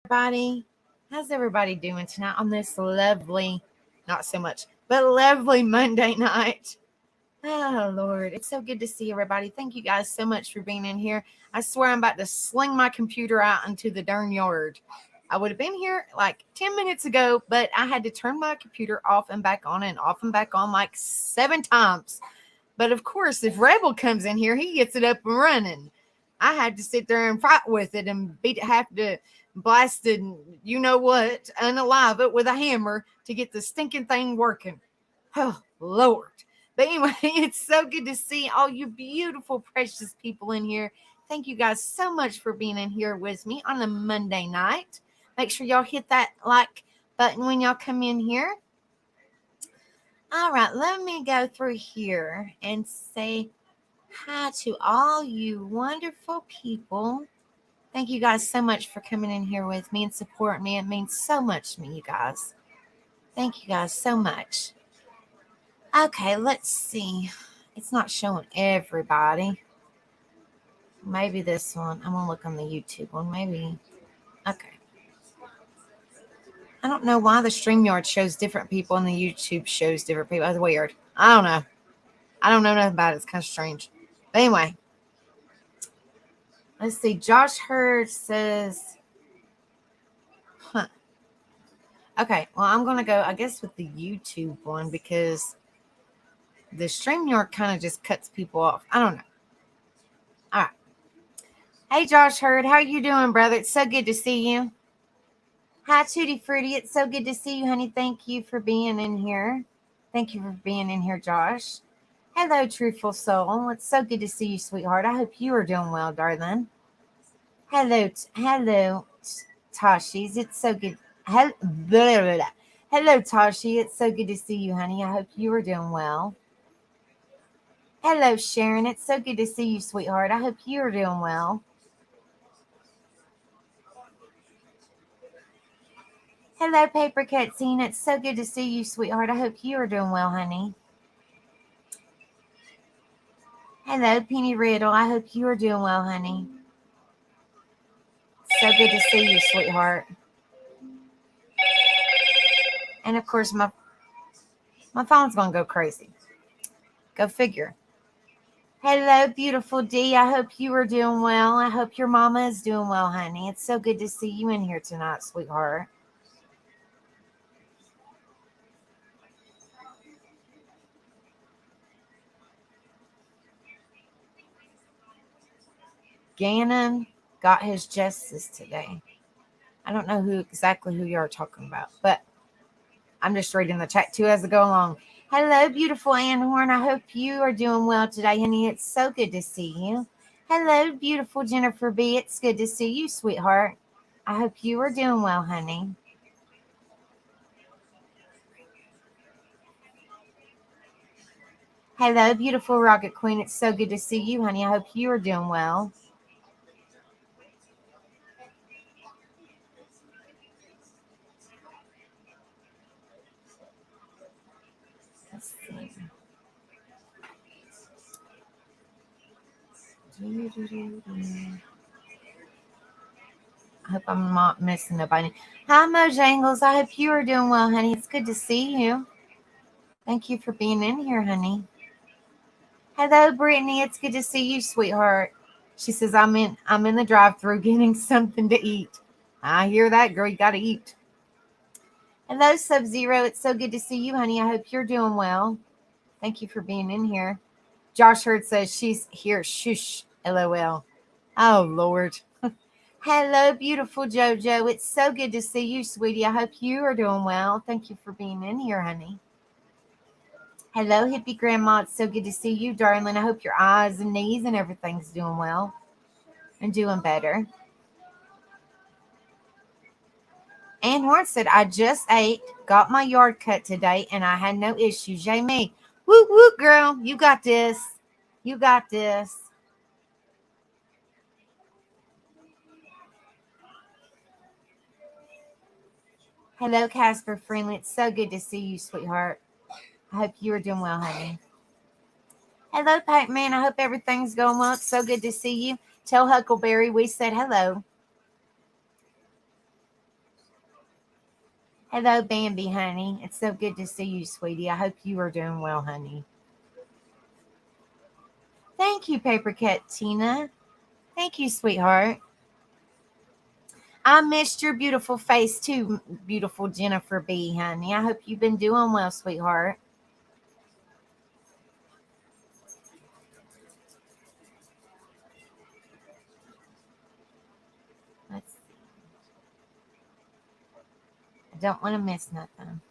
everybody. How's everybody doing tonight on this lovely, not so much, but lovely Monday night? Oh, Lord. It's so good to see everybody. Thank you guys so much for being in here. I swear I'm about to sling my computer out into the darn yard. I would have been here like 10 minutes ago, but I had to turn my computer off and back on and off and back on like 7 times. But of course, if Rebel comes in here, he gets it up and running. I had to sit there and fight with it and have to blast it, you know what, unalive it with a hammer to get the stinking thing working. Oh, Lord. But anyway, it's so good to see all you beautiful, precious people in here. Thank you guys so much for being in here with me on a Monday night. Make sure y'all hit that like button when y'all come in here. All right, let me go through here and say hi to all you wonderful people. Thank you guys so much for coming in here with me and supporting me. It means so much to me, you guys. Thank you guys so much. Okay, let's see. It's not showing everybody. Maybe this one. I'm going to look on the YouTube one. Maybe. Okay. I don't know why the StreamYard shows different people and the YouTube shows different people. That's weird. I don't know. I don't know nothing about it. It's kind of strange. But anyway. Let's see. Josh Hurd says, Okay, well, I'm going to go, I guess, with the YouTube one because the StreamYard kind of just cuts people off. I don't know. All right. Hey, Josh Hurd. How you doing, brother? It's so good to see you. Hi, Tutti Frutti. It's so good to see you, honey. Thank you for being in here. Thank you for being in here, Josh. Hello, Truthful Soul. It's so good to see you, sweetheart. I hope you are doing well, darling. Hello, Tashi's. It's so good. Hello, Tashi. It's so good to see you, honey. I hope you are doing well. Hello, Sharon. It's so good to see you, sweetheart. I hope you are doing well. Hello, Paper Cutscene. It's so good to see you, sweetheart. I hope you are doing well, honey. Hello, Penny Riddle. I hope you are doing well, honey. So good to see you, sweetheart. And of course, my phone's gonna go crazy. Go figure. Hello, beautiful D. I hope you are doing well. I hope your mama is doing well, honey. It's so good to see you in here tonight, sweetheart. Gannon got his justice today. I don't know exactly who you are talking about, but I'm just reading the chat too as I go along. Hello, beautiful Ann Horn. I hope you are doing well today, honey. It's so good to see you. Hello, beautiful Jennifer B. It's good to see you, sweetheart. I hope you are doing well, honey. Hello, beautiful Rocket Queen. It's so good to see you, honey. I hope you are doing well. Let's see. I hope I'm not missing nobody. Hi, Mojangles. I hope you are doing well, honey. It's good to see you. Thank you for being in here, honey. Hello, Brittany. It's good to see you, sweetheart. She says, I'm in the drive-thru getting something to eat. I hear that, girl. You got to eat. Hello, Sub-Zero. It's so good to see you, honey. I hope you're doing well. Thank you for being in here. Josh Hurd says she's here. Shush. LOL. Oh, Lord. Hello, beautiful JoJo. It's so good to see you, sweetie. I hope you are doing well. Thank you for being in here, honey. Hello, hippie grandma. It's so good to see you, darling. I hope your eyes and knees and everything's doing well and doing better. Ann Horn said, I just ate, got my yard cut today, and I had no issues. Yay me. Woo, woo, girl. You got this. You got this. Hello, Casper Friendly. It's so good to see you, sweetheart. I hope you are doing well, honey. Hello, Pac-Man. I hope everything's going well. It's so good to see you. Tell Huckleberry we said hello. Hello, Bambi, honey. It's so good to see you, sweetie. I hope you are doing well, honey. Thank you, Paper Cat Tina. Thank you, sweetheart. I missed your beautiful face too, beautiful Jennifer B, honey. I hope you've been doing well, sweetheart. Let's see. I don't want to miss nothing.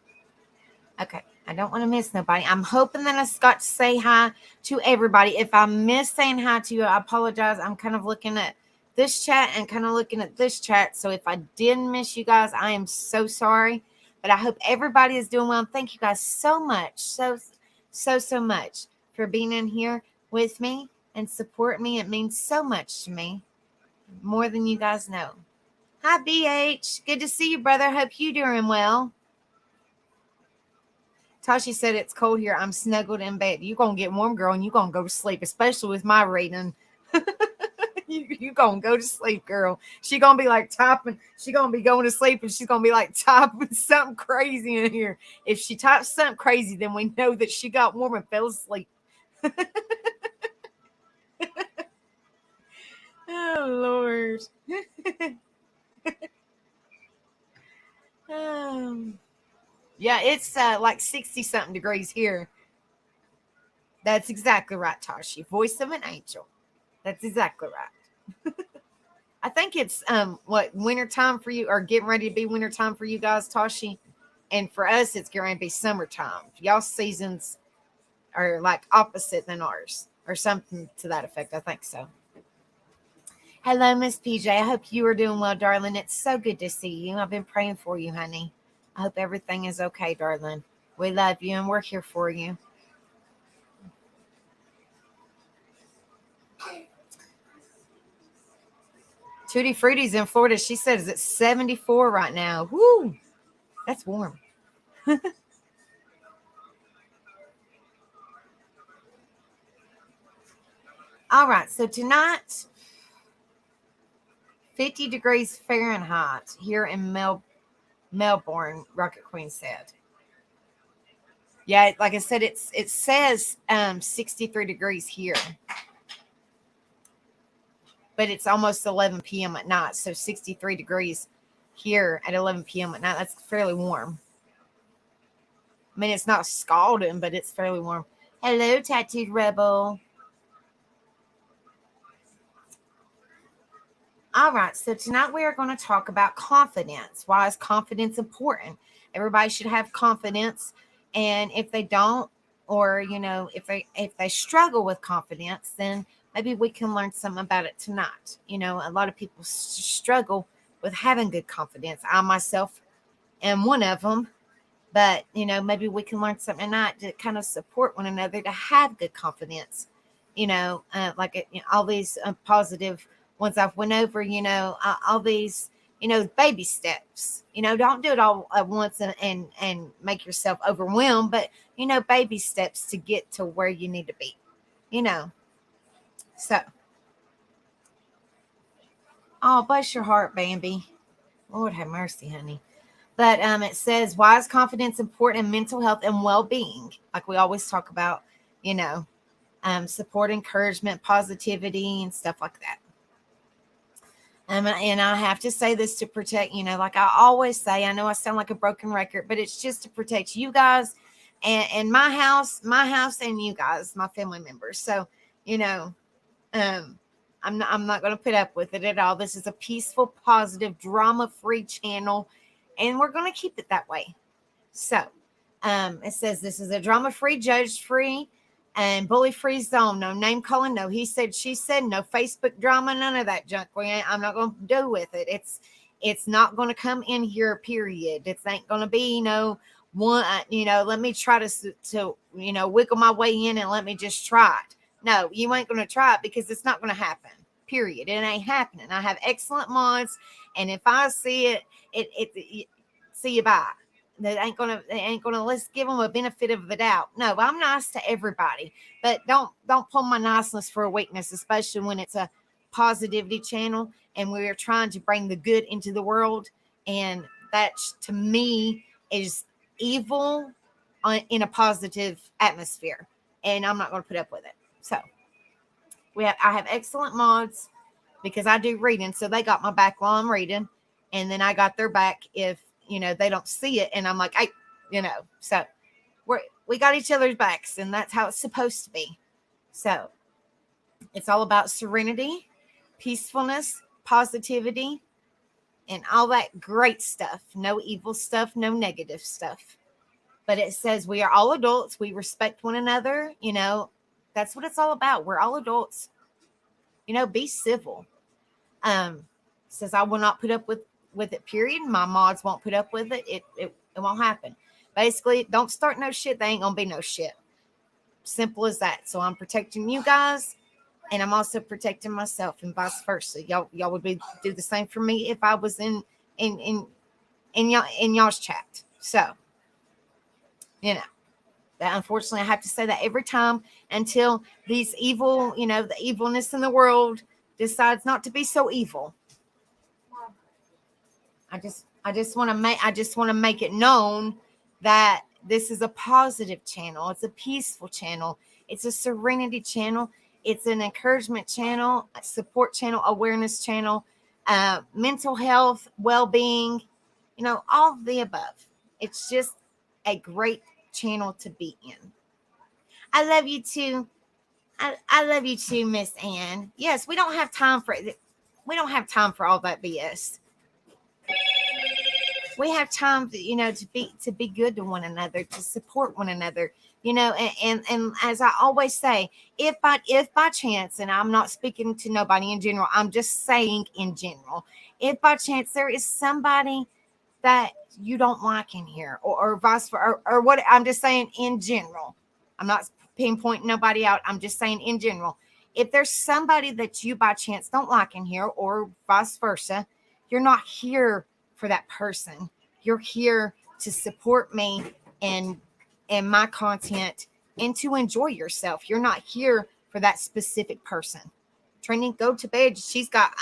Okay. I don't want to miss nobody. I'm hoping that I got to say hi to everybody. If I miss saying hi to you, I apologize. I'm kind of looking at this chat and kind of looking at this chat. So if I did miss you guys, I am so sorry. But I hope everybody is doing well. Thank you guys so much. So much for being in here with me and support me. It means so much to me. More than you guys know. Hi, BH. Good to see you, brother. Hope you doing well. Tashi said it's cold here. I'm snuggled in bed. You gonna get warm, girl, and you gonna go to sleep, especially with my reading. you gonna go to sleep, girl. She gonna be like typing. She gonna be going to sleep, and she's gonna be like typing something crazy in here. If she types something crazy, then we know that she got warm and fell asleep. Oh Lord. Yeah, it's like 60 something degrees here. That's exactly right, Tashi. Voice of an angel. That's exactly right. I think it's what winter time for you, or getting ready to be winter time for you guys, Tashi. And for us, it's going to be summertime. Y'all's seasons are like opposite than ours, or something to that effect. I think so. Hello, Miss PJ. I hope you are doing well, darling. It's so good to see you. I've been praying for you, honey. I hope everything is okay, darling. We love you and we're here for you. Tutti Frutti's in Florida. She says it's 74 right now. Woo! That's warm. All right. So tonight, 50 degrees Fahrenheit here in Melbourne, Rocket Queen said. Yeah, like I said, it says 63 degrees here. But it's almost 11 p.m. at night. So 63 degrees here at 11 p.m. at night. That's fairly warm. I mean, it's not scalding, but it's fairly warm. Hello, Tattooed Rebel. All right. So tonight we are going to talk about confidence. Why is confidence important? Everybody should have confidence. And if they don't, or, if they struggle with confidence, then maybe we can learn something about it tonight. A lot of people struggle with having good confidence. I myself am one of them. But, maybe we can learn something tonight to kind of support one another to have good confidence. All these positive ones I've went over, all these, baby steps. Don't do it all at once and make yourself overwhelmed, but, baby steps to get to where you need to be, So, oh, bless your heart, Bambi. Lord have mercy, honey. But it says, why is confidence important in mental health and well-being? Like we always talk about, support, encouragement, positivity, and stuff like that. And I have to say this to protect, like I always say, I know I sound like a broken record, but it's just to protect you guys and my house and you guys, my family members. So, I'm not going to put up with it at all. This is a peaceful, positive, drama-free channel, and we're going to keep it that way. So, it says this is a drama-free, judge-free, and bully-free zone. No name calling, no he said, she said, no Facebook drama, none of that junk. I'm not going to do with it. It's not going to come in here, period. It ain't going to be, one, let me try to wiggle my way in and let me just try it. No, you ain't going to try it because it's not going to happen, period. It ain't happening. I have excellent mods, and if I see it see you bye. They ain't gonna let's give them a benefit of the doubt. No, I'm nice to everybody, but don't pull my niceness for a weakness, especially when it's a positivity channel and we're trying to bring the good into the world. And that, to me, is evil in a positive atmosphere, and I'm not going to put up with it. So I have excellent mods because I do reading, so they got my back while I'm reading, and then I got their back if they don't see it, and I'm like, so we got each other's backs, and that's how it's supposed to be. So it's all about serenity, peacefulness, positivity, and all that great stuff. No evil stuff, no negative stuff. But it says we are all adults. We respect one another. That's what it's all about. We're all adults. Be civil. Says I will not put up with it, period. My mods won't put up with it. It won't happen. Basically, don't start no shit. There ain't going to be no shit. Simple as that. So I'm protecting you guys, and I'm also protecting myself, and vice versa. Y'all would do the same for me if I was in y'all's chat. So, that unfortunately I have to say that every time until these evil, the evilness in the world decides not to be so evil. I just want to make it known that this is a positive channel. It's a peaceful channel. It's a serenity channel. It's an encouragement channel, a support channel, awareness channel, mental health, well-being, all of the above. It's just a great channel to be in. I love you too. I love you too, Miss Ann. Yes, we don't have time for it. We don't have time for all that BS. We have time to be good to one another, to support one another, and as I always say, if by chance, and I'm not speaking to nobody in general, I'm just saying in general, if by chance there is somebody that you don't like in here, or vice versa, or what, I'm just saying in general, I'm not pinpointing nobody out, I'm just saying in general, if there's somebody that you by chance don't like in here, or vice versa, you're not here for that person. You're here to support me and my content, and to enjoy yourself. You're not here for that specific person. Trini, go to bed. She's got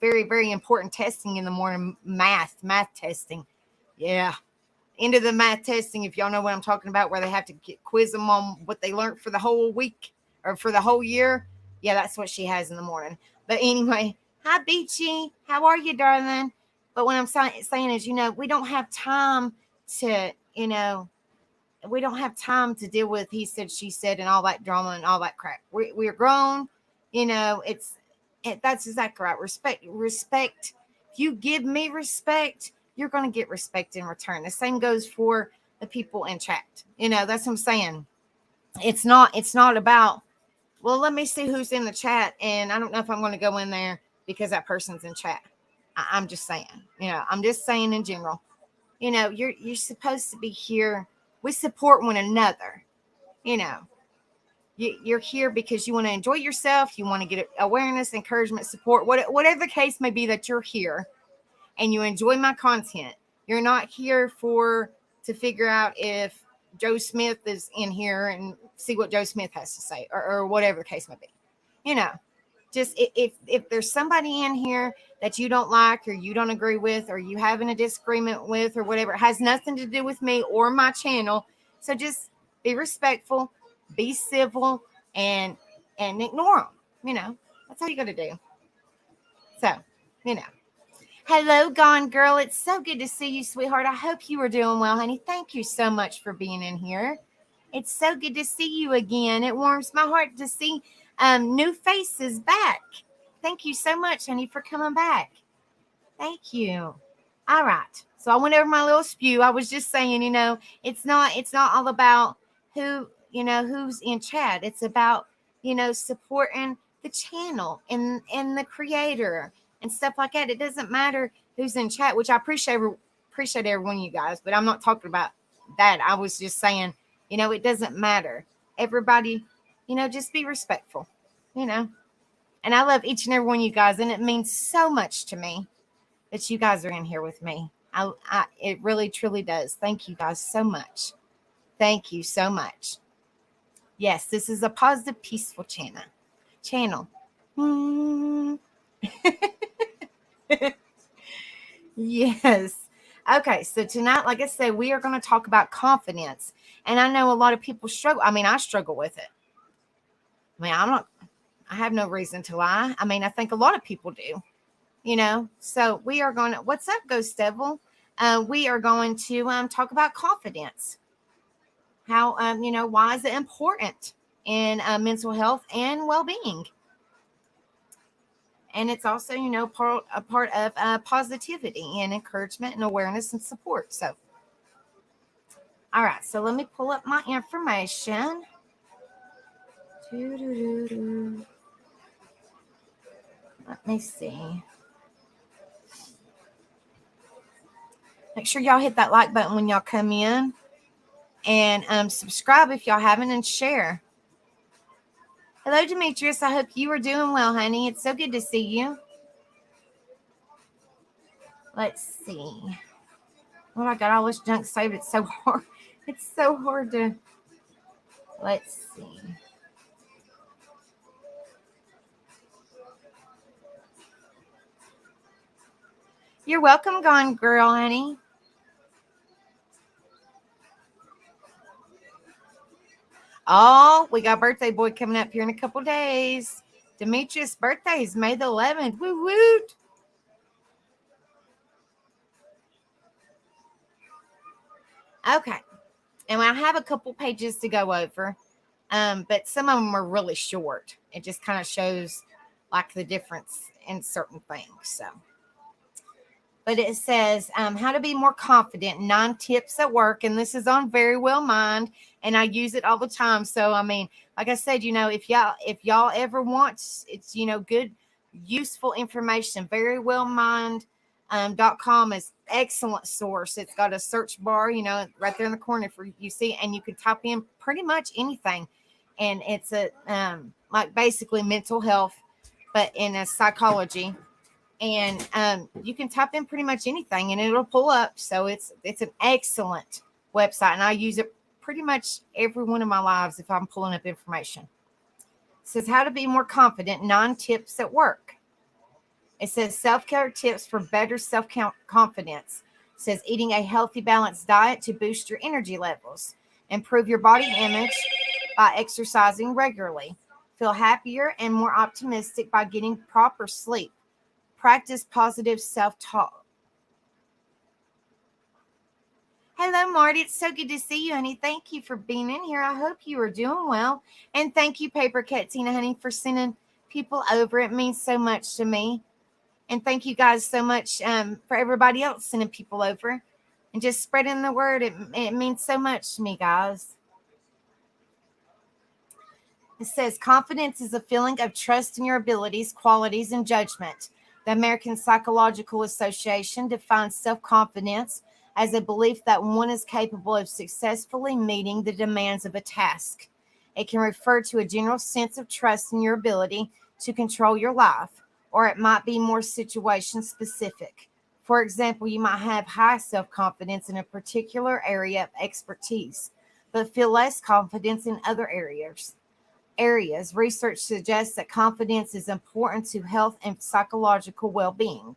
very, very important testing in the morning. Math testing. Yeah. Into the math testing, if y'all know what I'm talking about, where they have to quiz them on what they learned for the whole week or for the whole year. Yeah, that's what she has in the morning. But anyway, hi, Beachy. How are you, darling? But what I'm saying is, we don't have time to, we don't have time to deal with he said, she said, and all that drama and all that crap. We're grown, that's exactly right. Respect. If you give me respect, you're going to get respect in return. The same goes for the people in chat. That's what I'm saying. It's not about, well, let me see who's in the chat, and I don't know if I'm going to go in there because that person's in chat. I'm just saying, I'm just saying in general, you're supposed to be here. We support one another. You're here because you want to enjoy yourself. You want to get awareness, encouragement, support, whatever the case may be, that you're here and you enjoy my content. You're not here to figure out if Joe Smith is in here and see what Joe Smith has to say, or whatever the case may be. Just if there's somebody in here that you don't like, or you don't agree with, or you having a disagreement with, or whatever, it has nothing to do with me or my channel. So just be respectful, be civil, and ignore them. That's all you got to do. So, hello, Gone Girl. It's so good to see you, sweetheart. I hope you are doing well, honey. Thank you so much for being in here. It's so good to see you again. It warms my heart to see new faces back. Thank you so much, honey, for coming back. Thank you. All right. So I went over my little spew. I was just saying, it's not all about who, who's in chat. It's about, supporting the channel and the creator and stuff like that. It doesn't matter who's in chat, which I appreciate every one of you guys, but I'm not talking about that. I was just saying, it doesn't matter. Everybody, just be respectful, and I love each and every one of you guys, and it means so much to me that you guys are in here with me. It really, truly does. Thank you guys so much. Thank you so much. Yes, this is a positive, peaceful channel. Yes. Okay, so tonight, like I said, we are going to talk about confidence. And I know a lot of people struggle. I mean, I struggle with it. I mean, I have no reason to lie. I mean, I think a lot of people do, So we are going to, what's up, Ghost Devil? We are going to talk about confidence. How, why is it important in mental health and well being? And it's also, a part of positivity and encouragement and awareness and support. So, all right. So let me pull up my information. Let me see. Make sure y'all hit that like button when y'all come in. And subscribe if y'all haven't, and share. Hello, Demetrius. I hope you are doing well, honey. It's so good to see you. Let's see. Oh, I got all this junk saved. It's so hard. It's so hard to. Let's see. You're welcome, Gone Girl, honey. Oh, we got birthday boy coming up here in a couple days. Demetrius' birthday is May the 11th. Woo woo. Okay. And I have a couple pages to go over, but some of them are really short. It just kind of shows like the difference in certain things. So, but it says how to be more confident, 9 tips at work. And this is on Very Well Mind, and I use it all the time. So, I mean, like I said, if y'all ever want, it's, good, useful information, Very Well Mind. .com is excellent source. It's got a search bar, right there in the corner for you see, and you can type in pretty much anything. And it's a like basically mental health, but in a psychology. And you can type in pretty much anything and it'll pull up. So it's an excellent website, and I use it pretty much every one of my lives if I'm pulling up information. It says how to be more confident, 9 tips at work. It says self-care tips for better self-confidence. It says eating a healthy, balanced diet to boost your energy levels. Improve your body image by exercising regularly. Feel happier and more optimistic by getting proper sleep. Practice positive self-talk. Hello, Marty. It's so good to see you, honey. Thank you for being in here. I hope you are doing well. And thank you, Paper Cat Tina, honey, for sending people over. It means so much to me. And thank you guys so much for everybody else sending people over and just spreading the word. It means so much to me, guys. It says confidence is a feeling of trust in your abilities, qualities, and judgment. The American Psychological Association defines self-confidence as a belief that one is capable of successfully meeting the demands of a task. It can refer to a general sense of trust in your ability to control your life, or it might be more situation specific. For example, you might have high self-confidence in a particular area of expertise, but feel less confidence in other areas. Research suggests that confidence is important to health and psychological well-being.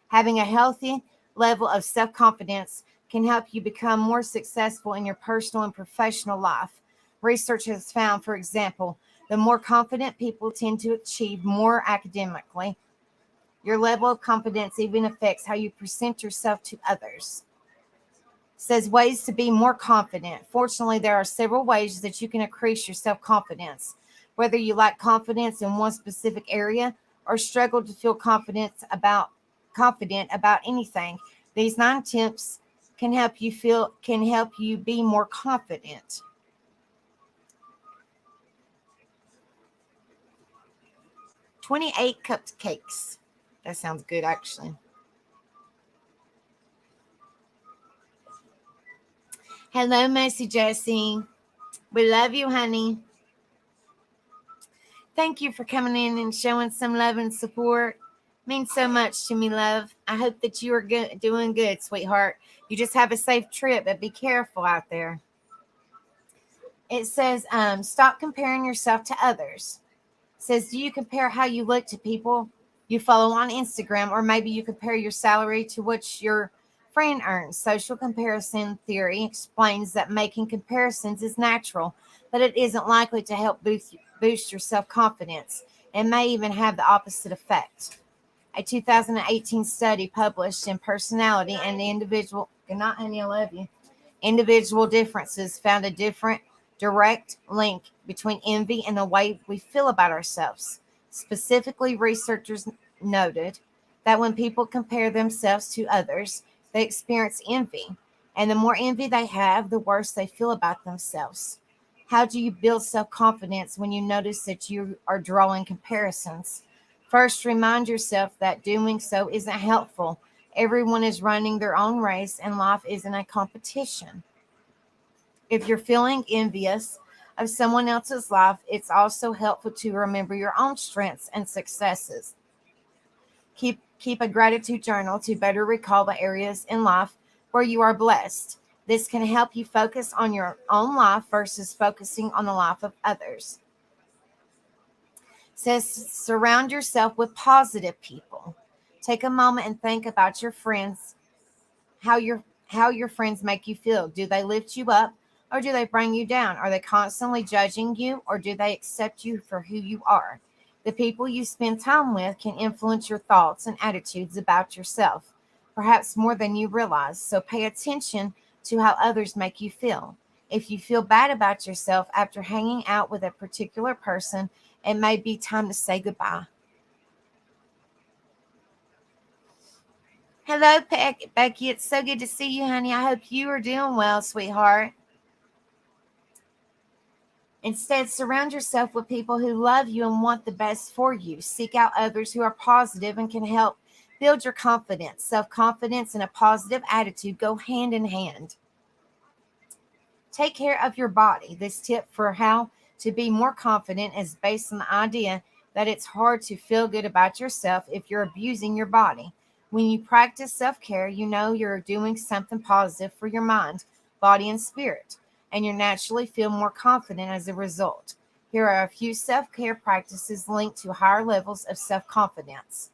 Having a healthy level of self-confidence can help you become more successful in your personal and professional life. Research has found, for example, the more confident people tend to achieve more academically. Your level of confidence even affects how you present yourself to others. It says ways to be more confident. Fortunately, there are several ways that you can increase your self-confidence. Whether you lack confidence in one specific area or struggle to feel confident about anything, these 9 tips can help you be more confident. $28 cupcakes. That sounds good, actually. Hello, Messy Jessie. We love you, honey. Thank you for coming in and showing some love and support. Means so much to me, love. I hope that you are doing good, sweetheart. You just have a safe trip, but be careful out there. It says, stop comparing yourself to others. It says, do you compare how you look to people you follow on Instagram, or maybe you compare your salary to what your Fran Ernst, social comparison theory, explains that making comparisons is natural, but it isn't likely to help boost your self-confidence. It may even have the opposite effect. A 2018 study published in Personality and the Individual, good night, honey, I love you, individual differences found a different direct link between envy and the way we feel about ourselves. Specifically, researchers noted that when people compare themselves to others, they experience envy. And the more envy they have, the worse they feel about themselves. How do you build self confidence when you notice that you are drawing comparisons? First, remind yourself that doing so isn't helpful. Everyone is running their own race, and life isn't a competition. If you're feeling envious of someone else's life, it's also helpful to remember your own strengths and successes. Keep a gratitude journal to better recall the areas in life where you are blessed. This can help you focus on your own life versus focusing on the life of others. It says surround yourself with positive people. Take a moment and think about your friends, how your friends make you feel. Do they lift you up or do they bring you down? Are they constantly judging you or do they accept you for who you are? The people you spend time with can influence your thoughts and attitudes about yourself, perhaps more than you realize. So pay attention to how others make you feel. If you feel bad about yourself after hanging out with a particular person, it may be time to say goodbye. Hello, Becky. It's so good to see you, honey. I hope you are doing well, sweetheart. Instead, surround yourself with people who love you and want the best for you. Seek out others who are positive and can help build your confidence. Self-confidence and a positive attitude go hand in hand. Take care of your body. This tip for how to be more confident is based on the idea that it's hard to feel good about yourself if you're abusing your body. When you practice self-care, you know you're doing something positive for your mind, body, and spirit, and you naturally feel more confident as a result. Here are a few self-care practices linked to higher levels of self-confidence.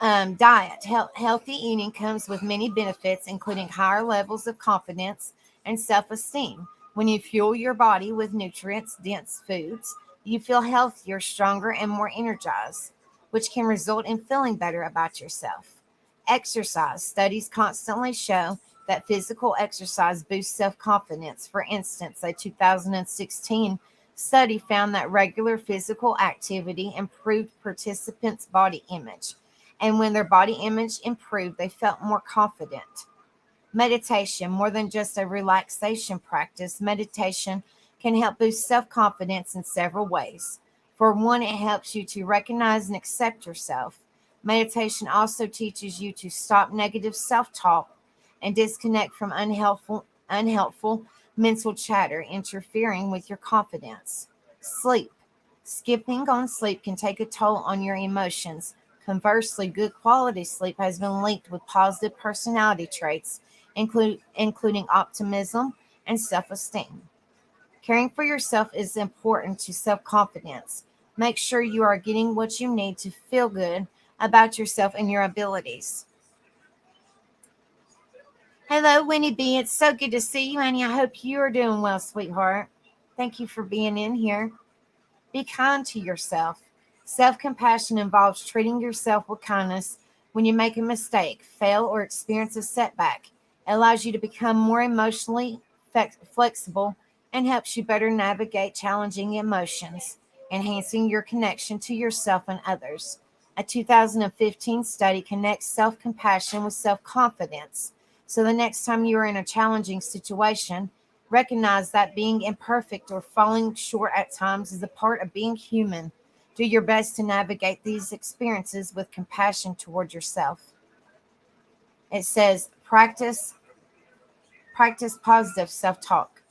Diet. Healthy eating comes with many benefits, including higher levels of confidence and self-esteem. When you fuel your body with nutrients-dense foods, you feel healthier, stronger, and more energized, which can result in feeling better about yourself. Exercise. Studies constantly show that physical exercise boosts self-confidence. For instance, a 2016 study found that regular physical activity improved participants' body image. And when their body image improved, they felt more confident. Meditation, more than just a relaxation practice, meditation can help boost self confidence in several ways. For one, it helps you to recognize and accept yourself. Meditation also teaches you to stop negative self talk and disconnect from unhelpful mental chatter interfering with your confidence. Sleep. Skipping on sleep can take a toll on your emotions. Conversely, good quality sleep has been linked with positive personality traits, including optimism and self esteem. Caring for yourself is important to self confidence. Make sure you are getting what you need to feel good about yourself and your abilities. Hello, Winnie B. It's so good to see you, honey. I hope you are doing well, sweetheart. Thank you for being in here. Be kind to yourself. Self compassion involves treating yourself with kindness when you make a mistake, fail, or experience a setback. It allows you to become more emotionally flexible and helps you better navigate challenging emotions, enhancing your connection to yourself and others. A 2015 study connects self compassion with self confidence. So the next time you are in a challenging situation, recognize that being imperfect or falling short at times is a part of being human. Do your best to navigate these experiences with compassion toward yourself. It says practice positive self-talk.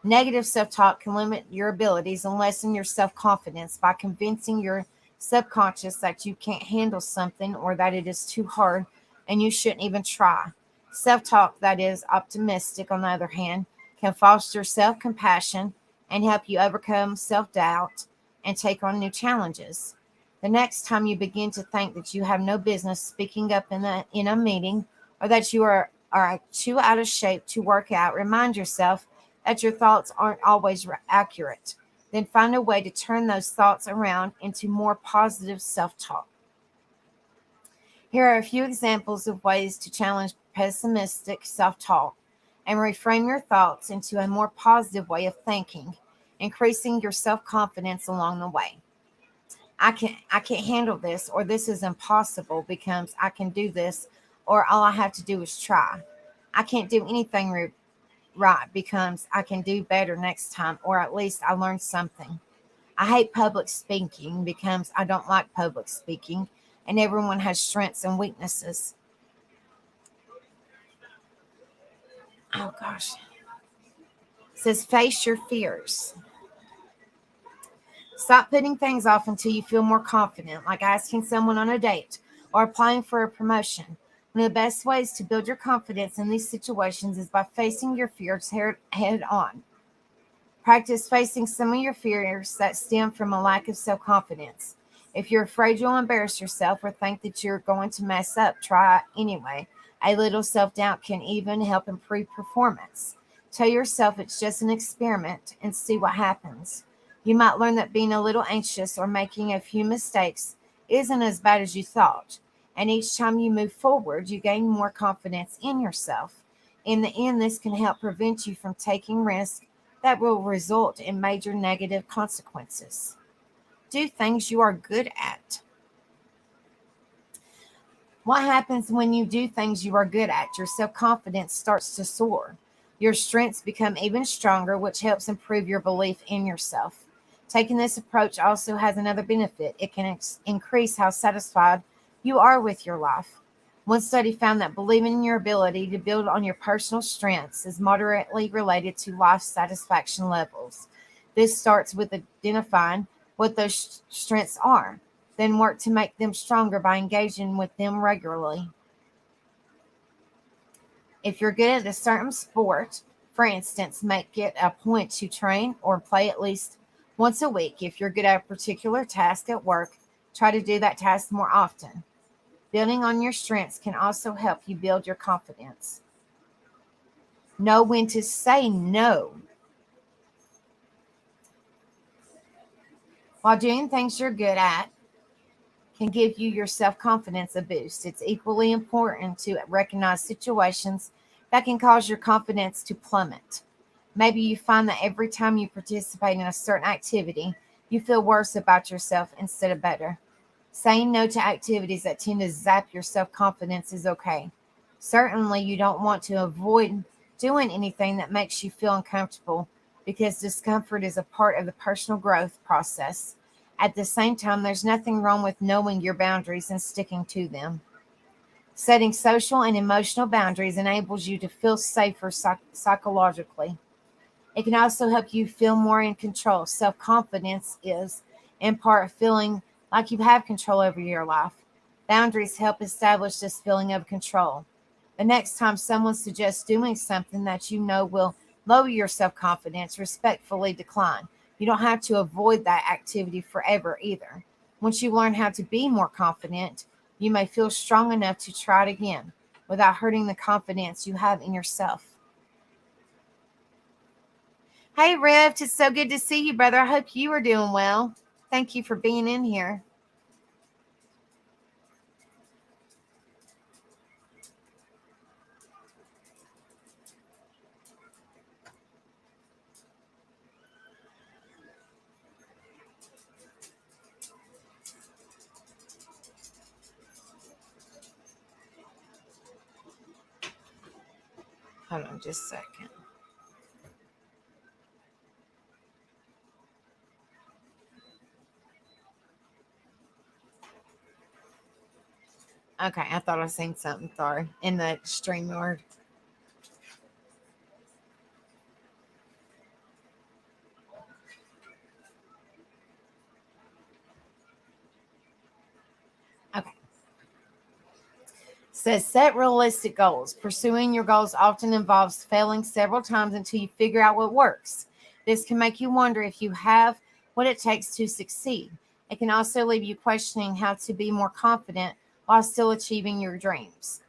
Negative self-talk can limit your abilities and lessen your self-confidence by convincing your subconscious that you can't handle something or that it is too hard and you shouldn't even try. Self-talk that is optimistic, on the other hand, can foster self-compassion and help you overcome self-doubt and take on new challenges. The next time you begin to think that you have no business speaking up in a meeting, or that you are too out of shape to work out, remind yourself that your thoughts aren't always accurate. Then find a way to turn those thoughts around into more positive self talk. Here are a few examples of ways to challenge pessimistic self talk and reframe your thoughts into a more positive way of thinking, increasing your self confidence along the way. I can't handle this, or this is impossible, becomes I can do this, or all I have to do is try. I can't do anything right, becomes I can do better next time, or at least I learned something. I hate public speaking, becomes I don't like public speaking, and everyone has strengths and weaknesses. Oh gosh. It says face your fears. Stop putting things off until you feel more confident, like asking someone on a date or applying for a promotion. One of the best ways to build your confidence in these situations is by facing your fears head on. Practice facing some of your fears that stem from a lack of self confidence. If you're afraid you'll embarrass yourself or think that you're going to mess up, try it anyway. A little self doubt can even help improve performance. Tell yourself it's just an experiment and see what happens. You might learn that being a little anxious or making a few mistakes isn't as bad as you thought. And each time you move forward, you gain more confidence in yourself. In the end, this can help prevent you from taking risks that will result in major negative consequences. Do things you are good at. What happens when you do things you are good at? Your self confidence starts to soar. Your strengths become even stronger, which helps improve your belief in yourself. Taking this approach also has another benefit. It can increase how satisfied you are with your life. One study found that believing in your ability to build on your personal strengths is moderately related to life satisfaction levels. This starts with identifying what those strengths are, then work to make them stronger by engaging with them regularly. If you're good at a certain sport, for instance, make it a point to train or play at least once a week. If you're good at a particular task at work, try to do that task more often. Building on your strengths can also help you build your confidence. Know when to say no. While doing things you're good at can give you your self confidence a boost, it's equally important to recognize situations that can cause your confidence to plummet. Maybe you find that every time you participate in a certain activity, you feel worse about yourself instead of better. Saying no to activities that tend to zap your self confidence is okay. Certainly, you don't want to avoid doing anything that makes you feel uncomfortable, because discomfort is a part of the personal growth process. At the same time, there's nothing wrong with knowing your boundaries and sticking to them. Setting social and emotional boundaries enables you to feel safer psychologically. It can also help you feel more in control. Self confidence is, in part, feeling like you have control over your life. Boundaries help establish this feeling of control. The next time someone suggests doing something that you know will lower your self confidence, respectfully decline. You don't have to avoid that activity forever either. Once you learn how to be more confident, you may feel strong enough to try it again without hurting the confidence you have in yourself. Hey, Rift, it's so good to see you, brother. I hope you are doing well. Thank you for being in here. Hold on just a second. Okay, I thought I seen something, sorry, in the StreamYard. Okay. Says set realistic goals. Pursuing your goals often involves failing several times until you figure out what works. This can make you wonder if you have what it takes to succeed. It can also leave you questioning how to be more confident while still achieving your dreams.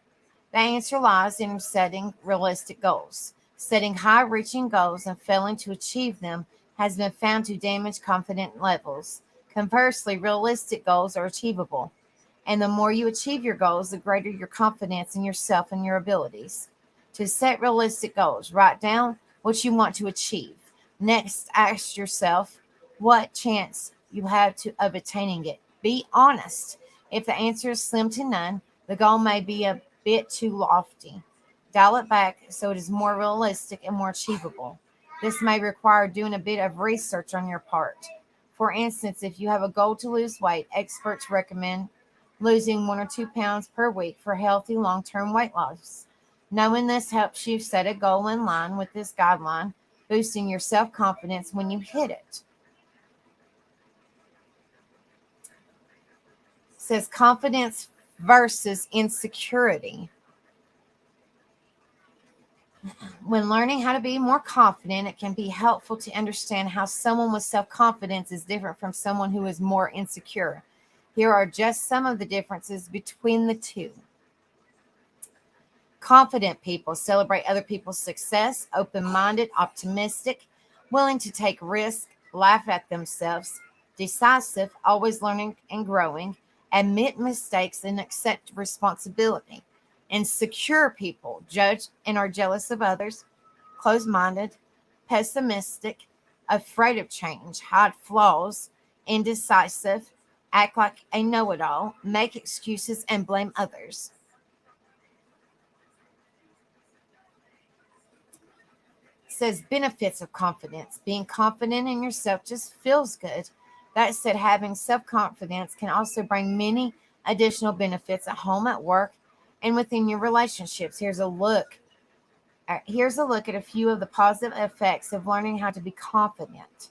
The answer lies in setting realistic goals. Setting high reaching goals and failing to achieve them has been found to damage confidence levels. Conversely, realistic goals are achievable. And the more you achieve your goals, the greater your confidence in yourself and your abilities. To set realistic goals, write down what you want to achieve. Next, ask yourself what chance you have of attaining it. Be honest. If the answer is slim to none, the goal may be a bit too lofty. Dial it back so it is more realistic and more achievable. This may require doing a bit of research on your part. For instance, if you have a goal to lose weight, experts recommend losing 1 or 2 pounds per week for healthy long-term weight loss. Knowing this helps you set a goal in line with this guideline, boosting your self-confidence when you hit it. It says confidence versus insecurity. When learning how to be more confident, it can be helpful to understand how someone with self-confidence is different from someone who is more insecure. Here are just some of the differences between the two. Confident people celebrate other people's success, open-minded, optimistic, willing to take risks, laugh at themselves, decisive, always learning and growing, admit mistakes and accept responsibility. Insecure people judge and are jealous of others, closed-minded, pessimistic, afraid of change, hide flaws, indecisive, act like a know-it-all, make excuses, and blame others. It says benefits of confidence. Being confident in yourself just feels good. That said, having self-confidence can also bring many additional benefits at home, at work, and within your relationships. Here's a look at a few of the positive effects of learning how to be confident.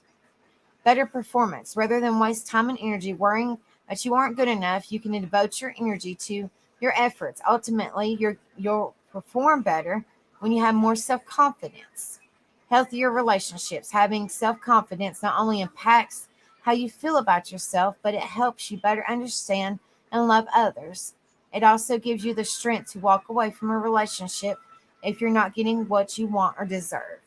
Better performance. Rather than waste time and energy worrying that you aren't good enough, you can devote your energy to your efforts. Ultimately, you'll perform better when you have more self-confidence. Healthier relationships. Having self-confidence not only impacts how you feel about yourself, but it helps you better understand and love others. It also gives you the strength to walk away from a relationship if you're not getting what you want or deserve.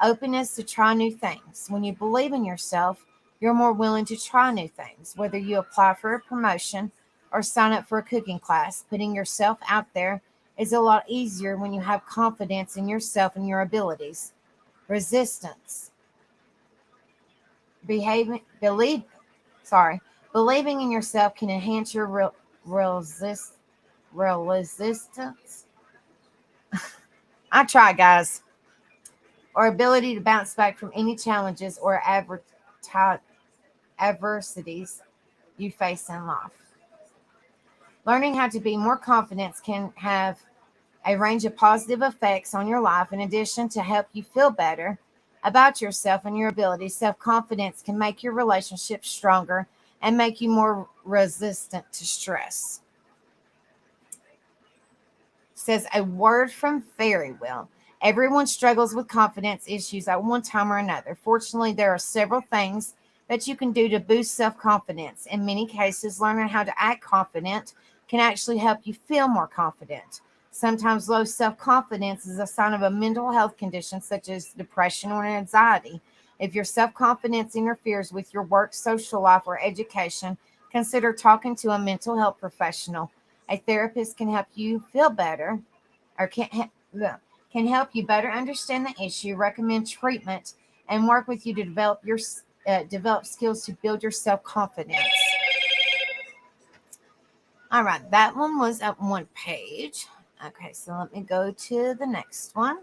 Openness to try new things. When you believe in yourself, you're more willing to try new things. Whether you apply for a promotion or sign up for a cooking class, putting yourself out there is a lot easier when you have confidence in yourself and your abilities. Resistance. Believing in yourself can enhance your resistance. I try, guys. Or ability to bounce back from any challenges or adversities you face in life. Learning how to be more confident can have a range of positive effects on your life. In addition to help you feel better about yourself and your abilities, self-confidence can make your relationships stronger and make you more resistant to stress. It says a word from Fairy Wheel. Everyone struggles with confidence issues at one time or another. Fortunately, there are several things that you can do to boost self-confidence. In many cases, learning how to act confident can actually help you feel more confident. Sometimes low self-confidence is a sign of a mental health condition such as depression or anxiety. If your self-confidence interferes with your work, social life, or education, consider talking to a mental health professional. A therapist can help you feel better or can help you better understand the issue, recommend treatment, and work with you to develop skills to build your self-confidence. All right, that one was at one page. Okay, so let me go to the next one.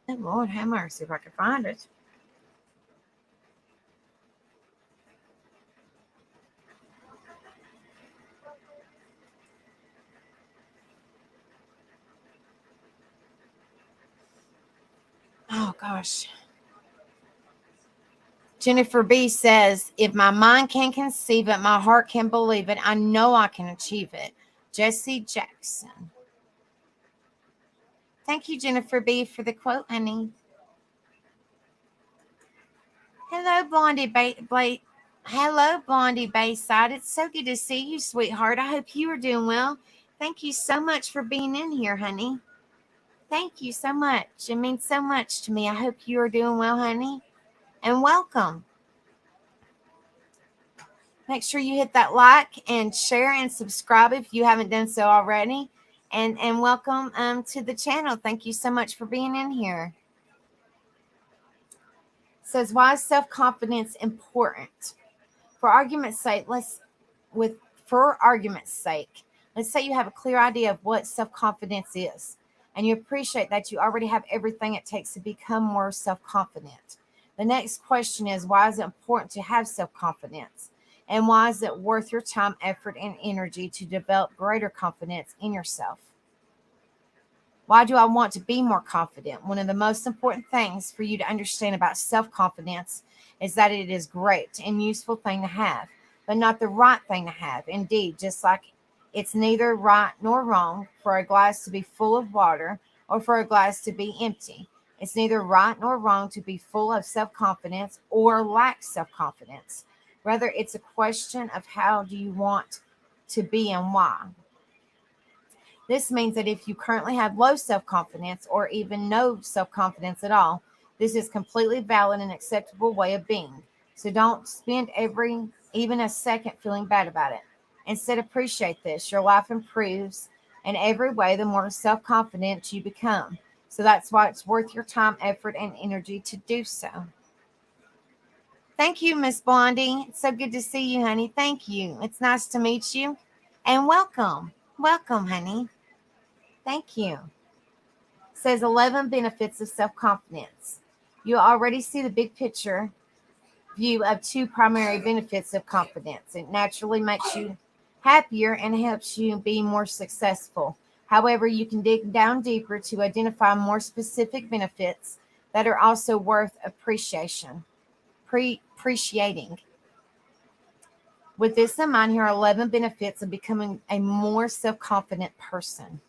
And Lord have mercy if I can find it. Oh gosh. Jennifer B says, if my mind can conceive it, my heart can believe it. I know I can achieve it. Jesse Jackson. Thank you, Jennifer B, for the quote, honey. Hello, Hello, Blondie Bayside. It's so good to see you, sweetheart. I hope you are doing well. Thank you so much for being in here, honey. Thank you so much. It means so much to me. I hope you are doing well, honey. And welcome. Make sure you hit that like and share and subscribe if you haven't done so already. And welcome to the channel. Thank you so much for being in here. It says, why is self-confidence important? For argument's sake, let's say you have a clear idea of what self-confidence is, and you appreciate that you already have everything it takes to become more self-confident. The next question is, why is it important to have self-confidence? And why is it worth your time, effort, and energy to develop greater confidence in yourself? Why do I want to be more confident? One of the most important things for you to understand about self-confidence is that it is a great and useful thing to have, but not the right thing to have. Indeed, just like it's neither right nor wrong for a glass to be full of water or for a glass to be empty. It's neither right nor wrong to be full of self-confidence or lack self-confidence. Rather, it's a question of how do you want to be and why. This means that if you currently have low self-confidence or even no self-confidence at all, this is completely valid and acceptable way of being. So don't spend even a second feeling bad about it. Instead, appreciate this. Your life improves in every way the more self-confident you become. So that's why it's worth your time, effort, and energy to do so. Thank you, Miss Blondie. It's so good to see you, honey. Thank you. It's nice to meet you. And welcome. Welcome, honey. Thank you. It says 11 benefits of self-confidence. You already see the big picture view of 2 primary benefits of confidence. It naturally makes you happier and helps you be more successful. However, you can dig down deeper to identify more specific benefits that are also worth appreciating. With this in mind, here are 11 benefits of becoming a more self-confident person.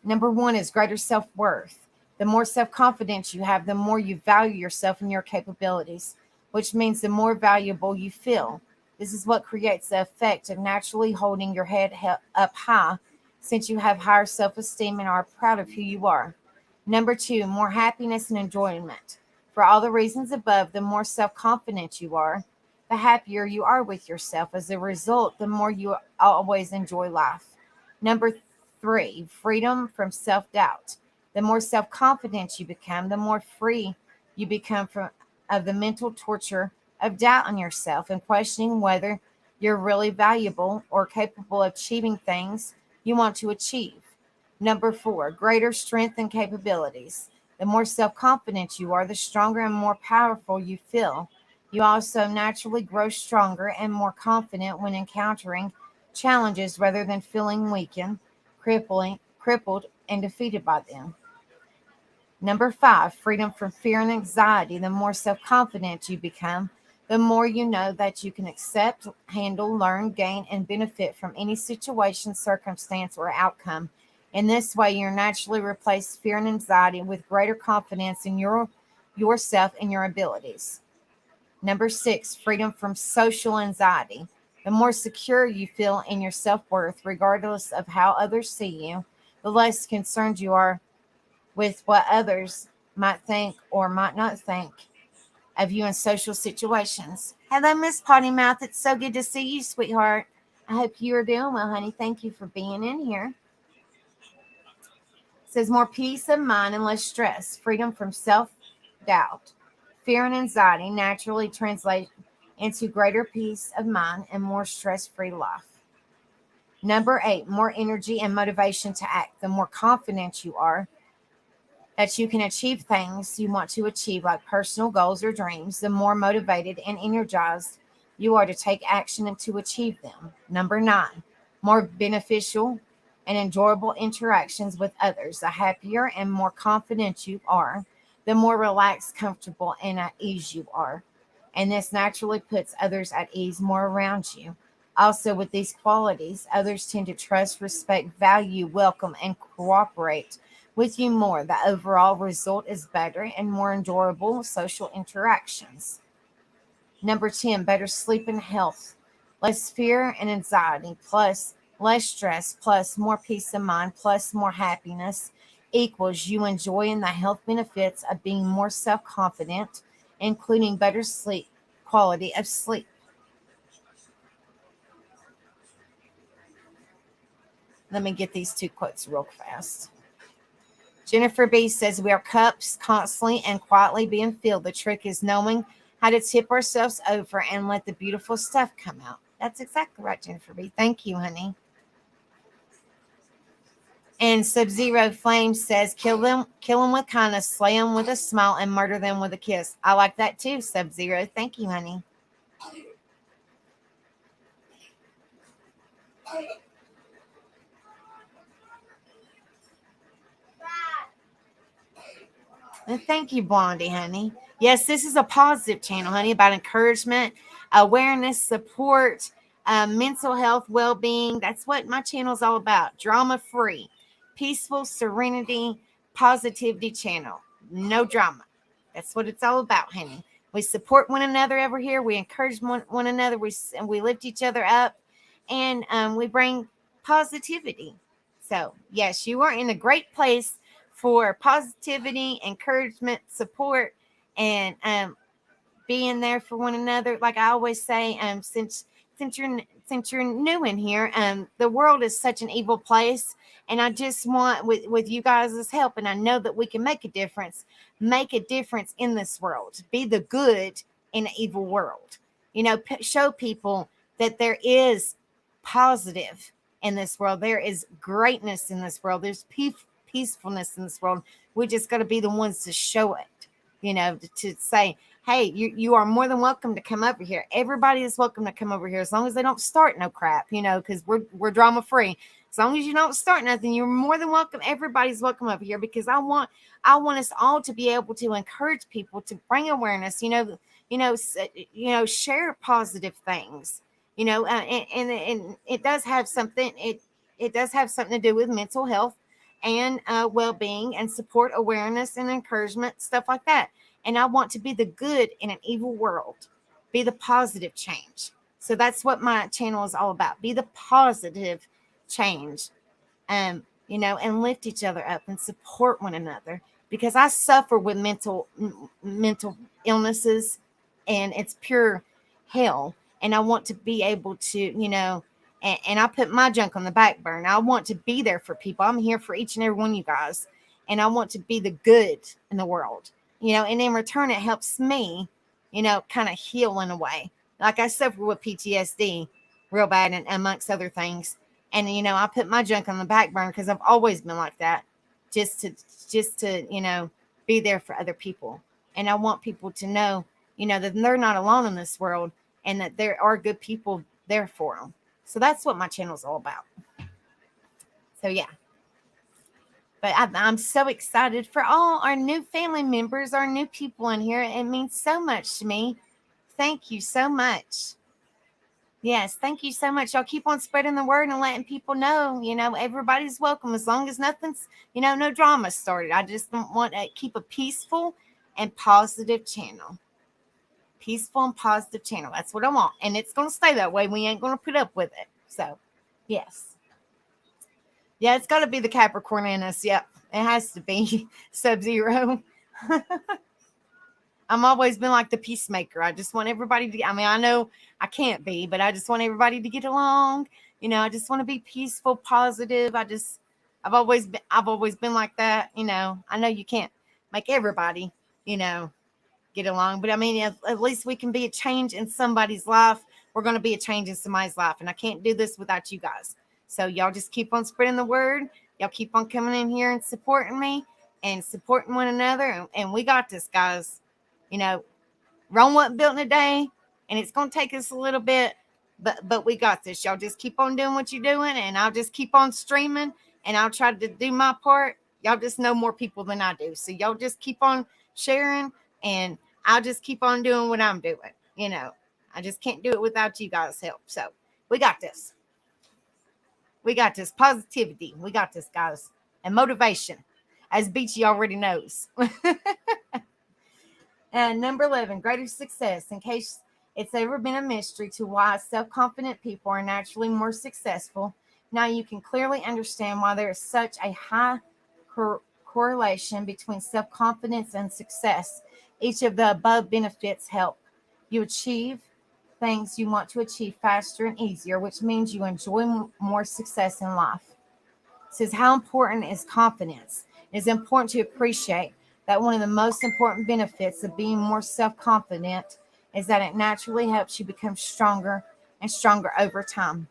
Number 1 is greater self-worth. The more self-confidence you have, the more you value yourself and your capabilities, which means the more valuable you feel. This is what creates the effect of naturally holding your head up high, since you have higher self-esteem and are proud of who you are. Number 2, more happiness and enjoyment. For all the reasons above, the more self-confident you are, the happier you are with yourself. As a result, the more you always enjoy life. Number 3, freedom from self-doubt. The more self-confident you become, the more free you become of the mental torture of doubt on yourself and questioning whether you're really valuable or capable of achieving things you want to achieve. Number 4, greater strength and capabilities. The more self-confident you are, the stronger and more powerful you feel. You also naturally grow stronger and more confident when encountering challenges rather than feeling weakened, crippled, and defeated by them. Number 5, freedom from fear and anxiety. The more self-confident you become, the more you know that you can accept, handle, learn, gain, and benefit from any situation, circumstance, or outcome. In this way, you naturally replace fear and anxiety with greater confidence in yourself and your abilities. Number 6, freedom from social anxiety. The more secure you feel in your self-worth, regardless of how others see you, the less concerned you are with what others might think or might not think of you in social situations. Hello, Miss Potty Mouth. It's so good to see you, sweetheart. I hope you are doing well, honey. Thank you for being in here. It says more peace of mind and less stress, freedom from self-doubt. Fear and anxiety naturally translate into greater peace of mind and more stress-free life. Number 8, more energy and motivation to act. The more confident you are that you can achieve things you want to achieve, like personal goals or dreams, the more motivated and energized you are to take action and to achieve them. Number 9, more beneficial and enjoyable interactions with others. The happier and more confident you are, the more relaxed, comfortable, and at ease you are. And this naturally puts others at ease more around you. Also, with these qualities, others tend to trust, respect, value, welcome, and cooperate with you more. The overall result is better and more enjoyable social interactions. Number 10, better sleep and health. Less fear and anxiety, plus less stress, plus more peace of mind, plus more happiness equals you enjoying the health benefits of being more self confident, including better sleep, quality of sleep. Let me get these two quotes real fast. Jennifer B says, we are cups constantly and quietly being filled. The trick is knowing how to tip ourselves over and let the beautiful stuff come out. That's exactly right, Jennifer B. Thank you, honey. And Sub Zero Flame says, kill them with kindness, slay them with a smile, and murder them with a kiss. I like that too, Sub Zero. Thank you, honey. And thank you, Blondie, honey. Yes, this is a positive channel, honey, about encouragement, awareness, support, mental health, well being. That's what my channel is all about. Drama free, peaceful, serenity, positivity channel. No drama. That's what it's all about, honey. We support one another over here. We encourage one another. We lift each other up, and we bring positivity. So, yes, you are in a great place for positivity, encouragement, support, and being there for one another. Like I always say, since you're new in here, the world is such an evil place, and I just want with you guys' help, and I know that we can make a difference in this world, be the good in an evil world. Show people that there is positive in this world. There is greatness in this world. There's peacefulness in this world. We just got to be the ones to show it, to say, hey, you are more than welcome to come over here. Everybody is welcome to come over here as long as they don't start no crap, because we're drama free. As long as you don't start nothing, you're more than welcome. Everybody's welcome over here, because I want us all to be able to encourage people to bring awareness, share positive things, and it does have something. It does have something to do with mental health and well-being and support, awareness and encouragement, stuff like that. And I want to be the good in an evil world, be the positive change. So that's what my channel is all about. Be the positive change, and lift each other up and support one another, because I suffer with mental illnesses, and it's pure hell. And I want to be able to, and I put my junk on the back burner. I want to be there for people. I'm here for each and every one of you guys, and I want to be the good in the world, and in return, it helps me, kind of heal in a way. Like I suffer with PTSD real bad, and amongst other things. And, I put my junk on the back burner because I've always been like that, just to be there for other people. And I want people to know, that they're not alone in this world, and that there are good people there for them. So that's what my channel is all about. So, yeah. But I'm so excited for all our new family members, our new people in here. It means so much to me. Thank you so much. Yes, thank you so much. Y'all keep on spreading the word and letting people know, everybody's welcome, as long as nothing's, no drama started. I just want to keep a peaceful and positive channel. Peaceful and positive channel. That's what I want. And it's going to stay that way. We ain't going to put up with it. So, yes. Yeah, it's got to be the Capricorn in us. Yep, it has to be. Sub-Zero. I'm always been like the peacemaker. I just want everybody to, I know I can't be, but I just want everybody to get along. I just want to be peaceful, positive. I've always been like that. I know you can't make everybody, get along, but at least we can be a change in somebody's life. We're going to be a change in somebody's life. And I can't do this without you guys. So y'all just keep on spreading the word. Y'all keep on coming in here and supporting me and supporting one another. And we got this, guys. Rome wasn't built in a day, and it's going to take us a little bit, but we got this. Y'all just keep on doing what you're doing, and I'll just keep on streaming, and I'll try to do my part. Y'all just know more people than I do, so y'all just keep on sharing, and I'll just keep on doing what I'm doing. I just can't do it without you guys' help. So We got this. We got this. Positivity. We got this, guys. And motivation, as Beachy already knows. And number 11, greater success. In case it's ever been a mystery to why self-confident people are naturally more successful, now you can clearly understand why there is such a high correlation between self-confidence and success. Each of the above benefits help you achieve things you want to achieve faster and easier, which means you enjoy more success in life. It says, how important is confidence? It is important to appreciate that one of the most important benefits of being more self-confident is that it naturally helps you become stronger and stronger over time.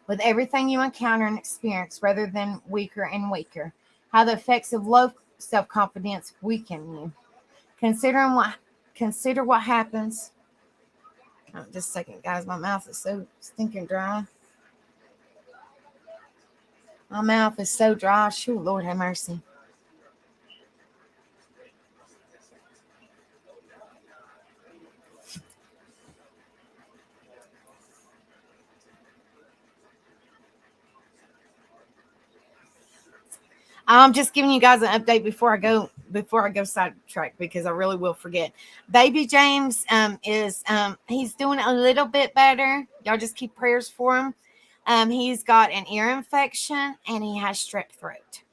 With everything you encounter and experience, rather than weaker and weaker, how the effects of low self-confidence weaken you. Consider what happens. Oh, just a second, guys. My mouth is so stinking dry. My mouth is so dry. Shoo, Lord have mercy. I'm just giving you guys an update before I go sidetrack, because I really will forget. Baby James is he's doing a little bit better. Y'all just keep prayers for him. He's got an ear infection and he has strep throat.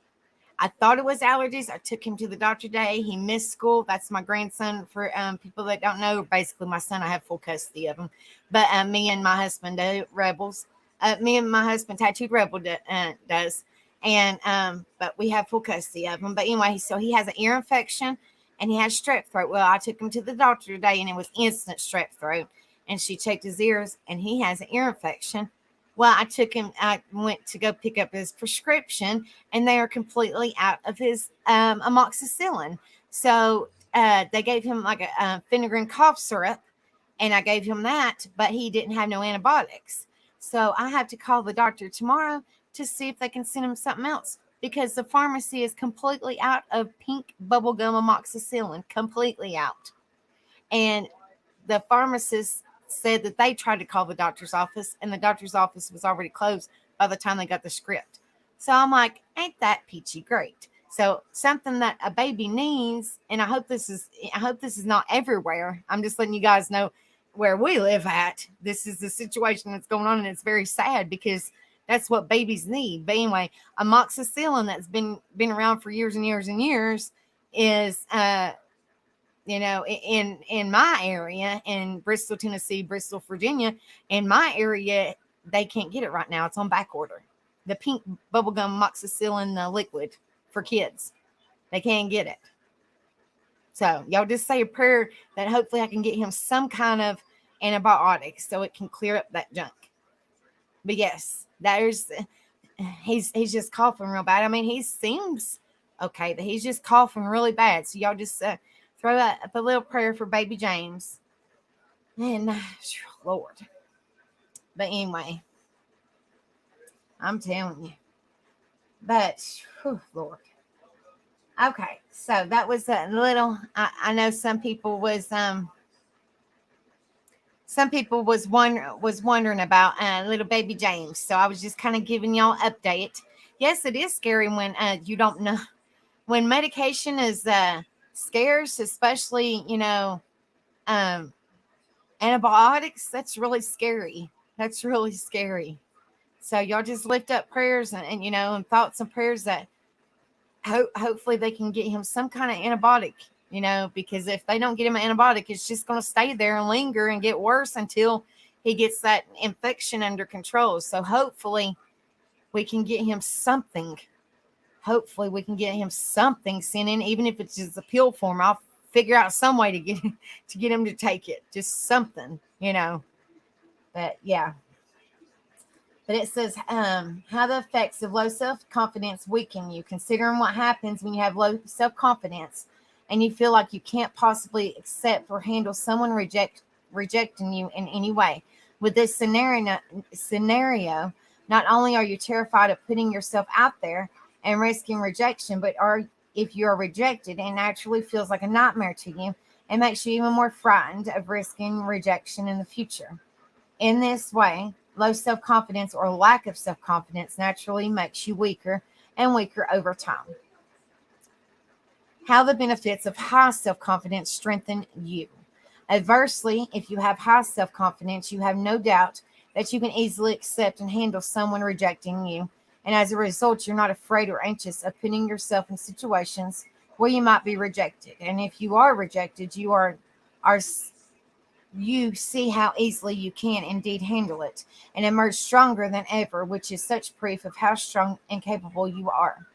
I thought it was allergies. I took him to the doctor today. He missed school. That's my grandson. For people that don't know, basically my son, I have full custody of him. But me and my husband, Rebels, me and my husband, Tattooed Rebel, does. And but we have full custody of him. But anyway, so he has an ear infection and he has strep throat. Well, I took him to the doctor today and it was instant strep throat. And she checked his ears and he has an ear infection. Well, I went to go pick up his prescription and they are completely out of his amoxicillin. So they gave him like a Phenergan cough syrup and I gave him that, but he didn't have no antibiotics. So I have to call the doctor tomorrow to see if they can send him something else, because the pharmacy is completely out of pink bubblegum amoxicillin, completely out. And the pharmacist said that they tried to call the doctor's office and the doctor's office was already closed by the time they got the script. So I'm like, ain't that peachy great? So something that a baby needs, and I hope this is not everywhere. I'm just letting you guys know where we live at. This is the situation that's going on, and it's very sad because that's what babies need. But anyway, amoxicillin that's been around for years and years and years is in my area, in Bristol, Tennessee, Bristol, Virginia, in my area, they can't get it right now. It's on back order. The pink bubblegum amoxicillin liquid for kids. They can't get it. So y'all just say a prayer that hopefully I can get him some kind of antibiotics so it can clear up that junk. But yes, he's just coughing real bad. I mean, he seems okay, but he's just coughing really bad. So y'all just throw up a little prayer for baby James. And Lord. But anyway, I'm telling you. But Lord. Okay, so that was a little. I know some people was wondering about little baby James. So I was just kind of giving y'all an update. Yes, it is scary when you don't know, when medication is scarce, especially antibiotics. That's really scary. That's really scary. So y'all just lift up prayers and thoughts and prayers that hopefully they can get him some kind of antibiotic. Because if they don't get him an antibiotic, it's just going to stay there and linger and get worse until he gets that infection under control. So hopefully we can get him something. Hopefully we can get him something sent in, even if it's just a pill form. I'll figure out some way to get him to take it. Just something, But yeah. But it says how the effects of low self-confidence weaken you. Considering what happens when you have low self-confidence and you feel like you can't possibly accept or handle someone rejecting you in any way. With this scenario, not only are you terrified of putting yourself out there and risking rejection, but if you are rejected, it naturally feels like a nightmare to you and makes you even more frightened of risking rejection in the future. In this way, low self-confidence or lack of self-confidence naturally makes you weaker and weaker over time. How the benefits of high self-confidence strengthen you. Adversely, if you have high self-confidence, you have no doubt that you can easily accept and handle someone rejecting you. And as a result, you're not afraid or anxious of putting yourself in situations where you might be rejected. And if you are rejected, are you see how easily you can indeed handle it and emerge stronger than ever, which is such proof of how strong and capable you are.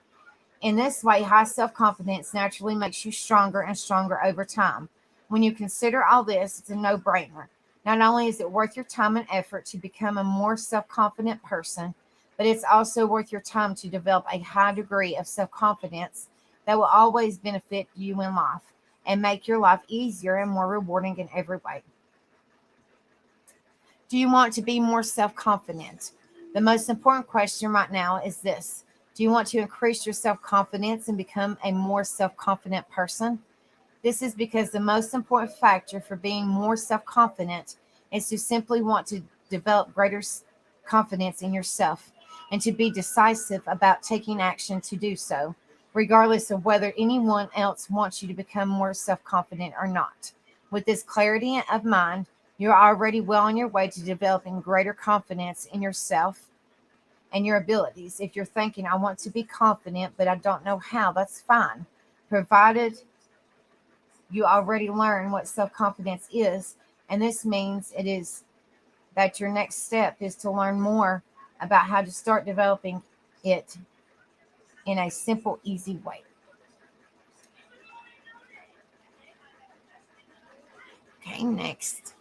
In this way, high self confidence naturally makes you stronger and stronger over time. When you consider all this, it's a no brainer. Not only is it worth your time and effort to become a more self confident person, but it's also worth your time to develop a high degree of self confidence that will always benefit you in life and make your life easier and more rewarding in every way. Do you want to be more self confident? The most important question right now is this: do you want to increase your self confidence and become a more self confident person? This is because the most important factor for being more self confident is to simply want to develop greater confidence in yourself and to be decisive about taking action to do so, regardless of whether anyone else wants you to become more self confident or not. With this clarity of mind, you're already well on your way to developing greater confidence in yourself and your abilities. If you're thinking, I want to be confident, but I don't know how, that's fine. Provided you already learn what self confidence is. And this means it is that your next step is to learn more about how to start developing it in a simple, easy way. Okay, next.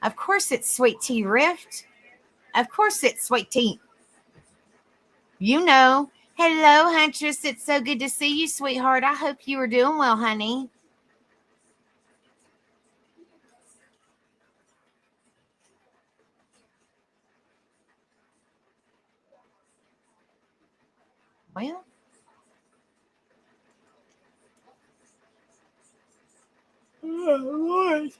Of course, it's Sweet Tea Rift. Of course, it's Sweet Tea. You know. Hello, Huntress. It's so good to see you, sweetheart. I hope you are doing well, honey. Well, oh, Lord.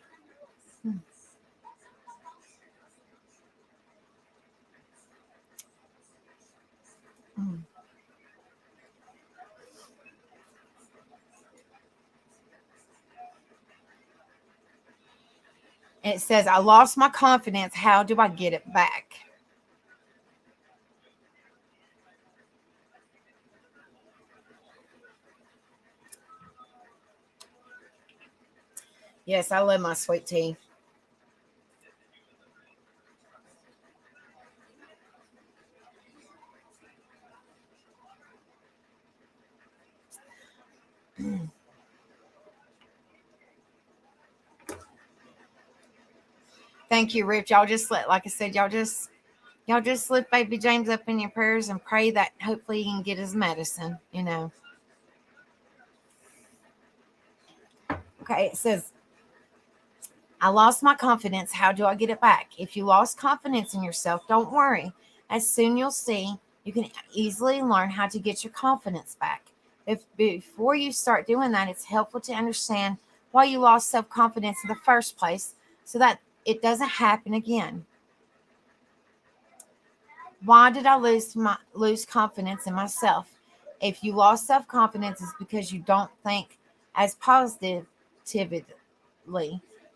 Mm. It says, I lost my confidence. How do I get it back? Yes, I love my sweet tea. Thank you, Rich. Y'all just like I said, y'all just lift baby James up in your prayers and pray that hopefully he can get his medicine. Okay, it says, I lost my confidence. How do I get it back? If you lost confidence in yourself, don't worry. As soon you'll see, you can easily learn how to get your confidence back. If before you start doing that, it's helpful to understand why you lost self-confidence in the first place so that it doesn't happen again. Why did I lose confidence in myself? If you lost self-confidence, it's because you don't think as positively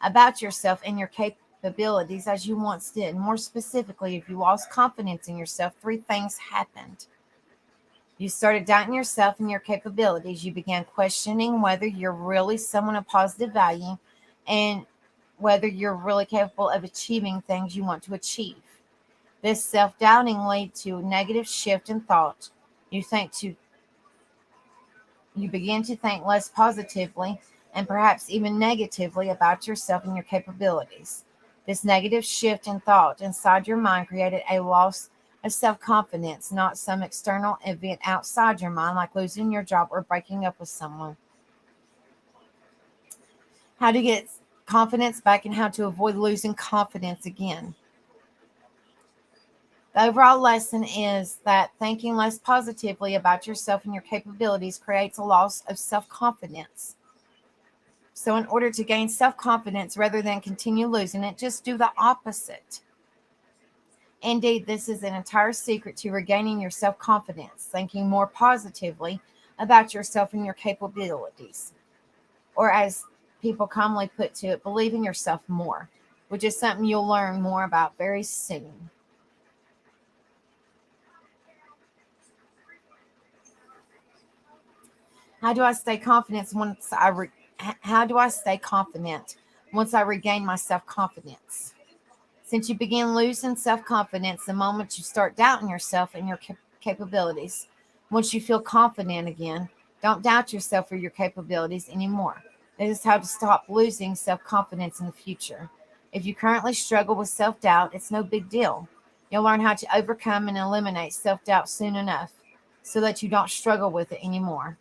about yourself and your capabilities as you once did. More specifically, if you lost confidence in yourself, three things happened. You started doubting yourself and your capabilities. You began questioning whether you're really someone of positive value and whether you're really capable of achieving things you want to achieve. This self-doubting leads to a negative shift in thought. You think to you begin to think less positively and perhaps even negatively about yourself and your capabilities. This negative shift in thought inside your mind created a loss of self-confidence, not some external event outside your mind like losing your job or breaking up with someone. How to get confidence back and how to avoid losing confidence again. The overall lesson is that thinking less positively about yourself and your capabilities creates a loss of self confidence. So in order to gain self-confidence rather than continue losing it, just do the opposite. Indeed, this is an entire secret to regaining your self-confidence, thinking more positively about yourself and your capabilities. Or as people commonly put to it, believe in yourself more, which is something you'll learn more about very soon. How do I stay confident once how do I stay confident once I regain my self-confidence? Since you begin losing self-confidence the moment you start doubting yourself and your capabilities. Once you feel confident again, don't doubt yourself or your capabilities anymore. This is how to stop losing self-confidence in the future. If you currently struggle with self-doubt, it's no big deal. You'll learn how to overcome and eliminate self-doubt soon enough so that you don't struggle with it anymore.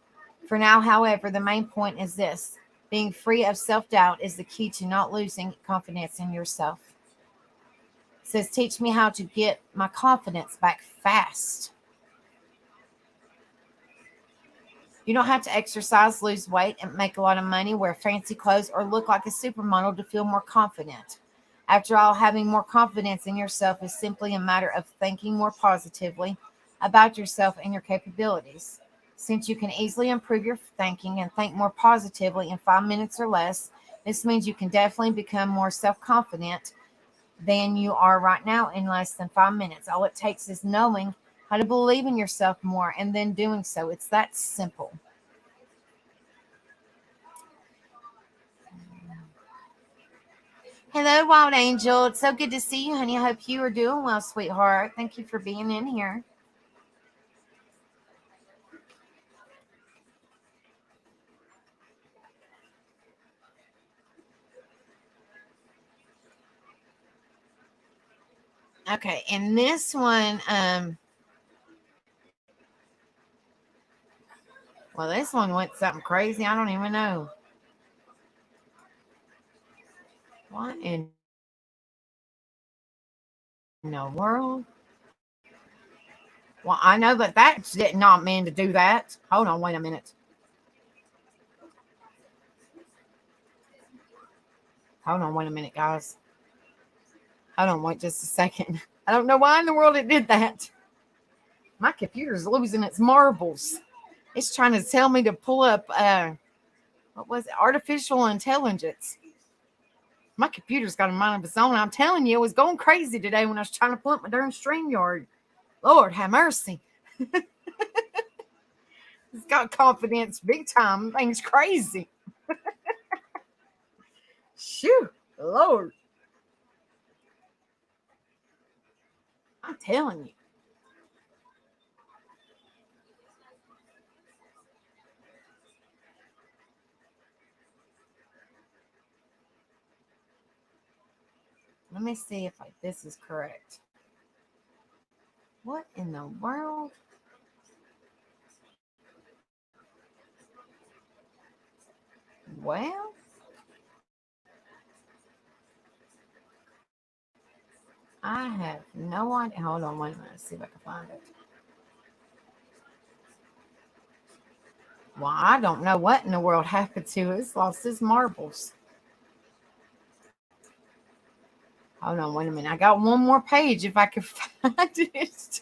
For now, however, the main point is this: being free of self-doubt is the key to not losing confidence in yourself. It says, teach me how to get my confidence back fast. You don't have to exercise, lose weight, and make a lot of money, wear fancy clothes, or look like a supermodel to feel more confident. After all, having more confidence in yourself is simply a matter of thinking more positively about yourself and your capabilities. Since you can easily improve your thinking and think more positively in 5 minutes or less, this means you can definitely become more self-confident than you are right now in less than 5 minutes. All it takes is knowing how to believe in yourself more and then doing so. It's that simple. Hello, Wild Angel. It's so good to see you, honey. I hope you are doing well, sweetheart. Thank you for being in here. Okay, and this one, well, this one went something crazy. I don't even know. What in the world? Well, I know that that did not mean to do that. Hold on, wait a minute. Hold on, wait a minute, guys. Hold on, wait just a second. I don't know why in the world it did that. My computer's losing its marbles. It's trying to tell me to pull up what was it? Artificial intelligence. My computer's got a mind of its own. I'm telling you, it was going crazy today when I was trying to pull up my darn StreamYard. Lord have mercy. It's got confidence big time. Thing's crazy. Shoo, Lord. I'm telling you. Let me see if this is correct. What in the world? Well, I have no idea. Hold on, wait a minute. Let's see if I can find it. Well, I don't know what in the world happened to it. It's lost its marbles. Hold on, wait a minute. I got one more page if I can find it.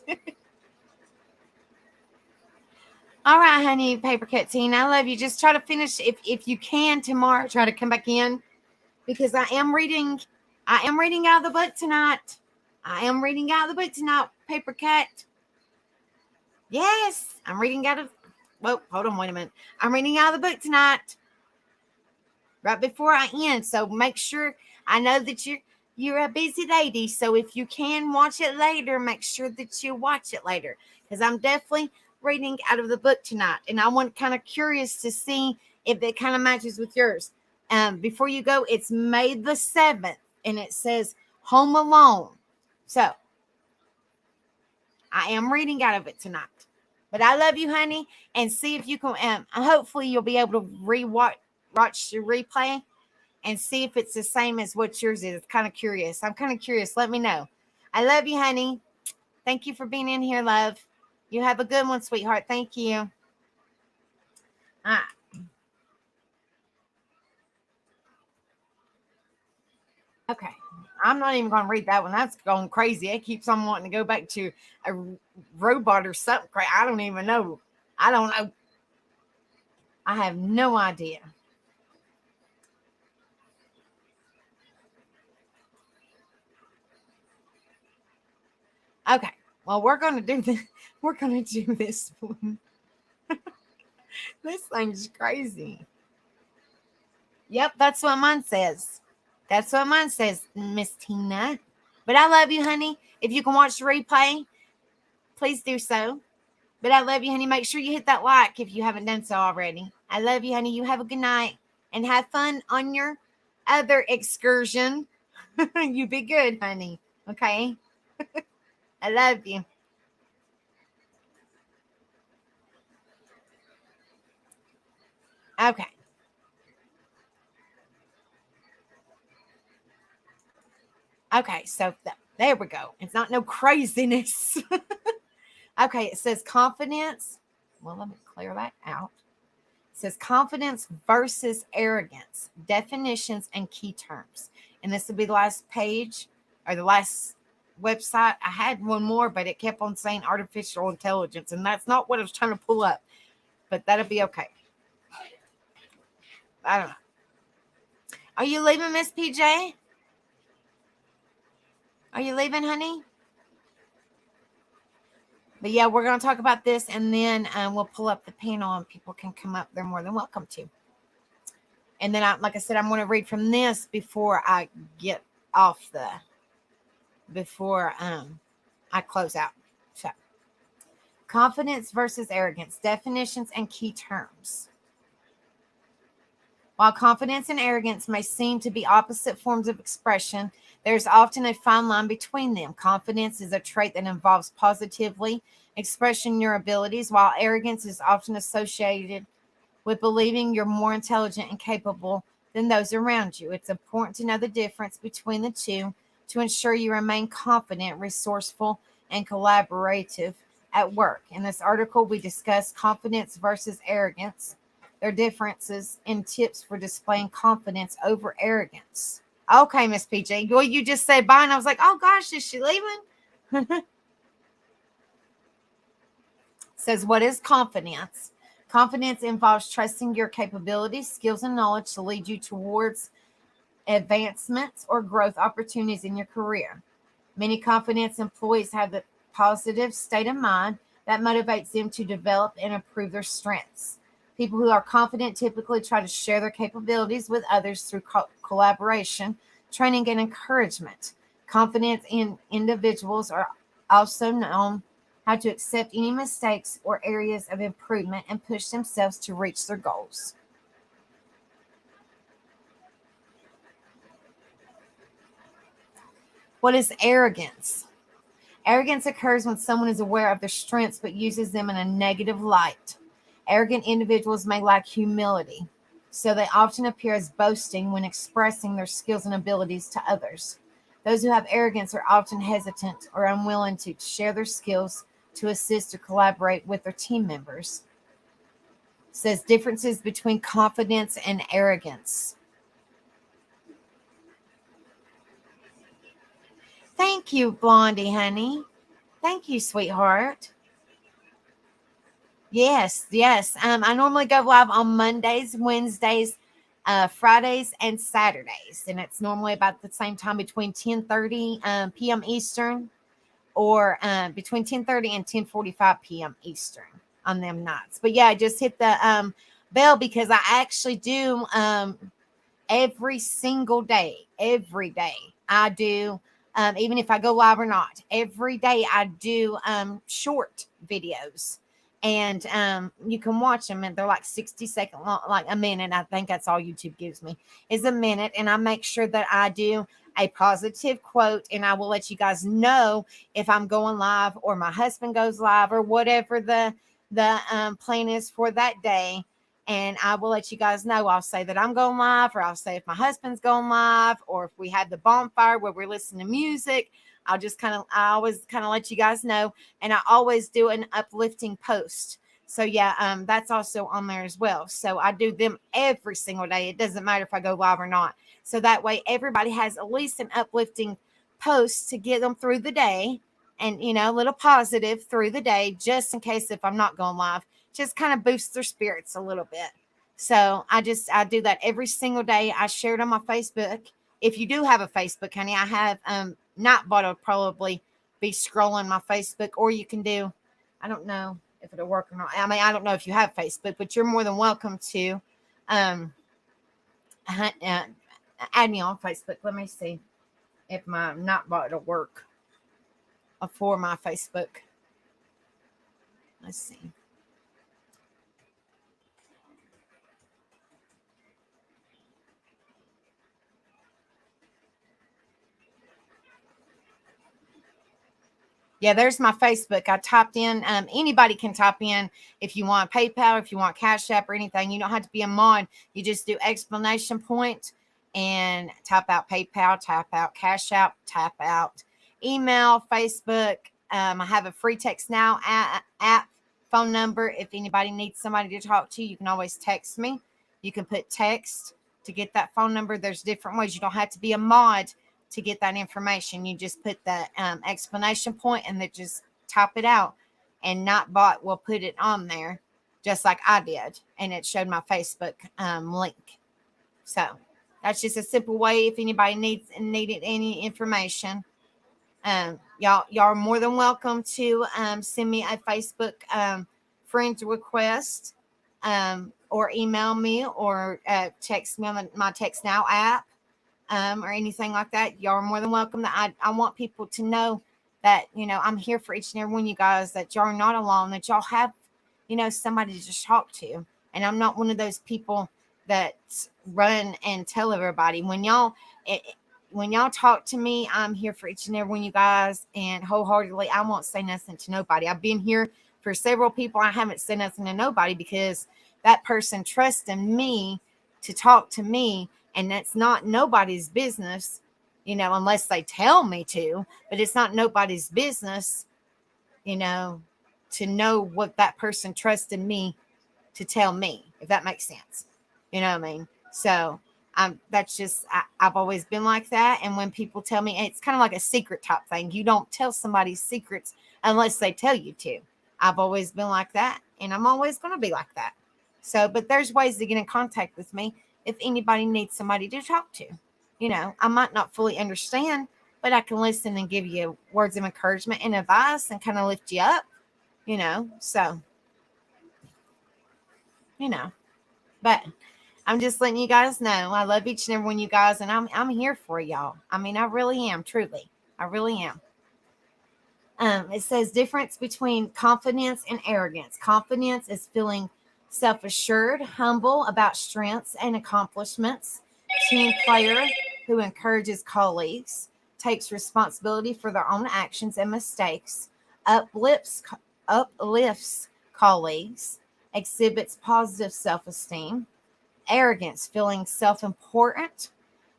All right, honey, paper cut teen. I love you. Just try to finish if you can tomorrow. Try to come back in because I am reading out of the book tonight. I am reading out of the book tonight, paper cut. Yes, I'm reading out of. Whoa, hold on, wait a minute. I'm reading out of the book tonight, right before I end. So make sure. I know that you're a busy lady, so if you can watch it later, make sure that you watch it later because I'm definitely reading out of the book tonight, and I want kind of curious to see if it kind of matches with yours. Before you go, it's May the 7th, and it says Home Alone. So I am reading out of it tonight. But I love you, honey, and see if you can. Hopefully, you'll be able to watch the replay and see if it's the same as what yours is. Kind of curious. I'm kind of curious. Let me know. I love you, honey. Thank you for being in here, love. You have a good one, sweetheart. Thank you. Okay. I'm not even going to read that one. That's going crazy. It keeps on wanting to go back to a robot or something. I don't even know. I don't know. I have no idea. Okay. Well, we're going to do this. We're going to do this one. This thing's crazy. Yep, that's what mine says. That's what mine says, Miss Tina. But I love you, honey. If you can watch the replay, please do so. But I love you, honey. Make sure you hit that like if you haven't done so already. I love you, honey. You have a good night and have fun on your other excursion. You be good, honey. Okay? I love you. Okay. Okay, so there we go. It's not no craziness. Okay, it says confidence. Well, let me clear that out. It says confidence versus arrogance, definitions and key terms. And this will be the last page or the last website. I had one more, but it kept on saying artificial intelligence, and that's not what I was trying to pull up. But that'll be okay. I don't know. Are you leaving, Miss PJ? Are you leaving, honey? But yeah, we're going to talk about this, and then we'll pull up the panel, and people can come up. They're more than welcome to. And then, like I said, I'm going to read from this before I get off before I close out. So, confidence versus arrogance, definitions and key terms. While confidence and arrogance may seem to be opposite forms of expression, there's often a fine line between them. Confidence is a trait that involves positively expressing your abilities, while arrogance is often associated with believing you're more intelligent and capable than those around you. It's important to know the difference between the two to ensure you remain confident, resourceful, and collaborative at work. In this article, we discuss confidence versus arrogance, their differences, and tips for displaying confidence over arrogance. Okay, Miss PJ. Well, you just said bye, and I was like, oh gosh, is she leaving? Says, what is confidence? Confidence involves trusting your capabilities, skills, and knowledge to lead you towards advancements or growth opportunities in your career. Many confidence employees have the positive state of mind that motivates them to develop and improve their strengths. People who are confident typically try to share their capabilities with others through collaboration, training, and encouragement. Confident individuals are also known how to accept any mistakes or areas of improvement and push themselves to reach their goals. What is arrogance? Arrogance occurs when someone is aware of their strengths but uses them in a negative light. Arrogant individuals may lack humility, so they often appear as boasting when expressing their skills and abilities to others. Those who have arrogance are often hesitant or unwilling to share their skills, to assist or collaborate with their team members. It says differences between confidence and arrogance. Thank you, Blondie, honey. Thank you, sweetheart. Yes, yes. I normally go live on Mondays, Wednesdays, Fridays, and Saturdays, and it's normally about the same time between 10:30 p.m. Eastern, or between 10:30 and 10:45 p.m. Eastern on them nights. But yeah, just hit the bell because I actually do every single day. Every day I do. Even if I go live or not, every day I do short videos, and you can watch them, and they're like 60-second long, like a minute. I think that's all YouTube gives me is a minute, and I make sure that I do a positive quote, and I will let you guys know if I'm going live or my husband goes live or whatever the plan is for that day. And I will let you guys know. I'll say that I'm going live, or I'll say if my husband's going live, or if we had the bonfire where we're listening to music. I always kind of let you guys know. And I always do an uplifting post. So yeah, that's also on there as well. So I do them every single day. It doesn't matter if I go live or not. So that way everybody has at least an uplifting post to get them through the day, and a little positive through the day, just in case if I'm not going live, just kind of boost their spirits a little bit. So I do that every single day. I share it on my Facebook. If you do have a Facebook, honey, I have Nightbot will probably be scrolling my Facebook, or you can do, I don't know if it'll work or not. I mean, I don't know if you have Facebook, but you're more than welcome to add me on Facebook. Let me see if my Nightbot will work for my Facebook. Let's see. Yeah, there's my Facebook. I typed in, anybody can type in if you want PayPal, if you want Cash App or anything. You don't have to be a mod. You just do exclamation point and type out PayPal, type out Cash App, type out email, Facebook. I have a free Text Now app phone number. If anybody needs somebody to talk to, you can always text me. You can put text to get that phone number. There's different ways. You don't have to be a mod to get that information. You just put the explanation point and then just type it out, and Nightbot will put it on there just like I did, and it showed my Facebook link. So that's just a simple way if anybody needed any information. Y'all are more than welcome to send me a Facebook friend request, or email me, or text me on my Text Now app, or anything like that. Y'all are more than welcome. I want people to know that, I'm here for each and every one of you guys, that y'all are not alone, that y'all have, somebody to just talk to. And I'm not one of those people that run and tell everybody. When y'all talk to me, I'm here for each and every one of you guys, and wholeheartedly, I won't say nothing to nobody. I've been here for several people. I haven't said nothing to nobody because that person trusted me to talk to me. And that's not nobody's business, unless they tell me to, but it's not nobody's business, to know what that person trusted me to tell me, if that makes sense. You know what I mean? So that's just, I've always been like that. And when people tell me, it's kind of like a secret type thing. You don't tell somebody's secrets unless they tell you to. I've always been like that, and I'm always going to be like that. So, but there's ways to get in contact with me if anybody needs somebody to talk to. I might not fully understand, but I can listen and give you words of encouragement and advice and kind of lift you up, so, but I'm just letting you guys know I love each and every one of you guys, and I'm here for y'all. I mean, I really am, truly. I really am. It says difference between confidence and arrogance. Confidence is feeling self-assured, humble about strengths and accomplishments, team player who encourages colleagues, takes responsibility for their own actions and mistakes, uplifts colleagues, exhibits positive self-esteem. Arrogance, feeling self-important,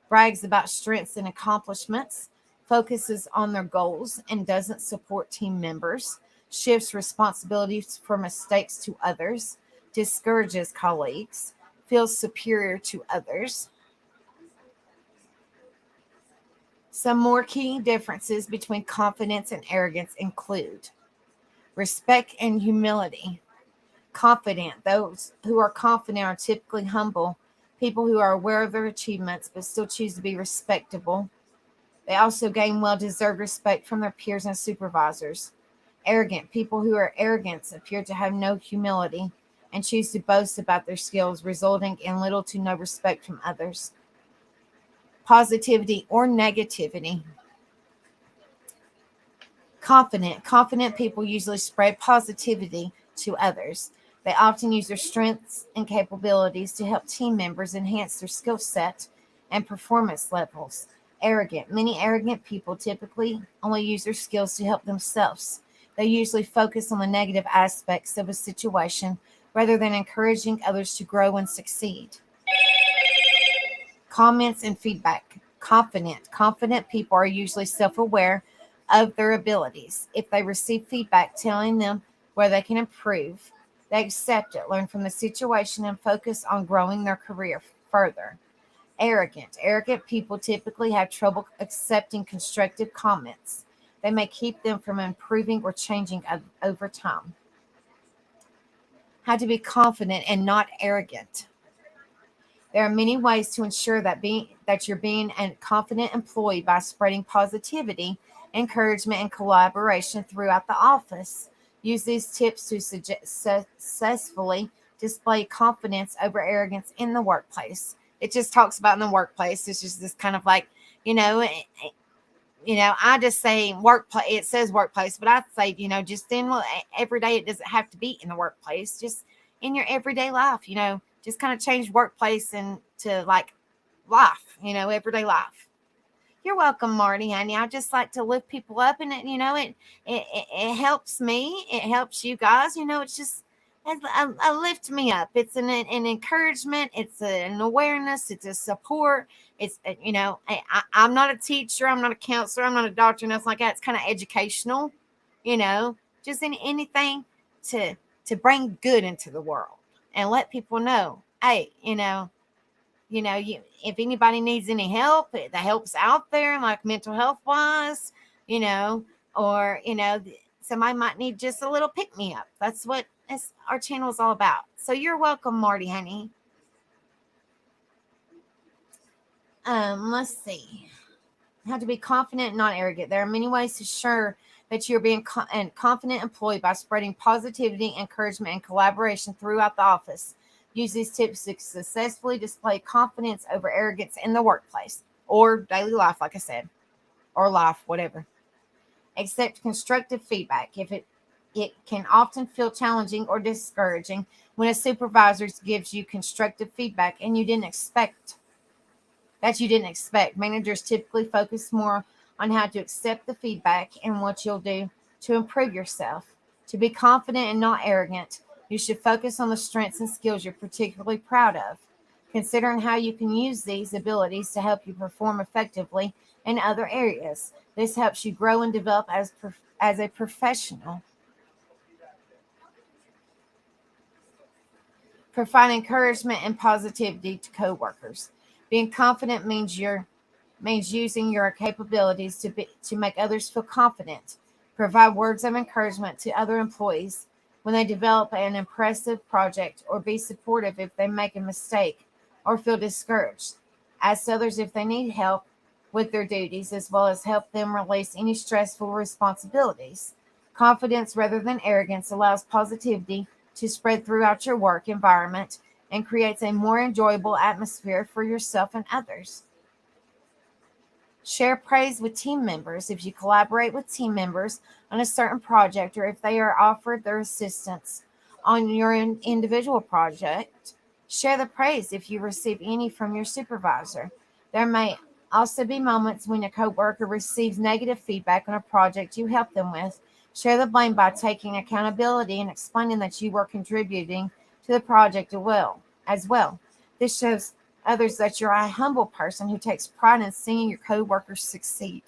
brags about strengths and accomplishments, focuses on their goals and doesn't support team members, shifts responsibilities for mistakes to others, discourages colleagues, feels superior to others. Some more key differences between confidence and arrogance include respect and humility. Confident, those who are confident are typically humble, people who are aware of their achievements but still choose to be respectable. They also gain well-deserved respect from their peers and supervisors. Arrogant, people who are arrogant appear to have no humility and choose to boast about their skills, resulting in little to no respect from others. Positivity or negativity. Confident people usually spread positivity to others. They often use their strengths and capabilities to help team members enhance their skill set and performance levels. Arrogant. Many arrogant people typically only use their skills to help themselves. They usually focus on the negative aspects of a situation rather than encouraging others to grow and succeed. Comments and feedback. Confident people are usually self-aware of their abilities. If they receive feedback telling them where they can improve, They accept it, learn from the situation, and focus on growing their career further. Arrogant. Arrogant people typically have trouble accepting constructive comments. They may keep them from improving or changing over time. How to be confident and not arrogant. There are many ways to ensure that you're being a confident employee by spreading positivity, encouragement, and collaboration throughout the office. Use these tips to successfully display confidence over arrogance in the workplace. It just talks about in the workplace. It's just this kind of like, you know, I just say workplace. It says workplace, but I say, just in every day. It doesn't have to be in the workplace. Just in your everyday life, just kind of change workplace into like life, everyday life. You're welcome, Marty, honey. I just like to lift people up, and it helps me. It helps you guys. It's just a lift me up. It's an encouragement. It's an awareness. It's a support. It's I'm not a teacher. I'm not a counselor. I'm not a doctor. Nothing like that. It's kind of educational. Just anything to bring good into the world and let people know, hey, if anybody needs any help, the help's out there, like mental health wise, or somebody might need just a little pick me up. That's what our channel is all about. So you're welcome, Marty, honey. Let's see. How to be confident and not arrogant. There are many ways to ensure that you're being a confident employee by spreading positivity, encouragement, and collaboration throughout the office. Use these tips to successfully display confidence over arrogance in the workplace or daily life, like I said, or life, whatever. Accept constructive feedback. If it can often feel challenging or discouraging when a supervisor gives you constructive feedback and you didn't expect. Managers typically focus more on how to accept the feedback and what you'll do to improve yourself. To be confident and not arrogant, you should focus on the strengths and skills you're particularly proud of, considering how you can use these abilities to help you perform effectively in other areas. This helps you grow and develop as a professional. Provide encouragement and positivity to coworkers. Being confident means using your capabilities to make others feel confident. Provide words of encouragement to other employees when they develop an impressive project, or be supportive if they make a mistake or feel discouraged. Ask others if they need help with their duties, as well as help them release any stressful responsibilities. Confidence rather than arrogance allows positivity to spread throughout your work environment and creates a more enjoyable atmosphere for yourself and others. Share praise with team members. If you collaborate with team members on a certain project, or if they are offered their assistance on your individual project, share the praise if you receive any from your supervisor. There may also be moments when a coworker receives negative feedback on a project you help them with. Share the blame by taking accountability and explaining that you were contributing to the project as well. This shows others that you're a humble person who takes pride in seeing your coworkers succeed.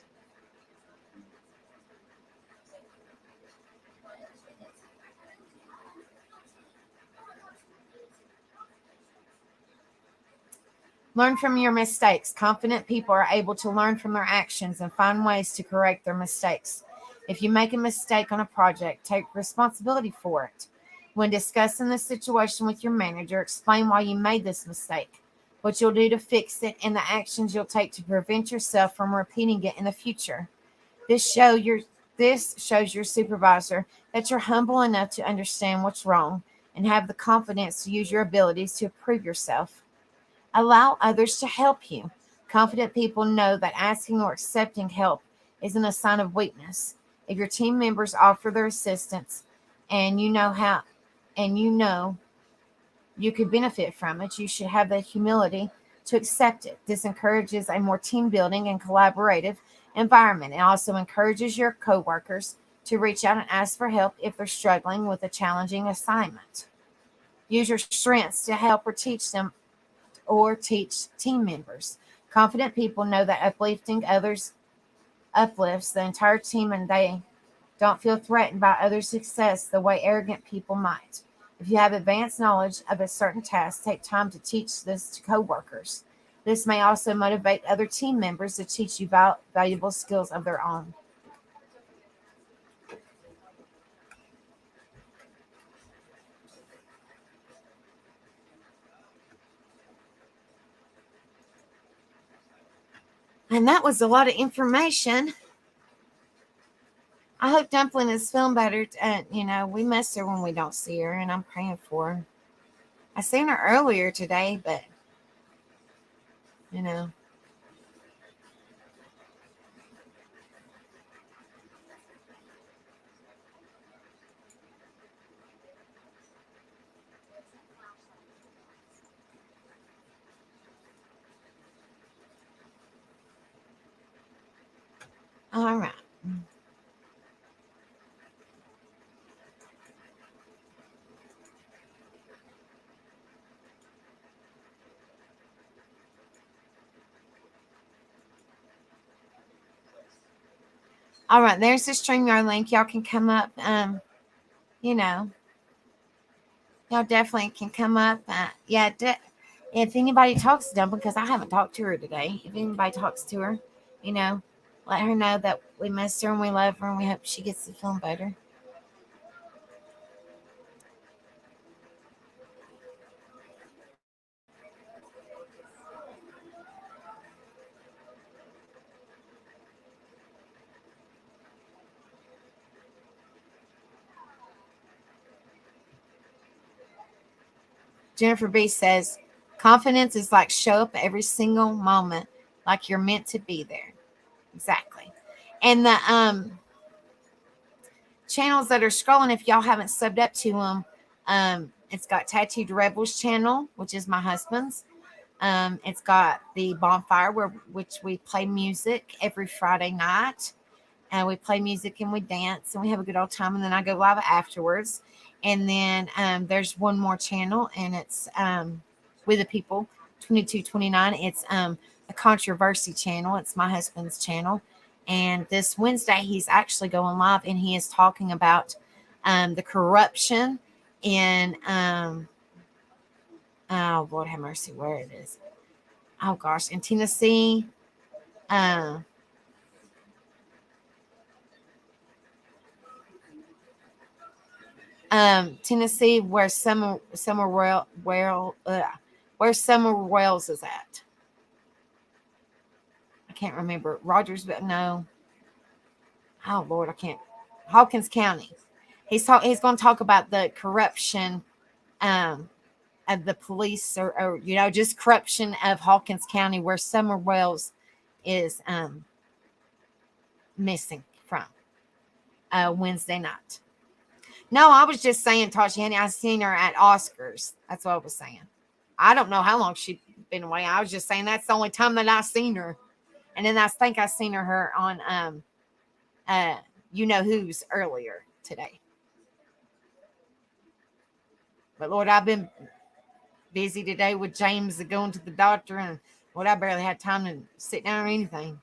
Learn from your mistakes. Confident people are able to learn from their actions and find ways to correct their mistakes. If you make a mistake on a project, take responsibility for it. When discussing the situation with your manager, explain why you made this mistake, what you'll do to fix it, and the actions you'll take to prevent yourself from repeating it in the future. This shows your supervisor that you're humble enough to understand what's wrong and have the confidence to use your abilities to improve yourself. Allow others to help you. Confident people know that asking or accepting help isn't a sign of weakness. If your team members offer their assistance and you know you could benefit from it, you should have the humility to accept it. This encourages a more team building and collaborative environment. It also encourages your coworkers to reach out and ask for help if they're struggling with a challenging assignment. Use your strengths to help or teach team members. Confident people know that uplifting others uplifts the entire team, and they don't feel threatened by others' success the way arrogant people might. If you have advanced knowledge of a certain task, take time to teach this to coworkers. This may also motivate other team members to teach you valuable skills of their own. And that was a lot of information. I hope Dumpling is feeling better. We miss her when we don't see her, and I'm praying for her. I seen her earlier today, but you know. All right. All right, there's the StreamYard link. Y'all can come up. You know, y'all definitely can come up. If anybody talks to Dumpling, because I haven't talked to her today. If anybody talks to her, you know, let her know that we miss her and we love her and we hope she gets to feeling better. Jennifer B says, confidence is like show up every single moment, like you're meant to be there. Exactly. And the channels that are scrolling, if y'all haven't subbed up to them, it's got Tattooed Rebels channel, which is my husband's. It's got the Bonfire, which we play music every Friday night. And we play music and we dance and we have a good old time. And then I go live afterwards. And then there's one more channel, and it's With the People 2229. It's a controversy channel. It's my husband's channel. And this Wednesday, he's actually going live, and he is talking about the corruption in, oh, Lord have mercy, where it is. Oh, gosh, in Tennessee. Tennessee, where where Summer Wells is at. I can't remember. Rogers, but no. Oh Lord, I can't. Hawkins County. He's going to talk about the corruption of the police, or just corruption of Hawkins County, where Summer Wells is missing from Wednesday night. No, I was just saying, Tasha Henny, I seen her at Oscars. That's what I was saying. I don't know how long she'd been away. I was just saying that's the only time that I seen her. And then I think I seen her on You Know Who's earlier today. But Lord, I've been busy today with James going to the doctor, and Lord, I barely had time to sit down or anything.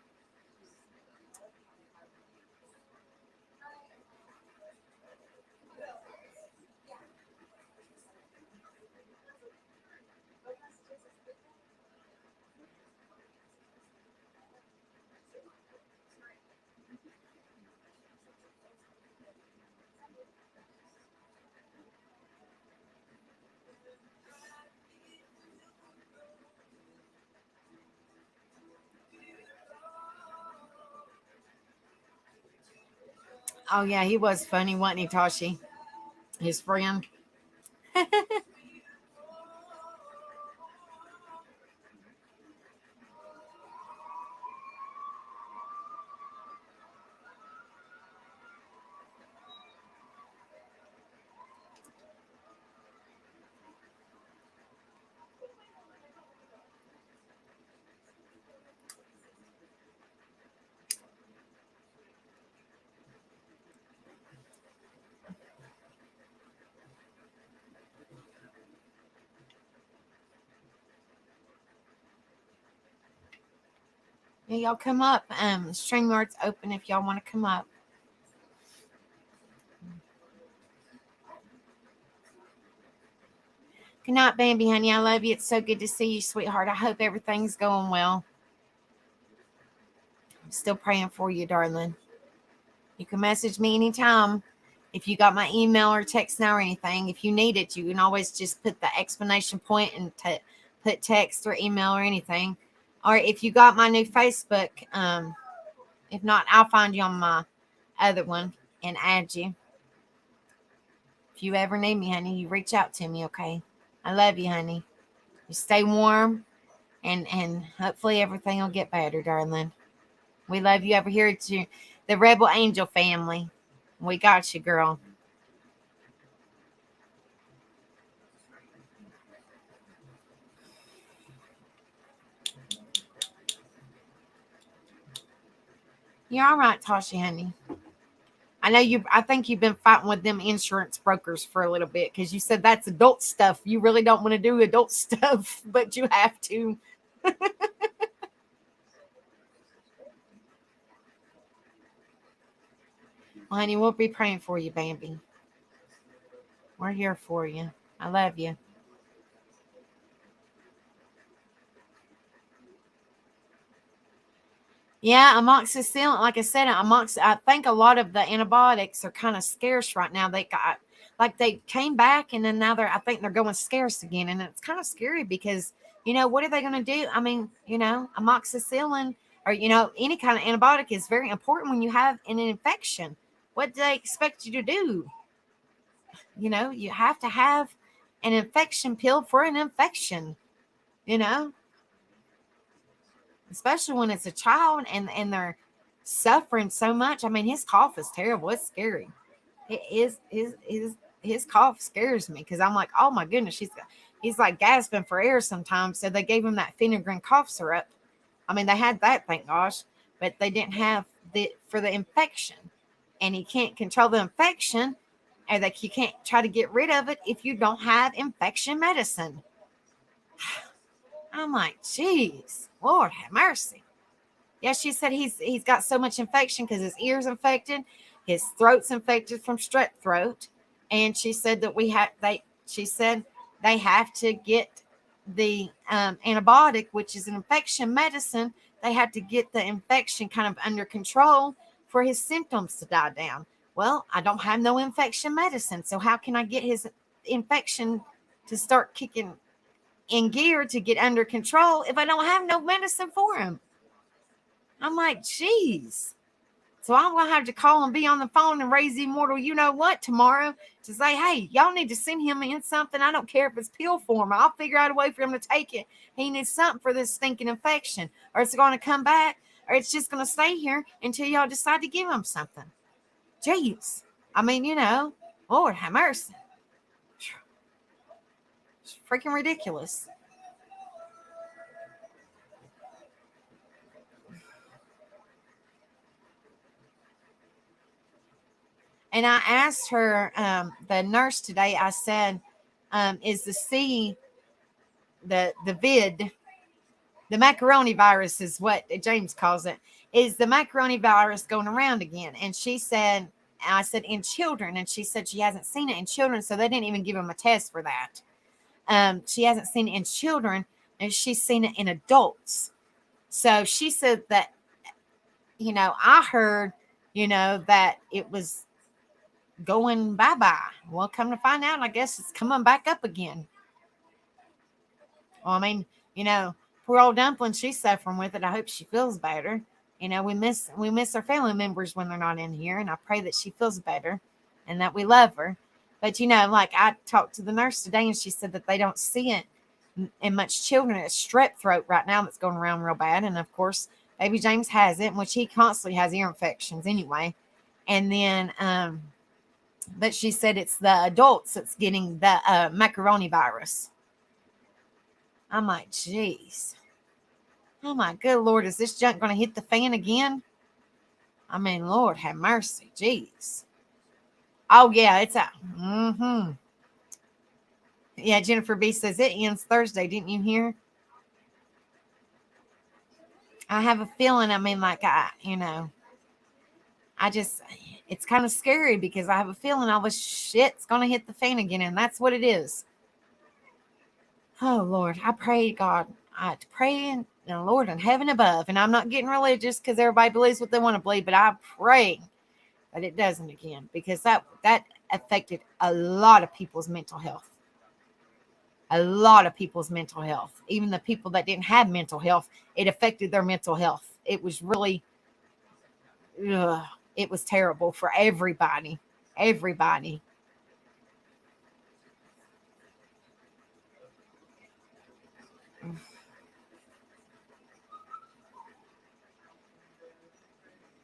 Oh yeah, he was funny, wasn't he, Tashi? His friend. Yeah, y'all come up. StreamYard's open if y'all want to come up. Good night, Bambi, honey. I love you. It's so good to see you, sweetheart. I hope everything's going well. I'm still praying for you, darling. You can message me anytime. If you got my email or text now or anything, if you need it, you can always just put the explanation point and put text or email or anything. Or if you got my new Facebook, if not, I'll find you on my other one and add you. If you ever need me, honey, you reach out to me, okay? I love you, honey. You stay warm, and hopefully everything will get better, darling. We love you over here to the Rebel Angel family. We got you, girl. You're all right, Tasha, honey. I know you. I think you've been fighting with them insurance brokers for a little bit because you said that's adult stuff. You really don't want to do adult stuff, but you have to. Well, honey, we'll be praying for you, Bambi. We're here for you. I love you. Yeah, amoxicillin, like I said, I think a lot of the antibiotics are kind of scarce right now. They got like they came back and then now I think they're going scarce again. And it's kind of scary because, what are they going to do? I mean, amoxicillin or, any kind of antibiotic is very important when you have an infection. What do they expect you to do? You have to have an infection pill for an infection, you know? Especially when it's a child and they're suffering so much. I mean, his cough is terrible. It's scary. It is his cough scares me because I'm like, oh my goodness, he's like gasping for air sometimes. So they gave him that Phenergan cough syrup. I mean, they had that, thank gosh, but they didn't have for the infection, and he can't control the infection, and like you can't try to get rid of it if you don't have infection medicine. I'm like, geez, Lord have mercy. Yeah, she said he's got so much infection because his ears infected, his throat's infected from strep throat, and she said that she said they have to get the antibiotic, which is an infection medicine. They had to get the infection kind of under control for his symptoms to die down. Well, I don't have no infection medicine, so how can I get his infection to start kicking in gear to get under control if I don't have no medicine for him? I'm like, geez. So I'm going to have to call and be on the phone and raise the immortal, tomorrow to say, hey, y'all need to send him in something. I don't care if it's pill form. I'll figure out a way for him to take it. He needs something for this stinking infection, or it's going to come back, or it's just going to stay here until y'all decide to give him something. Jeez. I mean, Lord have mercy. It's freaking ridiculous. And I asked her, the nurse today, I said, is the C, the vid, the macaroni virus is what James calls it, is the macaroni virus going around again? And she said, I said, in children. And she said she hasn't seen it in children, so they didn't even give them a test for that. She hasn't seen it in children, and she's seen it in adults. So she said that, I heard, that it was going bye-bye. Well, come to find out, I guess it's coming back up again. Well, I mean, poor old Dumpling, she's suffering with it. I hope she feels better. We miss our family members when they're not in here, and I pray that she feels better and that we love her. But, like I talked to the nurse today, and she said that they don't see it in much children. It's strep throat right now that's going around real bad. And, of course, baby James has it, which he constantly has ear infections anyway. And then, but she said it's the adults that's getting the macaroni virus. I'm like, geez. Oh, my good Lord, is this junk going to hit the fan again? I mean, Lord have mercy. Jeez. Oh, yeah, it's a... Mm-hmm. Yeah, Jennifer B. says it ends Thursday. Didn't you hear? I have a feeling, it's kind of scary because I have a feeling all this shit's going to hit the fan again, and that's what it is. Oh, Lord, I pray, God, I pray in the Lord in heaven above. And I'm not getting religious because everybody believes what they want to believe, but I pray that it doesn't again, because that affected a lot of people's mental health. A lot of people's mental health. Even the people that didn't have mental health, it affected their mental health. It was really, it was terrible for everybody. Everybody.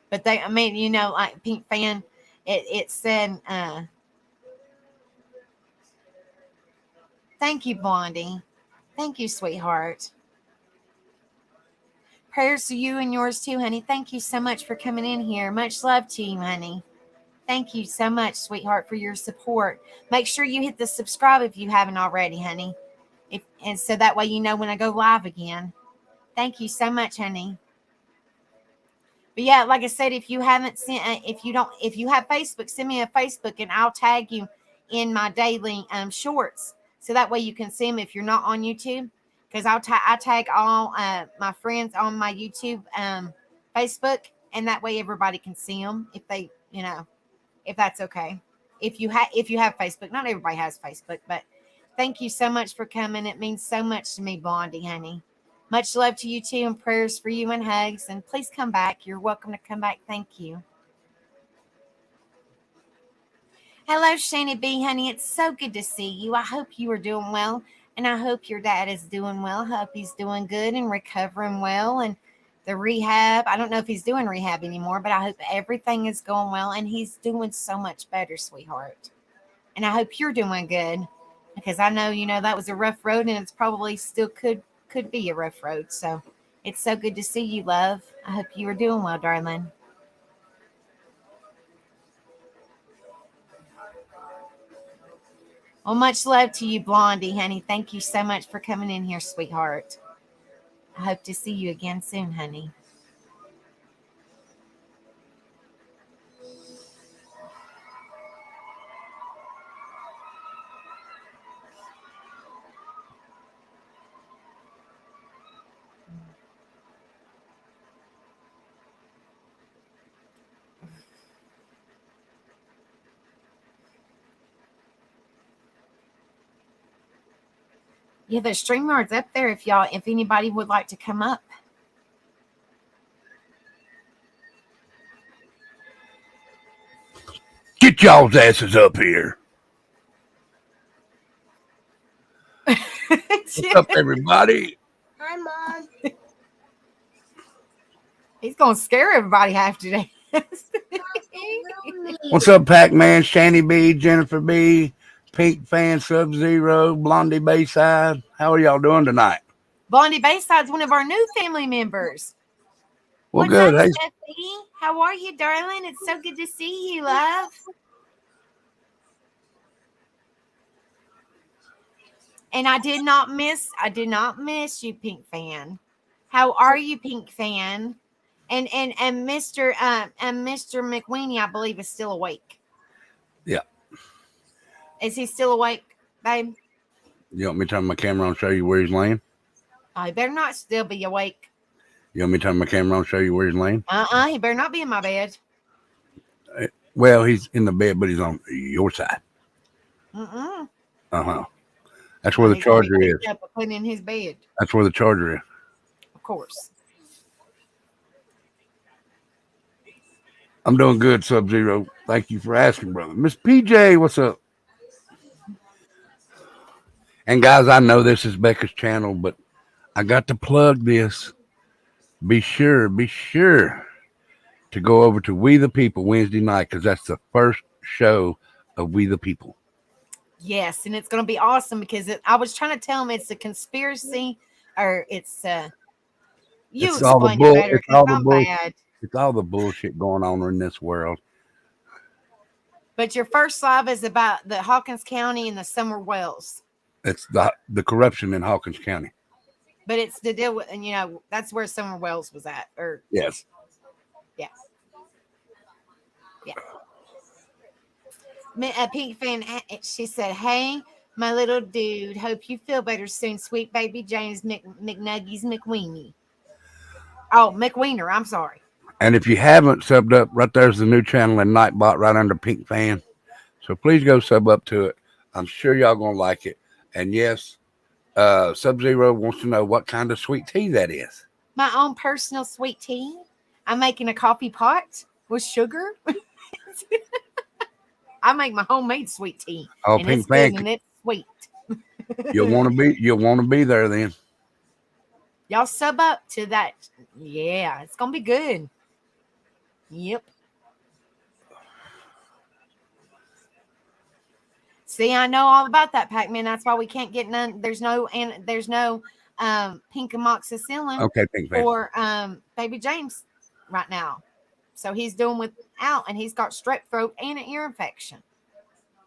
But they, I mean, like Pink Fan, it said, thank you, Blondie. Thank you, sweetheart. Prayers to you and yours too, honey. Thank you so much for coming in here. Much love to you, honey. Thank you so much, sweetheart, for your support. Make sure you hit the subscribe if you haven't already, honey. And so that way you know when I go live again. Thank you so much, honey. But yeah, like I said, if you haven't sent, if you have Facebook, send me a Facebook and I'll tag you in my daily shorts. So that way you can see them if you're not on YouTube. Because I tag all my friends on my YouTube Facebook, and that way everybody can see them if they, if that's okay. If you have Facebook, not everybody has Facebook, but thank you so much for coming. It means so much to me, Blondie, honey. Much love to you too, and prayers for you and hugs. And please come back. You're welcome to come back. Thank you. Hello, Shani B, honey. It's so good to see you. I hope you are doing well, and I hope your dad is doing well. I hope he's doing good and recovering well. And the rehab, I don't know if he's doing rehab anymore, but I hope everything is going well, and he's doing so much better, sweetheart. And I hope you're doing good, because I know, that was a rough road, and it's probably still could be a rough road. So it's so good to see you, love. I hope you are doing well, darling. Well, much love to you, Blondie, honey. Thank you so much for coming in here, sweetheart. I hope to see you again soon, honey. Yeah, the StreamYard's up there if anybody would like to come up. Get y'all's asses up here. What's up, everybody? Hi, Mom. He's going to scare everybody half today. What's up, Pac-Man, Shani B, Jennifer B, Pink Fan, Sub-Zero, Blondie Bayside? How are y'all doing tonight? Blondie Bayside's one of our new family members. Well, What's good. up, Hey, Stephanie? How are you, darling? It's so good to see you, love. And I did not miss you, Pink Fan. How are you, Pink Fan? And Mr. McWeenie, I believe, is still awake. Yeah. Is he still awake, babe? You want me to turn my camera on and show you where he's laying? He better not still be awake. You want me to turn my camera on and show you where he's laying? He better not be in my bed. Well, he's in the bed, but he's on your side. Uh-huh. That's where the charger is. Put in his bed. That's where the charger is. Of course. I'm doing good, Sub-Zero. Thank you for asking, brother. Miss PJ, what's up? And guys, I know this is Becca's channel, but I got to plug this. Be sure to go over to We the People Wednesday night, because that's the first show of We the People. Yes, and it's going to be awesome, because I was trying to tell him it's a conspiracy, or it's you explain it better, because I'm bad. It's all the bullshit going on in this world. But your first live is about the Hawkins County and the Summer Wells. It's the corruption in Hawkins County. But it's to deal with, and that's where Summer Wells was at. Yes. Yeah. Yeah. Pink Fan, she said, hey, My little dude. Hope you feel better soon, sweet baby James McNuggies McWeenie. Oh, McWiener. I'm sorry. And if you haven't subbed up, right there's the new channel in Nightbot right under Pink Fan. So please go sub up to it. I'm sure y'all gonna like it. And yes, Sub-Zero wants to know what kind of sweet tea that is. My own personal sweet tea. I'm making a coffee pot with sugar. I make my homemade sweet tea. Oh, and Pink it's Fan, good and it's sweet. you'll want to be there then. Y'all sub up to that. Yeah, it's gonna be good. Yep. See, I know all about that, Pac-Man. That's why we can't get none. There's no pink amoxicillin Okay, Pink Fan. for baby James right now. So he's doing without, and he's got strep throat and an ear infection.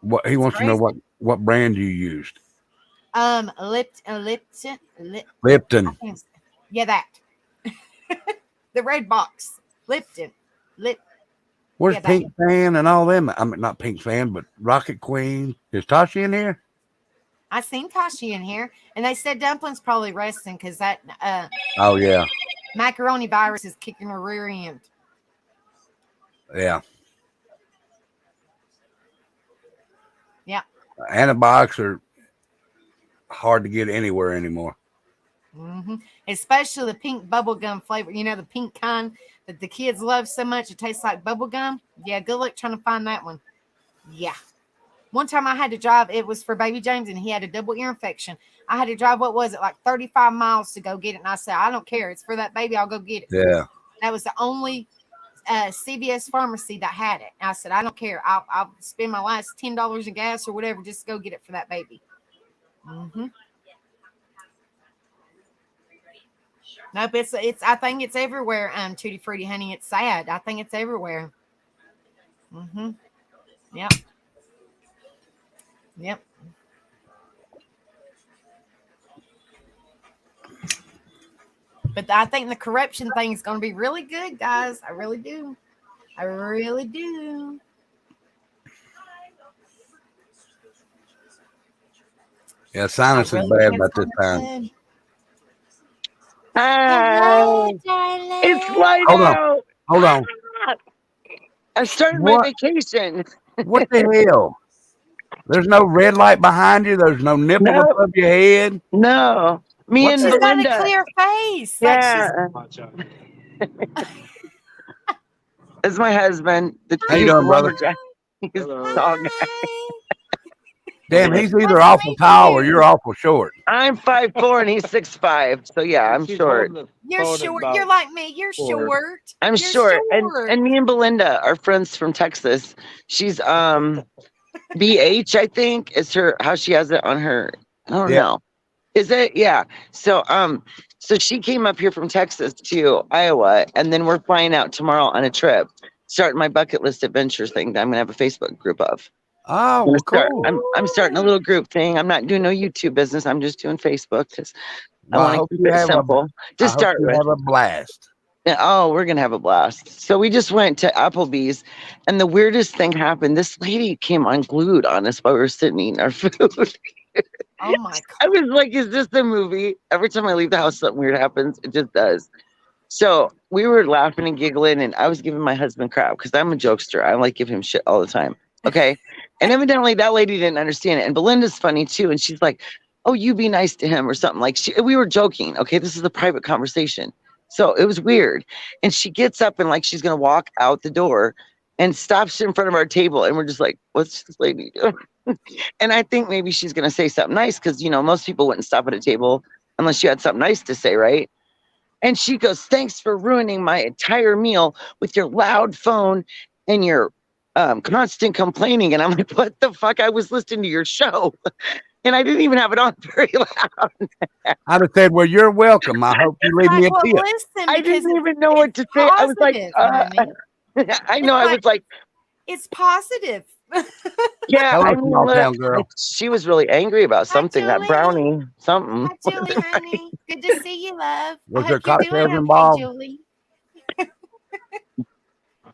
What he wants to know what brand you used. Lipton. Lipton. Yeah, that. The red box. Lipton. Where's Yeah, Pink Fan and all them? I mean, not Pink Fan, but Rocket Queen. Is Tashi in here? I seen Tashi in here, and they said Dumpling's probably resting because that Oh yeah, macaroni virus is kicking her rear end. yeah. Yeah. Antibiotics are hard to get anywhere anymore. Mm-hmm. Especially the pink bubblegum flavor. You know, the pink kind that the kids love so much. It tastes like bubblegum. Yeah, good luck trying to find that one. Yeah. One time I had to drive. It was for baby James, and he had a double ear infection. I had to drive, what was it, like 35 miles to go get it. And I said, I don't care. It's for that baby. I'll go get it. Yeah. That was the only CVS pharmacy that had it. And I said, I don't care. I'll spend my last $10 in gas or whatever just to go get it for that baby. Mm-hmm. Nope, it's. I think it's everywhere. Tutti Frutti, honey. It's sad. I think it's everywhere. Mm-hmm. Yep. Yep. But I think the corruption thing is going to be really good, guys. I really do. I really do. Yeah, sinus is bad about this time. Hi. It's light out. Hold on. I started my vacation. What the hell? There's no red light behind you. There's no nipple above your head. No. Me and She's Belinda. got a clear face. Yeah. It's my husband. How you doing, brother? He's tall guy. Damn, he's either awful tall or you're awful short. I'm 5'4" and he's 6'5". So yeah, I'm short. You're short. You're like me. You're short. I'm short. And me and Belinda are friends from Texas. She's BH, I think, is her how she has it on her. I don't know. Is it? Yeah. So so she came up here from Texas to Iowa, and then we're flying out tomorrow on a trip, starting my bucket list adventures thing that I'm gonna have a Facebook group of. Oh, well, cool. I'm starting a little group thing. I'm not doing no YouTube business. I'm just doing Facebook because I want to keep it simple. To start with, have a blast. Oh, we're gonna have a blast. So we just went to Applebee's, and the weirdest thing happened. This lady came unglued on us while we were sitting eating our food. Oh my God! I was like, "Is this a movie?" Every time I leave the house, something weird happens. It just does. So we were laughing and giggling, and I was giving my husband crap because I'm a jokester. I like give him shit all the time. Okay. And evidently that lady didn't understand it. And Belinda's funny too. And she's like, oh, you be nice to him or something. Like we were joking. Okay. This is a private conversation. So it was weird. And she gets up and like she's going to walk out the door and stops in front of our table. And we're just like, what's this lady doing? And I think maybe she's going to say something nice because, you know, most people wouldn't stop at a table unless you had something nice to say, right? And she goes, thanks for ruining my entire meal with your loud phone and your constant complaining. And I'm like, what the fuck? I was listening to your show and I didn't even have it on very loud. I'd have said, well, you're welcome. I hope you leave me a tip. I didn't even know what to say. I was like, I know. I was like, it's positive. Yeah. Hello, small town girl. She was really angry about something, that brownie, something. Hi, Julie, honey. Good to see you, love. Was there cocktails involved? Julie.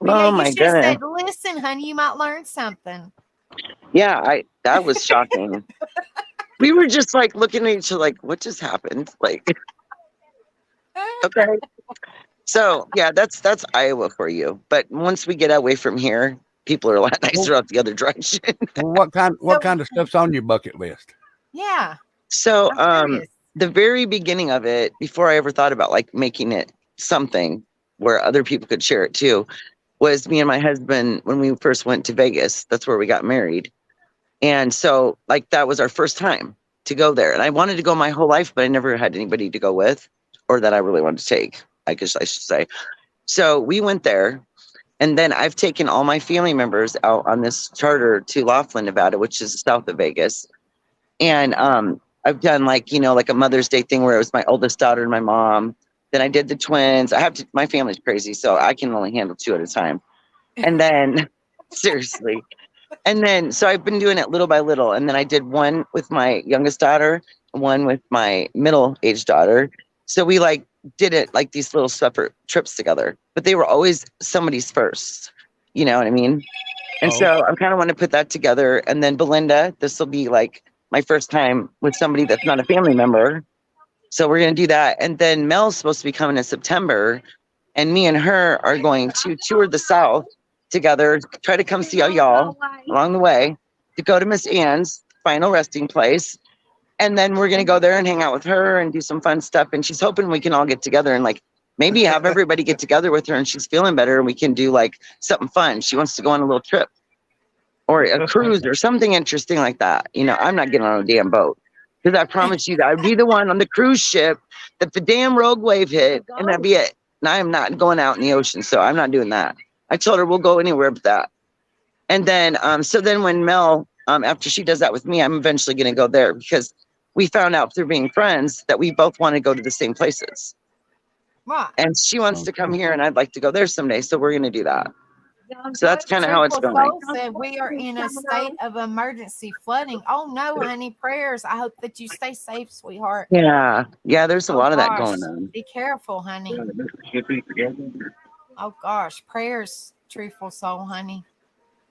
Oh my goodness. Said, listen, honey, you might learn something. Yeah, that was shocking. We were just like looking at each other like, what just happened? Like, okay. So yeah, that's Iowa for you. But once we get away from here, people are a lot nicer out the other direction. Well, what So, kind of stuff's on your bucket list? yeah, So I'm curious. the very beginning of it, before I ever thought about like making it something where other people could share it too, was me and my husband when we first went to Vegas. That's where we got married. And so like that was our first time to go there. And I wanted to go my whole life, but I never had anybody to go with or that I really wanted to take, I guess I should say. So we went there. And then I've taken all my family members out on this charter to Laughlin, Nevada, which is south of Vegas. And I've done like, like a Mother's Day thing where it was my oldest daughter and my mom. Then I did the twins. My family's crazy, so I can only handle 2 at a time. And then seriously. And then so I've been doing it little by little. And then I did one with my youngest daughter, one with my middle-aged daughter. So we like did it like these little separate trips together, but they were always somebody's first. You know what I mean? And so I'm kind of want to put that together. And then Belinda, this will be like my first time with somebody that's not a family member. So we're going to do that. And then Mel's supposed to be coming in September. And me and her are going to tour the South together, try to come see all y'all along the way, to go to Miss Ann's final resting place. And then we're going to go there and hang out with her and do some fun stuff. And she's hoping we can all get together and like maybe have everybody get together with her and she's feeling better and we can do like something fun. She wants to go on a little trip or a cruise or something interesting like that. I'm not getting on a damn boat because I promise you that I'd be the one on the cruise ship that the damn rogue wave hit and that'd be it. And I am not going out in the ocean. So I'm not doing that. I told her we'll go anywhere but that. And then, so then when Mel, after she does that with me, I'm eventually going to go there because we found out through being friends that we both want to go to the same places. Right. And she wants to come here and I'd like to go there someday. So we're going to do that. So that's kind of how it's going. Soul said we are in a state of emergency flooding. Oh no, honey, prayers. I hope that you stay safe, sweetheart. Yeah. Yeah. There's a lot of that Gosh, going on. Be careful, honey. Oh gosh, prayers, truthful soul, honey.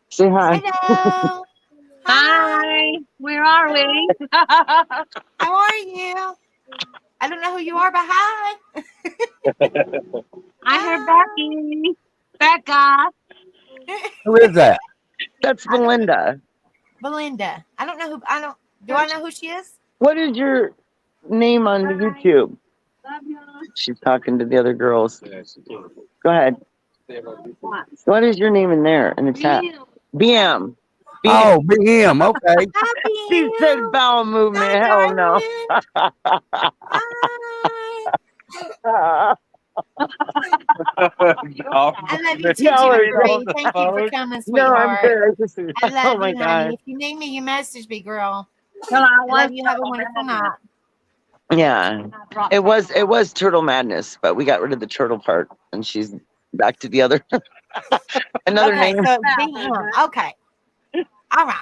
Say hi. Hello. Hi, where are we? How are you? I don't know who you are, but hi. I heard Becky. Becca. Who is that? That's Belinda. Belinda. I don't know who. Do I know who she is? What is your name on YouTube? She's talking to the other girls. Go ahead. What is your name in there in the chat? BM. Oh, BM. Okay. She said bowel movement. Hell no. Hi. I love you too, Jennifer. Thank you for coming, No, I'm sweetheart. good. I love Oh my you, honey. God. If you need me, you message me, girl. Well, I love you. Have a wonderful night. Yeah. It was turtle madness, but we got rid of the turtle part and she's back to the other another Okay, name. so BM. Okay. All right.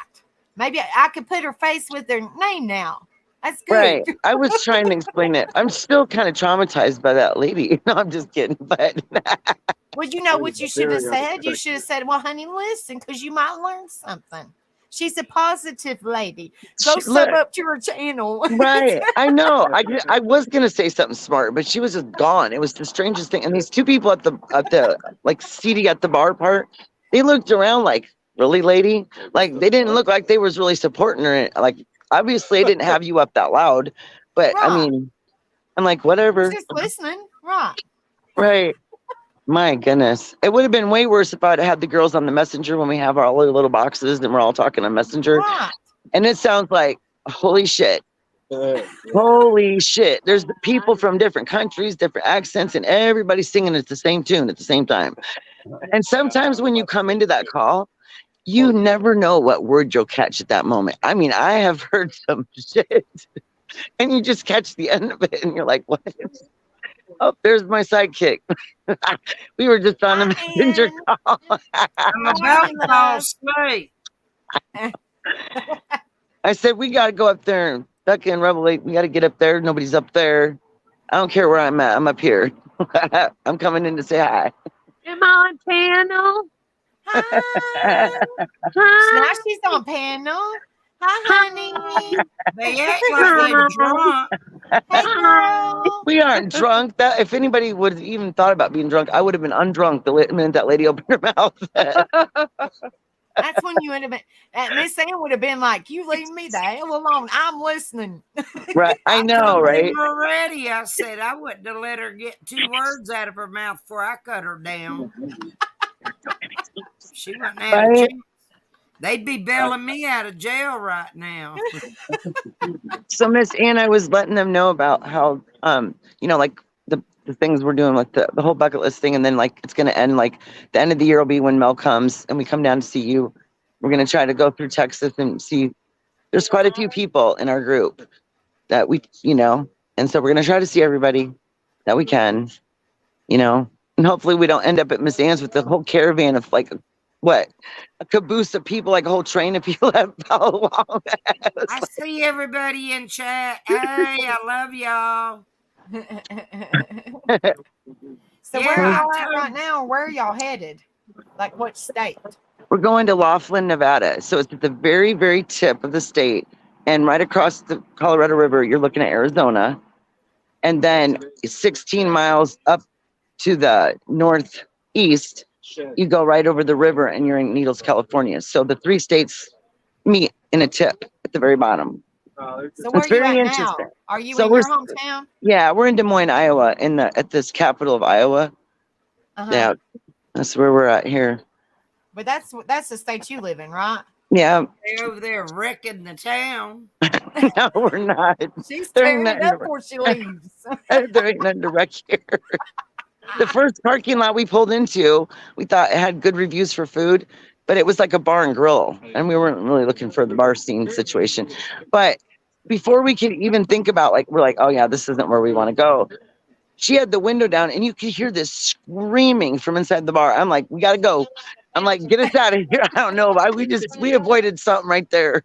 Maybe I could put her face with her name now. That's good. Right. I was trying to explain it. I'm still kind of traumatized by that lady. No, I'm just kidding. But Well, you know what you should have said? You should have said, well, honey, listen, because you might learn something. She's a positive lady. Go She- sub look. up to her channel. right. I know. I was gonna say something smart, but she was just gone. It was the strangest thing. And these two people at the like seating at the bar part, they looked around like, really, lady? Like they didn't look like they was really supporting her. Like obviously they didn't have you up that loud. But I Right. mean, I'm like, whatever. Just listening. Right. Right. My goodness. It would have been way worse if I'd had the girls on the messenger when we have our little boxes and we're all talking on messenger. Right. And it sounds like, holy shit. Holy shit. There's the people from different countries, different accents, and everybody's singing at the same tune at the same time. And sometimes when you come into that call, you never know what word you'll catch at that moment. I mean, I have heard some shit and you just catch the end of it and you're like, what? Oh, there's my sidekick. We were just on a messenger call. I'm about to fall asleep. I said, we got to go up there and fucking revelate. We got to get up there. Nobody's up there. I don't care where I'm at. I'm up here. I'm coming in to say hi. Am I on channel? Hi. Now she's on panel. Hi, honey. They act like they're drunk. Hey, girl. We aren't drunk. That if anybody would have even thought about being drunk, I would have been undrunk the minute that lady opened her mouth. That's when you would have been. Miss Ann would have been like, "You leave me the hell alone. I'm listening." Right. I know, told right? him already. I said I wouldn't have let her get 2 words out of her mouth before I cut her down. She wouldn't have a Right. chance. They'd be bailing me out of jail right now. So Miss Ann, I was letting them know about how like the things we're doing with the whole bucket list thing, and then like it's gonna end like the end of the year will be when Mel comes and we come down to see you. We're gonna try to go through Texas and see there's quite a few people in our group that we and so we're gonna try to see everybody that we can, and hopefully we don't end up at Miss Ann's with the whole caravan of like a caboose of people, like a whole train of people that follow along. I see everybody in chat. Hey, I love y'all. So where are Yeah, y'all at right now? Where are y'all headed? Like what state? We're going to Laughlin, Nevada. So it's at the very, very tip of the state. And right across the Colorado River, you're looking at Arizona. And then 16 miles up to the northeast, you go right over the river and you're in Needles, California. So the 3 states meet in a tip at the very bottom. So where It's are you very at interesting. now? Are you So in we're- your hometown? Yeah, we're in Des Moines, Iowa, at this capital of Iowa. Uh-huh. Yeah, that's where we're at here. But that's the state you live in, right? Yeah, they over there wrecking the town. no, we're not. She's There tearing ain't it nothing up to- before she leaves. There ain't nothing to wreck here. The first parking lot we pulled into, we thought it had good reviews for food, but it was like a bar and grill, and we weren't really looking for the bar scene situation. But before we could even think about we're like, oh yeah, this isn't where we want to go. She had the window down, and you could hear this screaming from inside the bar. I'm like, we gotta go. I'm like, get us out of here. I don't know. We avoided something right there.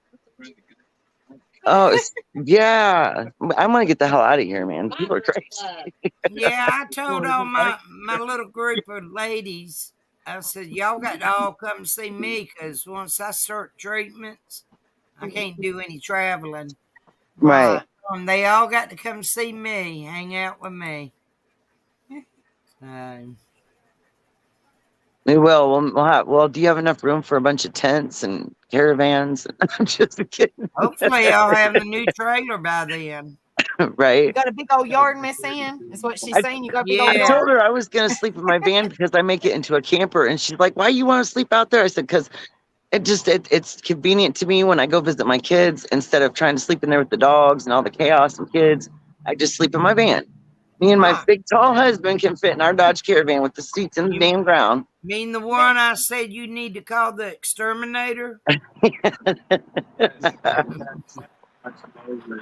Oh, yeah. I'm gonna get the hell out of here, man. People are crazy. Yeah, I told all my little group of ladies, I said, y'all got to all come see me because once I start treatments, I can't do any traveling. Right. They all got to come see me, hang out with me. We will. Well, do you have enough room for a bunch of tents and caravans? I'm just kidding. Hopefully, I'll have the new trailer by then. You Right. got a big old yard, Miss Ann? Is what she's saying. You got a big old I Yeah. told yard? her I was gonna sleep in my van because I make it into a camper, and she's like, "Why you want to sleep out there?" I said, "Because it's convenient to me when I go visit my kids instead of trying to sleep in there with the dogs and all the chaos and kids. I just sleep in my van. Me and my Right. big tall husband can fit in our Dodge Caravan with the seats in the damn ground." Mean the one I said you need to call the exterminator?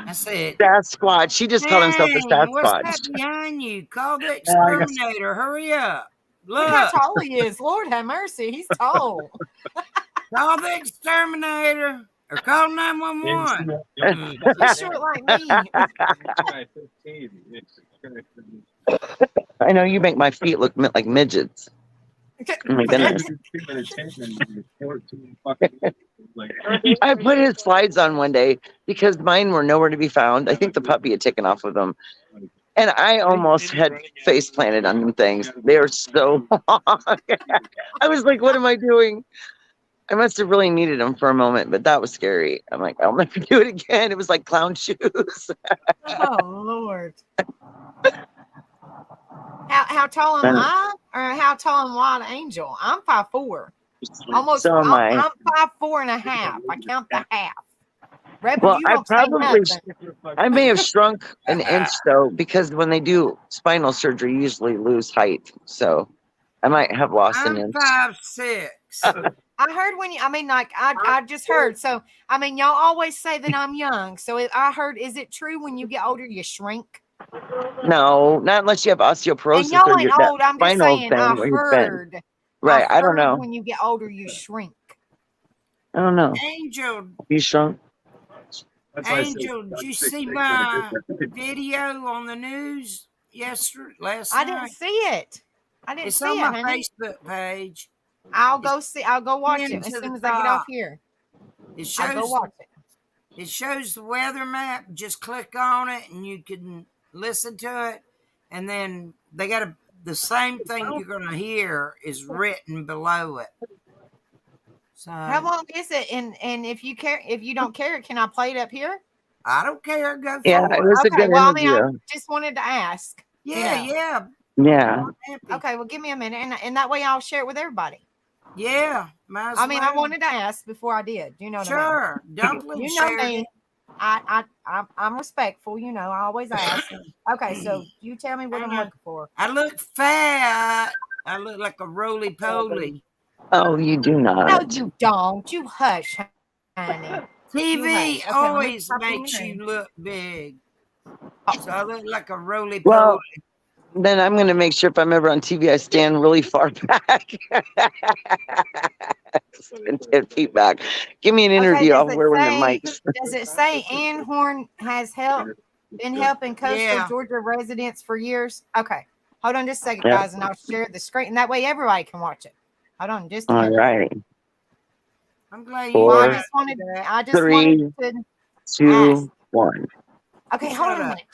I said, Sasquatch. She just called himself a "Dang, what's that Sasquatch. behind you? Call the exterminator. Hurry up. Look how Look, tall he is. Lord have mercy. He's tall. call the exterminator or call 911." He's short like me. I know you make my feet look like midgets. Oh my goodness. I put his slides on one day because mine were nowhere to be found. I think the puppy had taken off with them. And I almost had face planted on them things. They are so long. I was like, what am I doing? I must have really needed them for a moment, but that was scary. I'm like, I'll never do it again. It was like clown shoes. Oh Lord. How tall am I? Or how tall am Wild Angel? I'm 5'4". Almost. So am I. I'm 5'4" and a half. I count the half. Rebel, Well, you I don't say probably, nothing. I may have shrunk an inch though, because when they do spinal surgery, you usually lose height. So I might have lost an I'm inch. 5'6". I heard when you. I mean, like I just heard. So I mean, y'all always say that I'm young. So I heard. Is it true when you get older you shrink? No, not unless you have osteoporosis And y'all or ain't that old. I'm just spinal saying. thing I where you've been. heard. Right, I don't heard know. When you get older, you shrink. I don't know. Angel, You shrunk? Angel, did you see my video on the news last I night? didn't see it. I didn't It's see on it, my honey. Facebook page. I'll go watch Pin it as to soon the as I get off top. here. It I'll go shows watch it. it shows the weather map. Just click on it and you can listen to it. And then they got the same thing you're gonna hear is written below it. So How long is it? And if you don't care, can I play it up here? I don't care. Go Yeah, for it it. was a Okay. good Well, I mean, I interview. just wanted to ask. Yeah, know. yeah. Yeah. Happy. Okay. Well, give me a minute, and that way I'll share it with everybody. Yeah. Might as I mean, I well. wanted to ask before I did. You know what Sure. I mean? Dumpling You know shared me. it. I'm respectful. You know, I always ask. Okay, so you tell me what I I'm know. looking for. I look fat. I look like a roly poly. Oh, you do No, not. you don't. You hush, honey. TV Okay, always let me makes copy you your look big. Oh. So I look like a roly poly. Well, then I'm going to make sure if I'm ever on TV, I stand really far back. 10 feet back. Give me an interview. does I'll it wear one of the say? mics. Does it say Ann Horn has been helping coastal Yeah. Georgia residents for years? Okay, hold on just a second, Yep. guys, and I'll share the screen. And that way everybody can watch it. Hold on just a All minute. right. I'm glad you Four, Well, I got just wanted that. to 2, 1. Okay, hold Shut on a up. minute.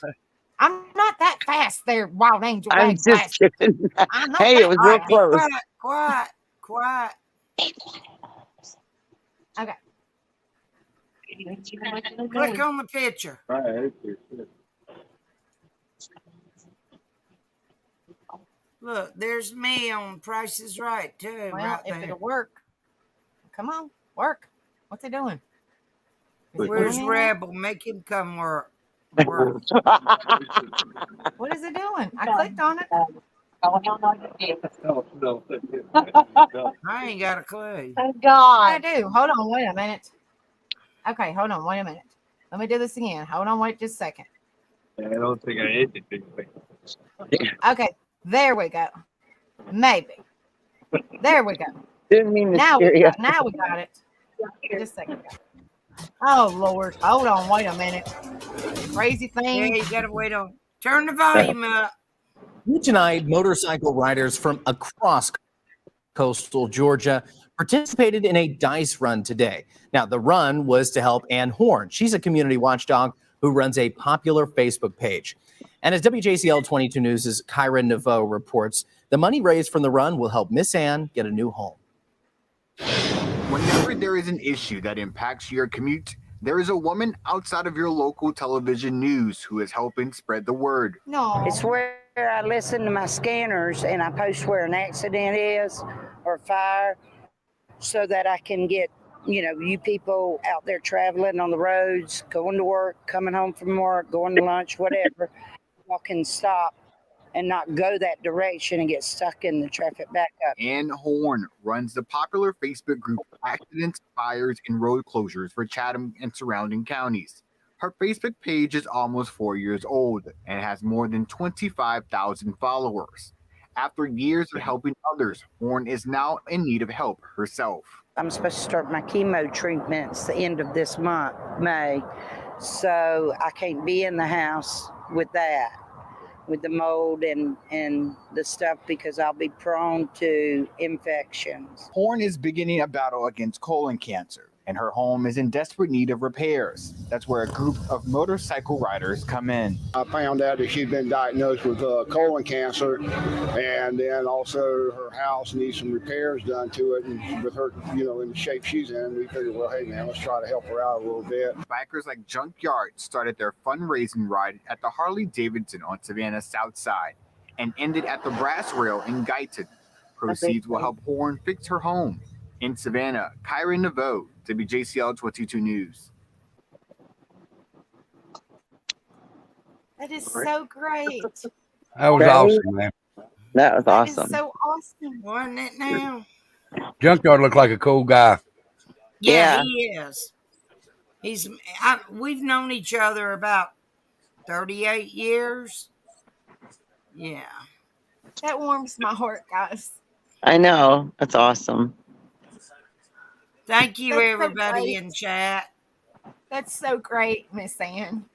I'm not that fast there, Wild Angel. I'm Wag just Blast. kidding. I'm not Hey, that it was All real right, be close. quiet. Okay. Click on the picture. Look, there's me on Price is Right too, Well, right if there. it'll work. Come on, work. What's it doing? Is it Where's doing anything? Rebel? Make him come work. Work. What is it doing? I clicked on it. I ain't got a clue. I do. Hold on, wait a minute. Okay, hold on, wait a minute. Let me do this again. Hold on, wait just a second. I don't think I ate anything. Okay, there we go. Maybe. There we go. Didn't mean to Now scare we you. got it. Just a second. Oh Lord. Hold on, wait a minute. Crazy Yeah, thing. you gotta wait on. Turn the volume up. Tonight, motorcycle riders from across coastal Georgia participated in a dice run today. Now, the run was to help Ann Horn. She's a community watchdog who runs a popular Facebook page. And as WJCL 22 News' Kyra Naveau reports, the money raised from the run will help Miss Ann get a new home. Whenever there is an issue that impacts your commute, there is a woman outside of your local television news who is helping spread the word. No. It's where I listen to my scanners and I post where an accident is or fire so that I can get, you people out there traveling on the roads, going to work, coming home from work, going to lunch, whatever, y'all can stop and not go that direction and get stuck in the traffic backup. Ann Horn runs the popular Facebook group Accidents, Fires, and Road Closures for Chatham and surrounding counties. Her Facebook page is almost 4 years old and has more than 25,000 followers. After years of helping others, Horn is now in need of help herself. I'm supposed to start my chemo treatments the end of this month, May, so I can't be in the house with that, with the mold and the stuff, because I'll be prone to infections. Horn is beginning a battle against colon cancer, and her home is in desperate need of repairs. That's where a group of motorcycle riders come in. I found out that she'd been diagnosed with colon cancer, and then also her house needs some repairs done to it. And with her, in the shape she's in, we figured, well, hey man, let's try to help her out a little bit. Bikers like Junkyard started their fundraising ride at the Harley Davidson on Savannah's South Side and ended at the Brass Rail in Guyton. Proceeds will help Horn fix her home. In Savannah, Kyra Naveau, WJCL 22 News. That is so great. That was awesome, man. That was That is awesome. so awesome. Wasn't it now? Junkyard looked like a cool guy. Yeah, Yeah. he is. We've known each other about 38 years. Yeah. That warms my heart, guys. I know. That's awesome. Thank you, That's so everybody great. in chat. That's so great, Miss Ann.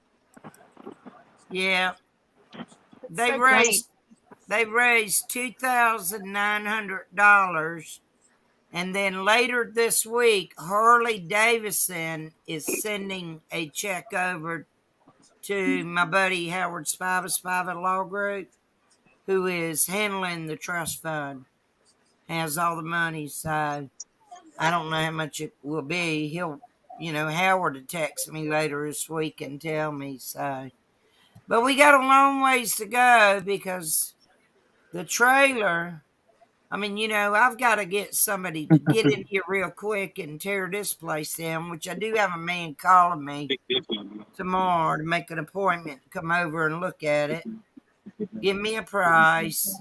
Yeah. They so great. raised $2,900 And then later this week, Harley Davidson is sending a check over to my buddy Howard Spiva Law Group, who is handling the trust fund, has all the money. So I don't know how much it will be. He'll, Howard will text me later this week and tell me. So, but we got a long ways to go because the trailer. I mean, I've got to get somebody to get in here real quick and tear this place down, which I do have a man calling me tomorrow to make an appointment to come over and look at it. Give me a price.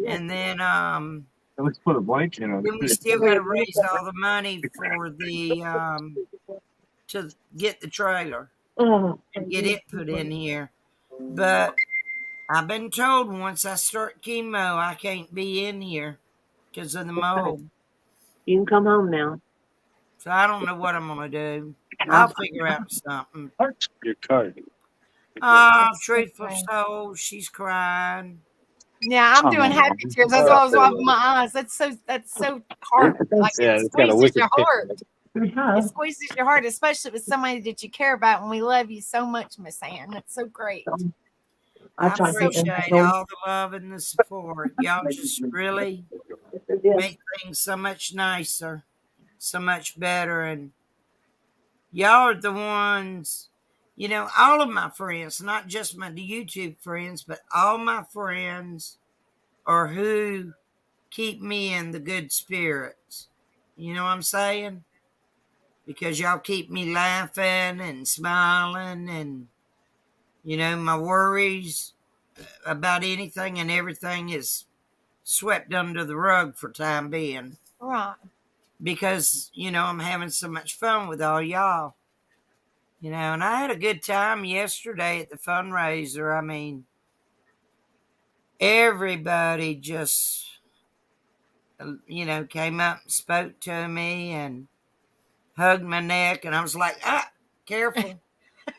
And then Let's put a blanket on then we it. still got to raise all the money for the to get the trailer and get it put in here. But I've been told once I start chemo, I can't be in here because of the mold. You can come home now. So I don't know what I'm gonna do. I'll figure out something. Your card. Oh, truthful soul, she's crying. Yeah, I'm doing happy tears. That's why I was wiping my eyes. That's so hard. Like Yeah, it it's got a squeezes wicked your picture. heart. It squeezes your heart, especially with somebody that you care about, and we love you so much, Miss Ann. That's so great. I appreciate all the love and the support. Y'all just really make things so much nicer, so much better. And y'all are the ones, all of my friends, not just my YouTube friends, but all my friends are who keep me in the good spirits. You know what I'm saying? Because y'all keep me laughing and smiling, and my worries about anything and everything is swept under the rug for time being. Right. Because, I'm having so much fun with all y'all. And I had a good time yesterday at the fundraiser. I mean, everybody just, came up and spoke to me and hugged my neck. And I was like, careful,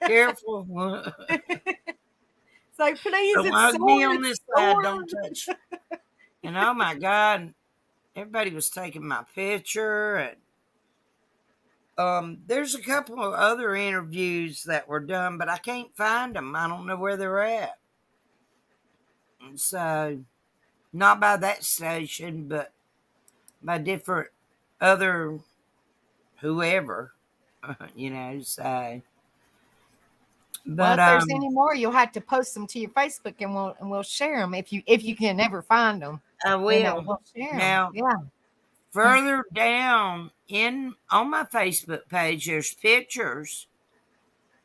careful. It's like, please, Don't it's hug me sore, on it's this side. sore. Don't touch. And oh my God, everybody was taking my picture. And there's a couple of other interviews that were done, but I can't find them. I don't know where they're at. And so, not by that station, but by different other whoever, so. Well, But if there's any more, you'll have to post them to your Facebook, and we'll share them if you can ever find them. I will. We'll share 'em. Now, Yeah. further down on my Facebook page, there's pictures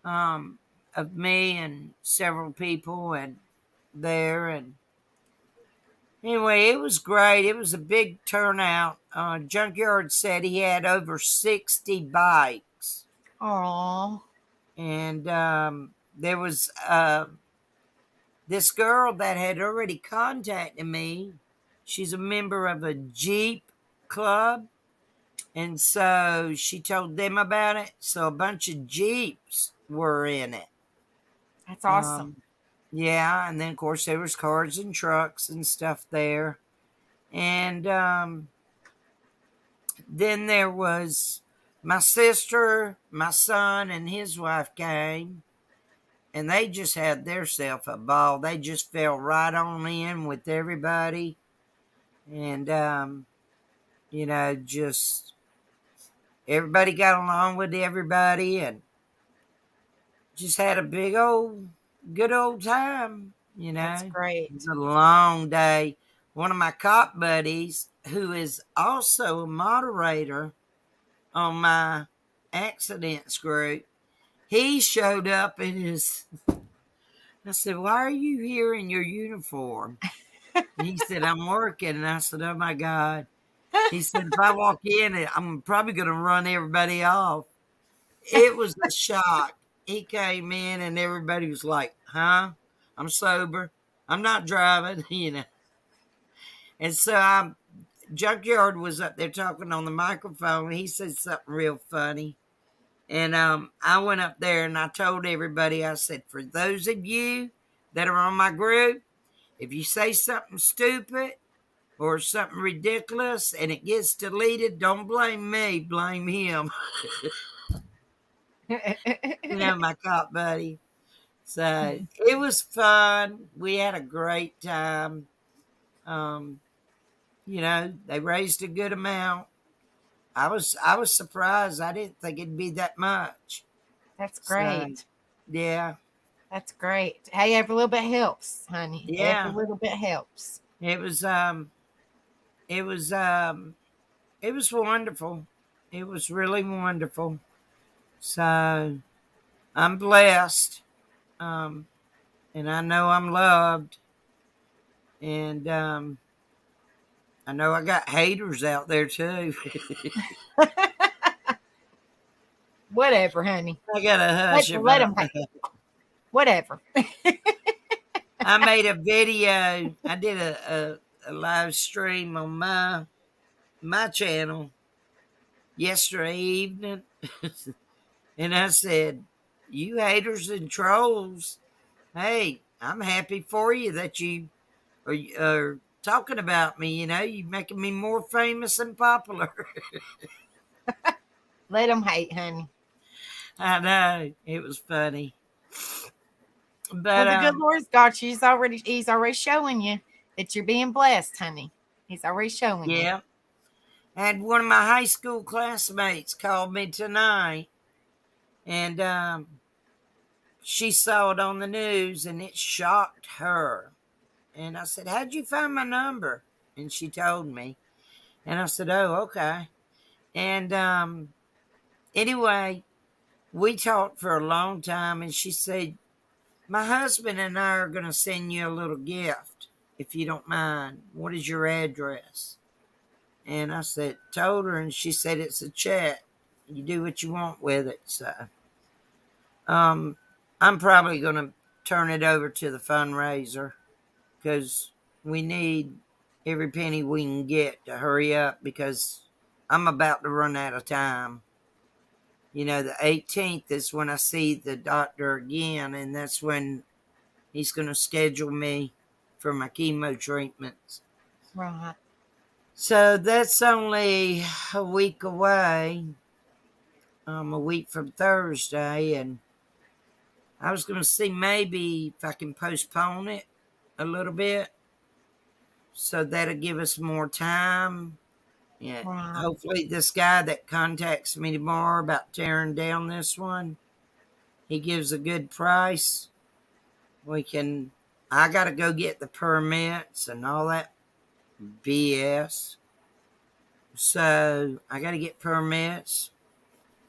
of me and several people and anyway, it was great. It was a big turnout. Junkyard said he had over 60 bikes. Aww. And there was this girl that had already contacted me. She's a member of a Jeep club. And so she told them about it. So a bunch of Jeeps were in it. That's awesome. Yeah. And then, of course, there was cars and trucks and stuff there. And then there was my sister, my son, and his wife came. And they just had theirself a ball. They just fell right on in with everybody. And, just everybody got along with everybody and just had a good old time, That's great. It was a long day. One of my cop buddies, who is also a moderator on my accidents group, he showed up in his, I said, why are you here in your uniform? And he said, I'm working. And I said, oh my God. He said, if I walk in, I'm probably going to run everybody off. It was a shock. He came in and everybody was like, huh? I'm sober. I'm not driving, And so Junkyard was up there talking on the microphone. He said something real funny. And I went up there and I told everybody, I said, for those of you that are on my group, if you say something stupid, or something ridiculous and it gets deleted, don't blame me, blame him. My cop buddy. So it was fun. We had a great time. They raised a good amount. I was surprised. I didn't think it'd be that much. That's So, great. yeah. That's great. Hey, every little bit helps, honey. Yeah. Every little bit helps. It was wonderful. It was really wonderful. So I'm blessed. And I know I'm loved. And I know I got haters out there too. Whatever, honey. I gotta hush. Let them hate. Whatever. I made a video. I did a live stream on my channel yesterday evening. And I said, you haters and trolls, hey, I'm happy for you that you are talking about me. You're making me more famous and popular. Let them hate, honey. I know. It was funny. But well, the good Lord's got you. He's already showing you that you're being blessed, honey. He's already showing you. Yeah. And one of my high school classmates called me tonight, and she saw it on the news, and it shocked her. And I said, how'd you find my number? And she told me. And I said, oh, okay. And anyway, we talked for a long time, and she said, my husband and I are going to send you a little gift, if you don't mind. What is your address? And I told her, and she said, it's a check. You do what you want with it. So I'm probably going to turn it over to the fundraiser because we need every penny we can get to hurry up because I'm about to run out of time. The 18th is when I see the doctor again, and that's when he's going to schedule me for my chemo treatments. Right. So that's only a week away, a week from Thursday, and I was going to see maybe if I can postpone it a little bit, so that'll give us more time. Yeah, Wow. Hopefully this guy that contacts me tomorrow about tearing down this one, he gives a good price. I got to go get the permits and all that BS. So I got to get permits.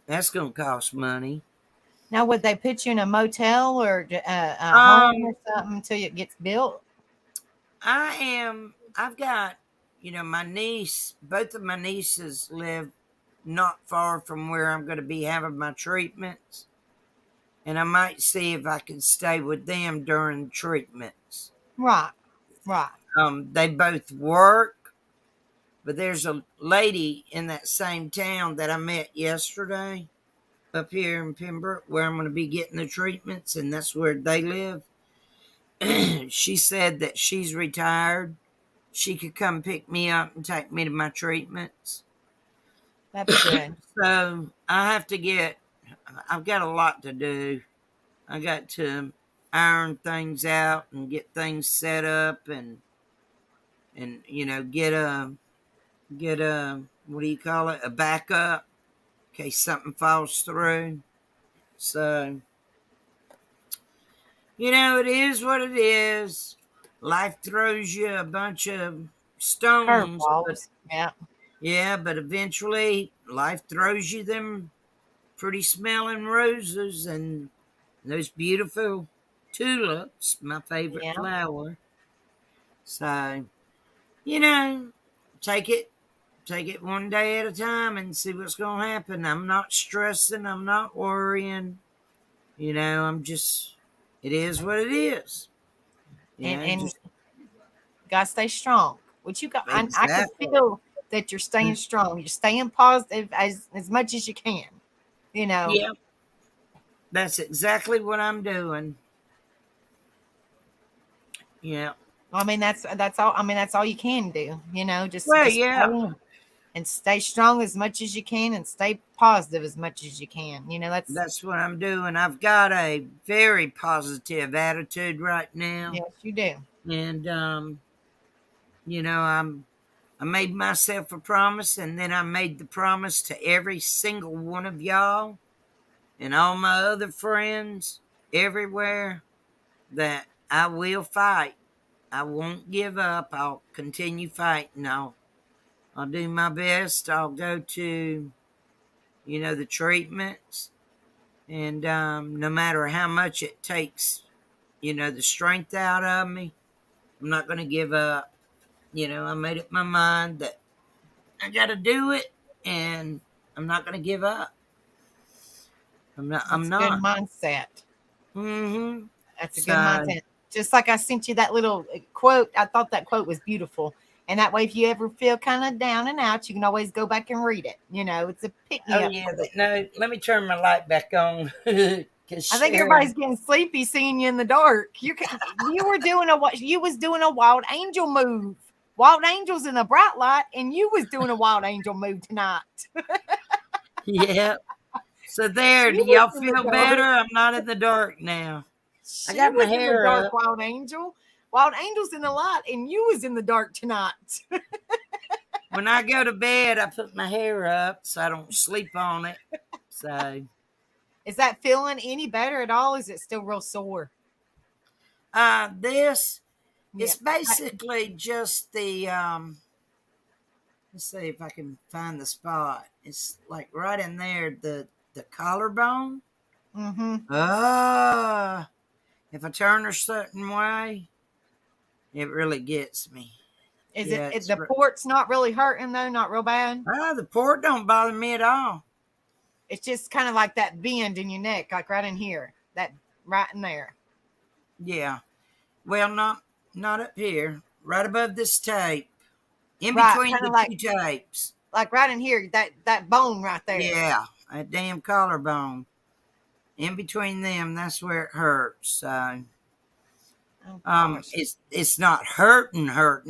That's going to cost money. Now, would they put you in a motel or a home or something until it gets built? I've got, my niece, both of my nieces live not far from where I'm going to be having my treatments. And I might see if I can stay with them during treatments. Right. They both work, but there's a lady in that same town that I met yesterday up here in Pembroke where I'm going to be getting the treatments, and that's where they live. She said that she's retired. She could come pick me up and take me to my treatments. That's good. So I've got a lot to do. I got to iron things out and get things set up and get a what do you call it? A backup in case something falls through. So, it is what it is. Life throws you a bunch of stones. Curveballs. Yeah. Yeah, but eventually life throws you them pretty smelling roses and those beautiful tulips, my favorite flower. So, take it one day at a time and see what's going to happen. I'm not stressing. I'm not worrying. I'm just, it is what it is. And you got to stay strong. What you got, Exactly. I can feel that you're staying strong. You're staying positive as much as you can, Yeah. That's exactly what I'm doing. Yeah. I mean, that's all. I mean, that's all you can do. You know, just Well, just yeah. pray and stay strong as much as you can, and stay positive as much as you can. You know, That's what I'm doing. I've got a very positive attitude right now. yes, you do. And you know, I made myself a promise, and then I made the promise to every single one of y'all and all my other friends everywhere that I will fight. I won't give up. I'll continue fighting. I'll do my best. I'll go to, the treatments, and no matter how much it takes, the strength out of me, I'm not going to give up. I made up my mind that I got to do it, and I'm not going to give up. I'm not. That's a good mindset. Mm-hmm. That's a good mindset. Just like I sent you that little quote. I thought that quote was beautiful. And that way, if you ever feel kind of down and out, you can always go back and read it. It's a pick-me-up. Oh, yeah. No, let me turn my light back on. I think everybody's getting sleepy seeing you in the dark. You was doing a wild angel move. Wild angels in a bright light, and you was doing a wild angel move tonight. Yeah. So there, do y'all feel better? I'm not in the dark now. I got my hair up. Wild angel. Wild angel's in the light, and you was in the dark tonight. When I go to bed, I put my hair up so I don't sleep on it. So, is that feeling any better at all? Is it still real sore? This it's basically just the let's see if I can find the spot. It's like right in there, the collarbone. Mm-hmm. If I turn a certain way, it really gets me. Is the port's not really hurting though? Not real bad? The port don't bother me at all. It's just kind of like that bend in your neck, like right in here. That right in there. Yeah. Well, not up here. Right above this tape. In between the two tapes. Like right in here, that bone right there. Yeah. That damn collarbone. In between them, that's where it hurts. It's not hurting.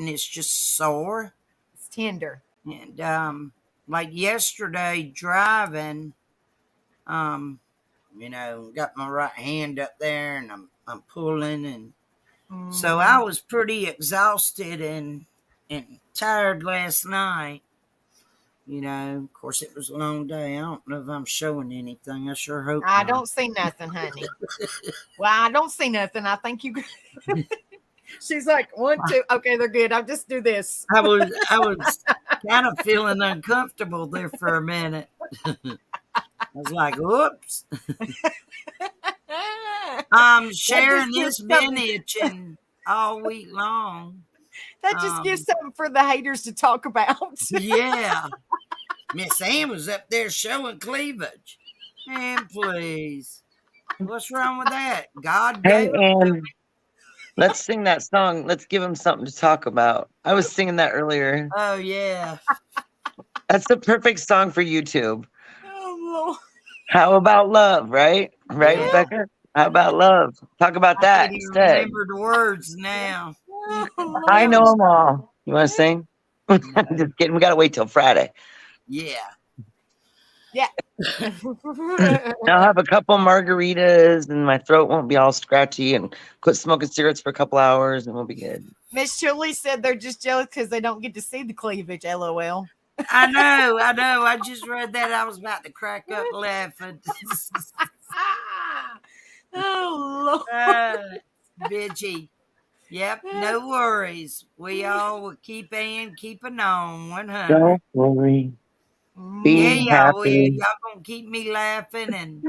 It's just sore. It's tender. And like yesterday driving, got my right hand up there, and I'm pulling, and so I was pretty exhausted and tired last night. Of course, it was a long day. I don't know if I'm showing anything. I sure hope I not. don't see nothing, honey. Well, I don't see nothing. I think you. She's like 1, 2. Okay, they're good. I'll just do this. I was kind of feeling uncomfortable there for a minute. I was like, "Oops." Sharon has been itching all week long. That just gives something for the haters to talk about. Yeah. Miss Ann was up there showing cleavage. And please. What's wrong with that? God gave And let's sing that song. Let's give them something to talk about. I was singing that earlier. Oh, yeah. That's the perfect song for YouTube. Oh, Lord. How about love, right? Right, Yeah. Rebecca? How about love? Talk about that I can't even instead. remember the words now. I know them all. You want to sing? Just kidding. We got to wait till Friday. Yeah. Yeah. I'll have a couple margaritas and my throat won't be all scratchy, and quit smoking cigarettes for a couple hours and we'll be good. Miss Chili said they're just jealous because they don't get to see the cleavage. LOL. I know. I just read that. I was about to crack up laughing. Oh, Lord. Bitchy. Yep, no worries. We all will keep keeping on 100. Don't worry. Be happy. Y'all gonna keep me laughing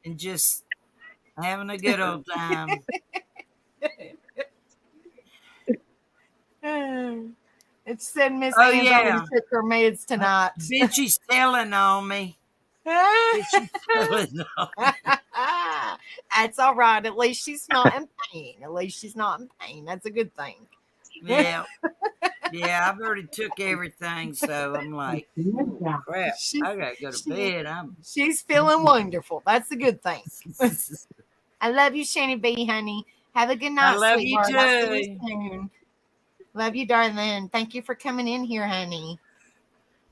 and just having a good old time. It said Miss Oh, Ann's yeah. already took her meds tonight. Bitchy's telling on me. Bitchy's telling on me. That's all right. At least she's not in pain. That's a good thing. Yeah. Yeah, I've already took everything, so I'm like, crap, I gotta go to bed. She's feeling wonderful. That's a good thing. I love you, Shanny B, honey. Have a good night, love you sweetheart. I'll see you too. soon. Love you, darling. Thank you for coming in here, honey.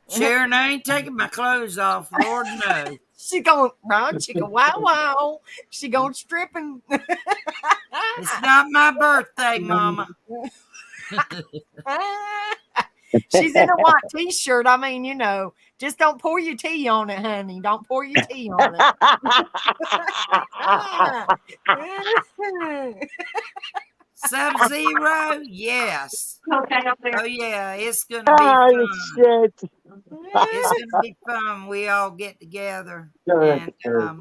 Sharon, I ain't taking my clothes off. Lord no. She going round chicken wow wow. She going stripping. It's not my birthday, Mama. She's in a white t-shirt. I mean, you know, just don't pour your tea on it, honey. Don't pour your tea on it. Sub-Zero? Yes. Okay, up there. Oh, yeah. It's going to be fun. Shit. It's going to be fun. We all get together. And, yeah,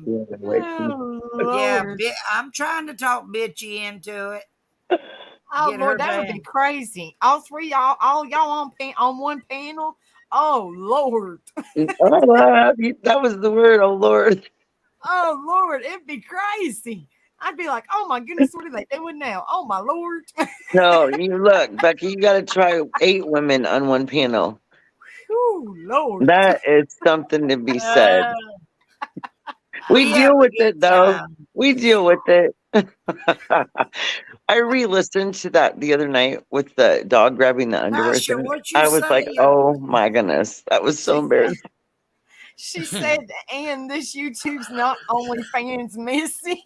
Lord. I'm trying to talk Bitchy into it. Oh Get Lord, her that would back. be crazy. All three y'all, all y'all on one panel. Oh Lord. That was the word, oh Lord. Oh Lord, it'd be crazy. I'd be like, oh my goodness, what are they doing now? Oh my Lord. No, you look, Becky, you got to try 8 women on one panel. Oh Lord. That is something to be said. We have deal a with good it, though. time. We deal with it. I re-listened to that the other night with the dog grabbing the underwear. Tasha, thing. what you I was like, say? oh my goodness. That was so embarrassing. She said, and this YouTube's not OnlyFans Missy.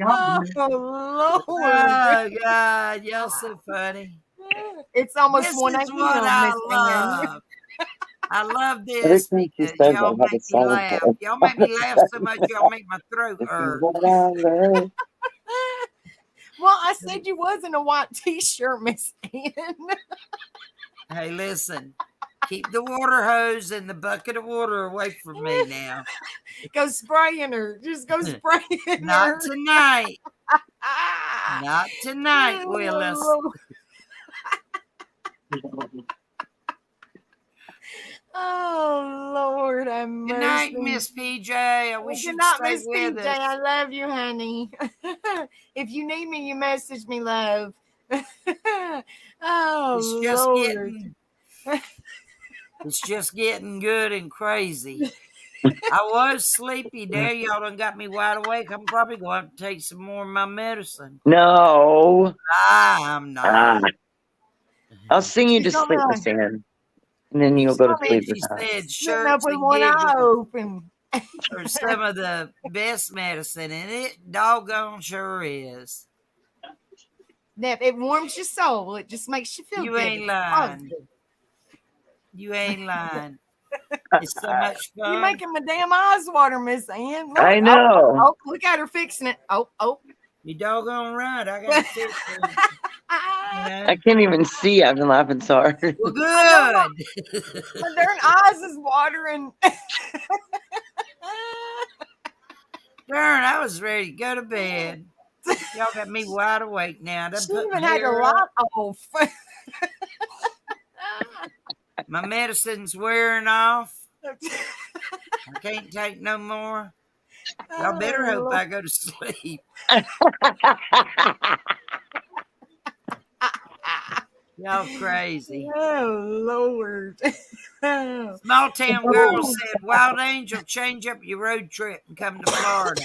Oh Lord. Oh, God. Y'all so funny. It's almost This 1 is what a.m. I Miss Ann. love. I love Every this time she because says y'all I have a make me song laugh. for Y'all make me laugh so much, y'all make my throat This is hurt. what I love. Well, I said you was in a white t-shirt, Miss Ann. Hey, listen. Keep the water hose and the bucket of water away from me now. Go spraying her. Just go spraying her. Not tonight. Ah. Not tonight, Willis. Oh Lord, I'm Good night, Miss PJ. I wish Good you'd night, stay Miss with PJ. us. I love you, honey. If you need me, you message me, love. Oh It's just Lord. It's just getting good and crazy. I was sleepy there. Y'all done got me wide awake. I'm probably going to have to take some more of my medicine. No. I'm not. I'll sing you to She's sleep, gonna- Miss Ann. And then you'll she's go to gonna sleep She with us. said Sitting up shirts with and one eye giggles open. are some of the best medicine, and it doggone sure is. That it warms your soul. It just makes you feel You good. ain't It's lying. positive. You ain't lying. It's so much fun. You're making my damn eyes water, Miss Ann. Look, I know. Oh, look at her fixing it. Oh. You doggone right. I got to fix it. You know? I can't even see. I've been laughing so hard. Well, good. My darn eyes is watering. Darn, I was ready to go to bed. Y'all got me wide awake now. Done She put even my had the hair light up. off. My medicine's wearing off. I can't take no more. Y'all better Oh, hope Lord. I go to sleep. Y'all crazy. Oh Lord. Small town girl said, Wild Angel, change up your road trip and come to Florida.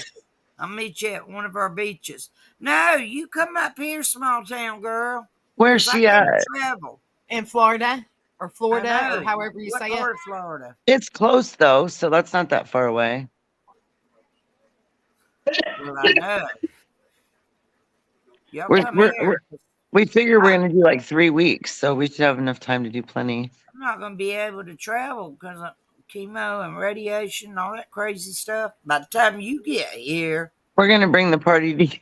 I'll meet you at one of our beaches. No, you come up here, small town girl. Where's 'cause I she can't at? travel. In Florida or I Florida or know. however you What say part it. of Florida? It's close though, so that's not that far away. Well, I know. Y'all We're, come we're, here. we figure we're gonna do like 3 weeks, so we should have enough time to do plenty. I'm not going to be able to travel because of chemo and radiation and all that crazy stuff. By the time you get here, We're gonna bring the party to you.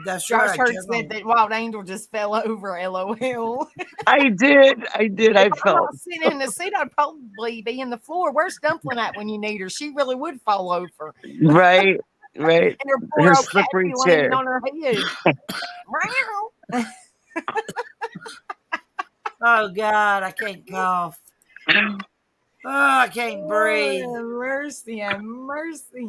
that's Josh right. Hurd You're said gonna- that Wild Angel just fell over. LOL. I did. I If I'm felt not sitting in the seat, I'd probably be in the floor. Where's Dumpling at when you need her? She really would fall over. right. Right. And her poor Her old cat slippery be landing chair. on her head. Meow. Oh, God, I can't cough. Oh, I can't breathe. Oh, mercy and mercy.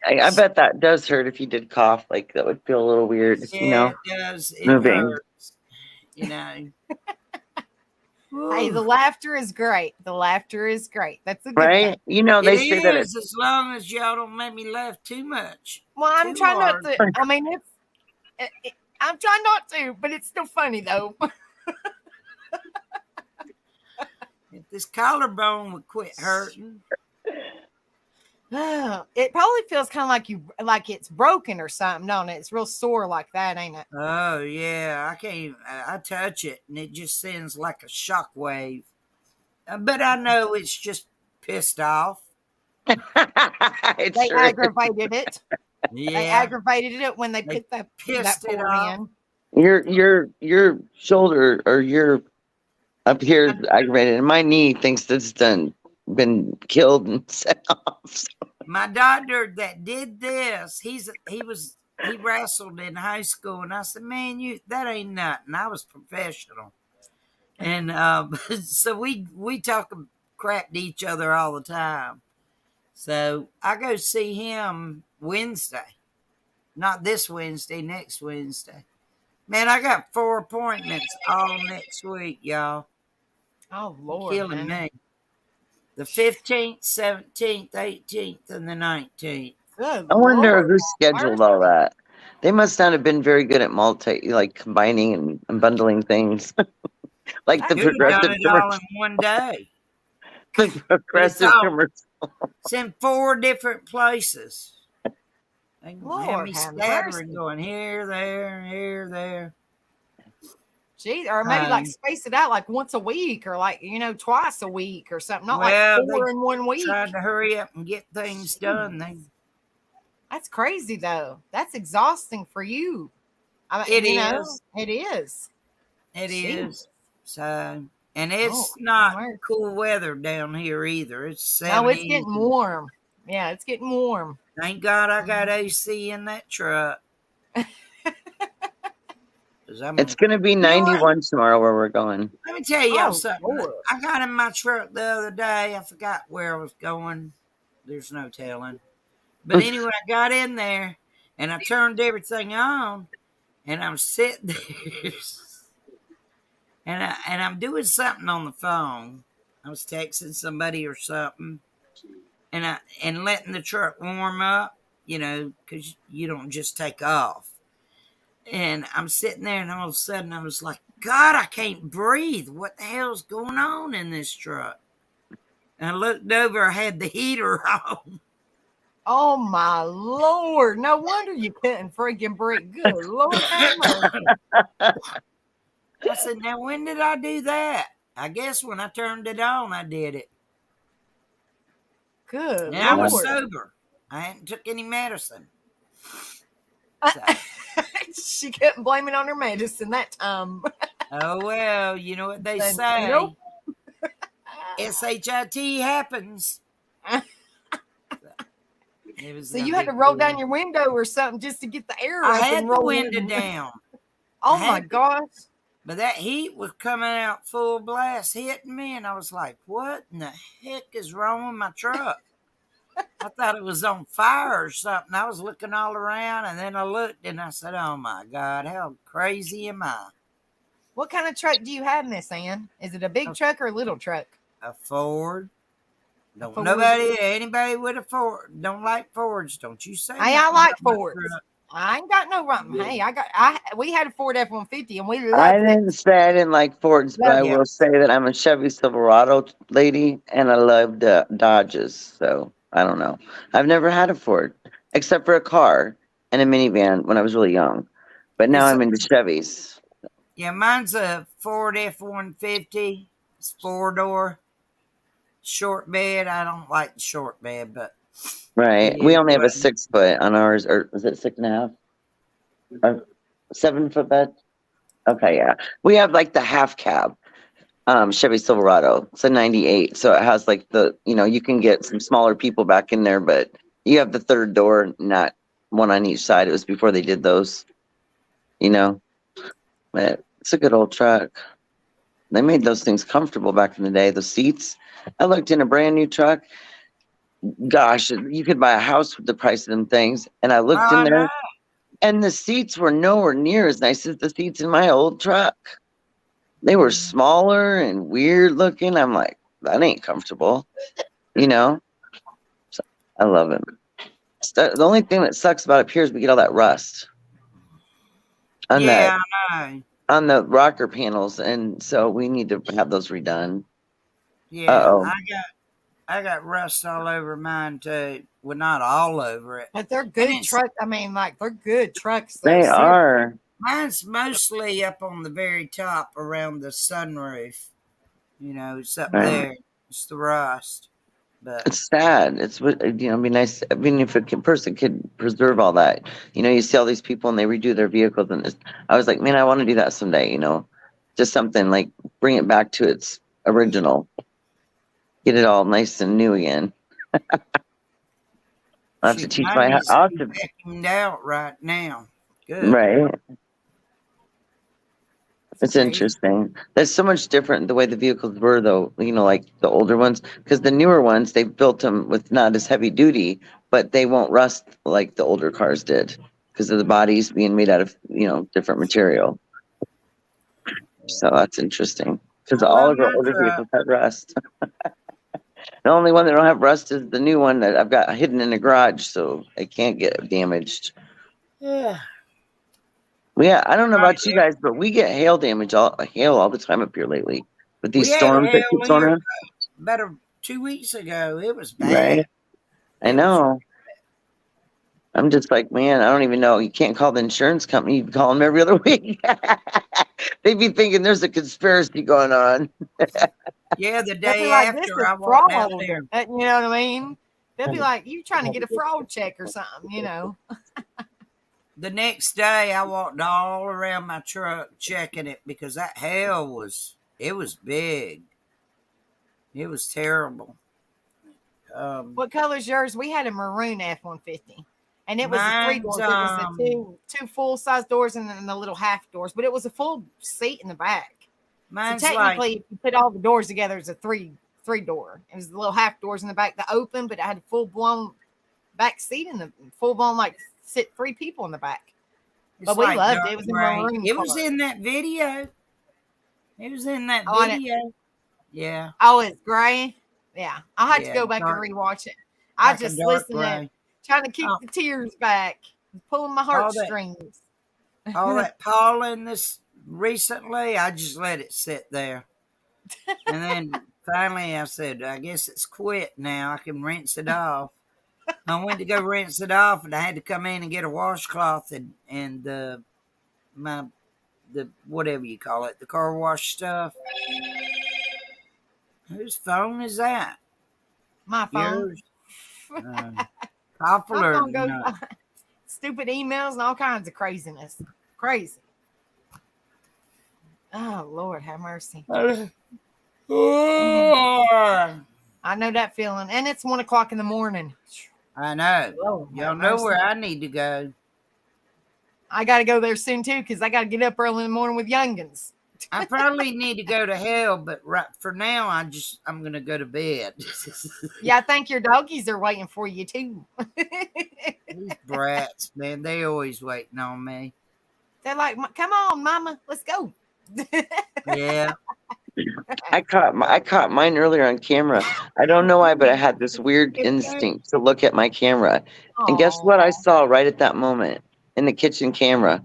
I bet that does hurt if you did cough. Like that would feel a little weird, Yeah, you know. it does. It moving. hurts. You know. Hey, the Whew. laughter is great. The laughter is great. That's a good Right? thing. You know, It they say that is, as long as y'all don't make me laugh too much. Well, I'm Too trying not hard. to. I mean, I'm trying not to, but it's still funny though. If this collarbone would quit hurting. It probably feels kind of like it's broken or something, don't it? It's real sore like that, ain't it? Oh yeah, I can't even, I touch it and it just sends like a shock wave. But I know it's just pissed off. it They sure is. aggravated it. They Yeah, aggravated it when they They put that pissed it board off. in. Your shoulder or your up here is aggravated, and my knee thinks it's been killed and set off. So, My doctor that did this, he wrestled in high school, and I said, "Man, that ain't nothing." I was professional, and so we talk crap to each other all the time. So I go see him Wednesday, not this Wednesday, next Wednesday. Man, I got 4 appointments all next week, y'all. Oh Lord, Killing man. me. The 15th, 17th, 18th, and the 19th. Good I wonder Lord. who scheduled all that. They must not have been very good at combining and bundling things, like the You'd have done progressive it all commercial. in one day. The progressive all- commercial. It's in 4 different places. They have Lord me have scattering, mercy. going here, there. Gee, or maybe like Um, space it out like once a week or like, twice a week or something. Not well, like 4 in 1 week. Trying to hurry up and get things done. That's crazy though. That's exhausting for you. I mean, It it is. It Jeez. is. So, and it's Oh, not Lord. cool weather down here either. It's 70s. No, it's getting warm. Yeah, it's getting warm. Thank God I got AC in that truck. 'Cause It's going to be 91 tomorrow where we're going. Let me tell y'all Oh, something. Lord. I got in my truck the other day. I forgot where I was going. There's no telling. But anyway, I got in there and I turned everything on and I'm sitting there and I'm doing something on the phone. I was texting somebody or something and letting the truck warm up, because you don't just take off. And I'm sitting there and all of a sudden I was like, God, I can't breathe. What the hell's going on in this truck? And I looked over, I had the heater on. Oh my Lord. No wonder you couldn't freaking breathe. Good Lord have mercy. I said, now when did I do that? I guess when I turned it on, I did it. Good And I was Lord. sober. I hadn't took any medicine. So, She couldn't blame it on her medicine that time. oh well, you know what they Then, say. nope. SHIT happens. So you had to roll down your window or something just to get the air I up had and the roll window in. down. Oh I my had to. gosh. But that heat was coming out full blast, hitting me, and I was like, what in the heck is wrong with my truck? I thought it was on fire or something. I was looking all around, and then I looked, and I said, oh, my God, how crazy am I? What kind of truck do you have, Miss Ann? Is it a big truck or a little truck? A Ford. Don't Ford. anybody with a Ford, don't like Fords, don't you say Hey, I nothing like about my Fords. truck. I ain't got no wrong. Hey, we had a Ford F-150 and we I loved it. didn't say I didn't like Fords, but I Yeah. will say that I'm a Chevy Silverado lady, and I love Dodges. So I don't know. I've never had a Ford except for a car and a minivan when I was really young. But now I'm into Chevys. Yeah, mine's a Ford F-150. It's 4-door. Short bed. I don't like the short bed, but Right. it We is only have a what- 6 foot on ours, or is it 6.5? Or 7 foot bed? Okay, yeah. We have like the half cab Chevy Silverado. It's a 98. So it has like you can get some smaller people back in there, but you have the third door, not one on each side. It was before they did those, But it's a good old truck. They made those things comfortable back in the day. The seats. I looked in a brand new truck. Gosh, you could buy a house with the price of them things. And I looked in there, and the seats were nowhere near as nice as the seats in my old truck. They were smaller and weird looking. I'm like, that ain't comfortable, you know? So I love it. The only thing that sucks about up here is we get all that rust on Yeah, I know. on the rocker panels, and so we need to have those redone. Yeah, Uh-oh. I got rust all over mine too. Well, not all over it. But they're good it's- trucks. I mean, like they're good trucks. Though. They Seriously. are. Mine's mostly up on the very top around the sunroof. You know, it's up Right. there. It's the rust. But It's sad. It's what it'd be nice. I mean, if a person could preserve all that, you know, you see all these people and they redo their vehicles, and I was like, man, I want to do that someday. You know, just something like bring it back to its original, get it all nice and new again. I'll have to teach my. I'll have to vacuumed out right now. Good. right. It's See? interesting. That's so much different the way the vehicles were, though. You know, like the older ones, because the newer ones they built them with not as heavy duty, but they won't rust like the older cars did because of the bodies being made out of different material. So that's interesting because all of our older vehicles had rust. The only one that don't have rust is the new one that I've got hidden in the garage, so it can't get damaged. Yeah. Yeah, I don't know about you guys, but we get hail all the time up here lately with these storms that keep going on. About 2 weeks ago, it was bad. Right. I know. I'm just like, man, I don't even know. You can't call the insurance company. You can call them every other week. They'd be thinking there's a conspiracy going on. Yeah, the They'll day be like, this after is I walked fraud. down there. You know what I mean? They'll be like, you trying to get a fraud check or something, you know? The next day, I walked all around my truck checking it because that hail was big. It was terrible. What color's yours? We had a maroon F-150. And it was a 3 doors. It was the two full-size doors and then the little half doors. But it was a full seat in the back. Mine's so technically, if you put all the doors together, it's a three door. It was the little half doors in the back that open, but it had a full-blown back seat in the full-blown, like, sit 3 people in the back. But we loved it. It was in maroon. It was in that video. It was in that video. Yeah. Oh, it's gray? Yeah. I'll have to go back and rewatch it. I just listened to it, trying to keep the tears back, pulling my heartstrings. All that pollen recently, I just let it sit there. And then finally I said, I guess it's quit now. I can rinse it off. I went to go rinse it off, and I had to come in and get a washcloth and the whatever you call it, the car wash stuff. Whose phone is that? My phone. Yours? Popular. My phone goes stupid emails and all kinds of craziness. Crazy. Oh, Lord, have mercy. I know that feeling. And it's 1 o'clock in the morning. I know. Oh, y'all know where I need to go. I got to go there soon, too, because I got to get up early in the morning with youngins. I probably need to go to hell, but right for now, I'm going to go to bed. Yeah, I think your doggies are waiting for you, too. These brats, man, they always waiting on me. They're like, come on, mama, let's go. Yeah. I caught mine earlier on camera. I don't know why, but I had this weird instinct to look at my camera. Aww. And guess what I saw right at that moment in the kitchen camera?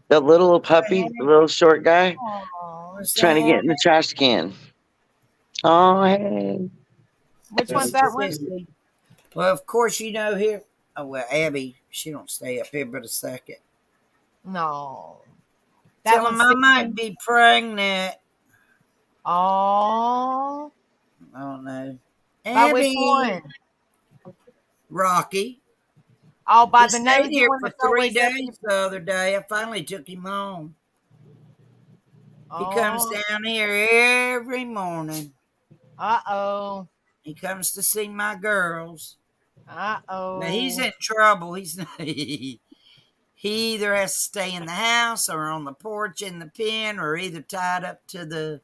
The little puppy, the little short guy, trying to get in the trash can. Oh, hey. Which one's that one? Well, of course, here. Oh, well, Abby, she don't stay up here but a second. No. Tell him I might be pregnant. Oh. I don't know. By which one? Rocky. Oh, by the name. name. He stayed here for 3 days the other day. I finally took him home. He comes down here every morning. Uh-oh. He comes to see my girls. Uh-oh. Now, he's in trouble. He either has to stay in the house or on the porch in the pen or either tied up to the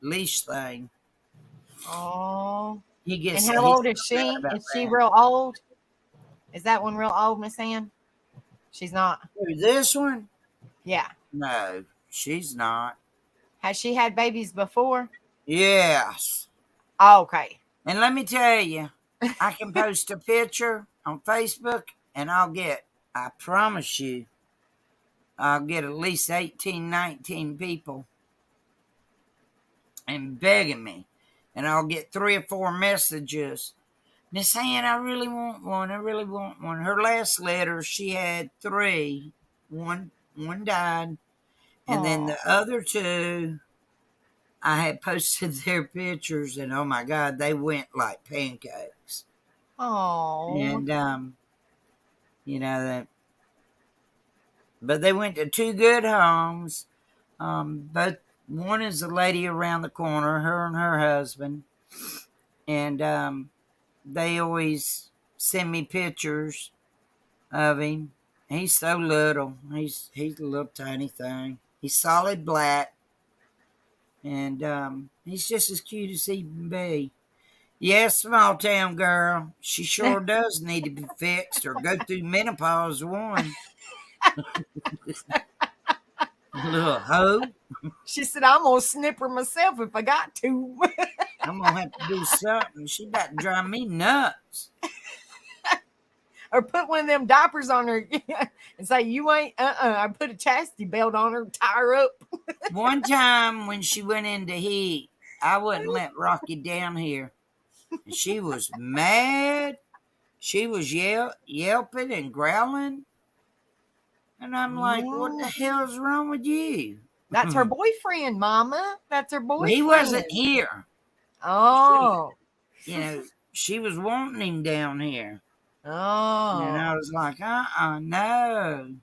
leash thing. Oh. He gets. And how old is she? Is she real old? Is that one real old, Miss Ann? She's not. This one? Yeah. No, she's not. Has she had babies before? Yes. Okay. And let me tell you, I can post a picture on Facebook and I promise you, I'll get at least 18, 19 people and begging me. And I'll get 3 or 4 messages. Miss Ann, I really want one. I really want one. Her last letter, she had 3. One died. And then the other 2, I had posted their pictures, and oh my God, they went like pancakes. Oh. And you know that, but they went to 2 good homes. Both one is a lady around the corner, her and her husband, and they always send me pictures of him. He's so little. He's a little tiny thing. He's solid black, and he's just as cute as he can be. Yes, small town girl. She sure does need to be fixed or go through menopause 1. Little hoe. She said, I'm going to snip her myself if I got to. I'm going to have to do something. She about to drive me nuts. Or put one of them diapers on her and say, you ain't, I put a chastity belt on her, tie her up. One time when she went into heat, I wouldn't let Rocky down here. And she was mad. She was yelping and growling. And I'm like, what the hell is wrong with you? That's her boyfriend, Mama. That's her boyfriend. He wasn't here. Oh. She was wanting him down here. Oh. And I was like, no.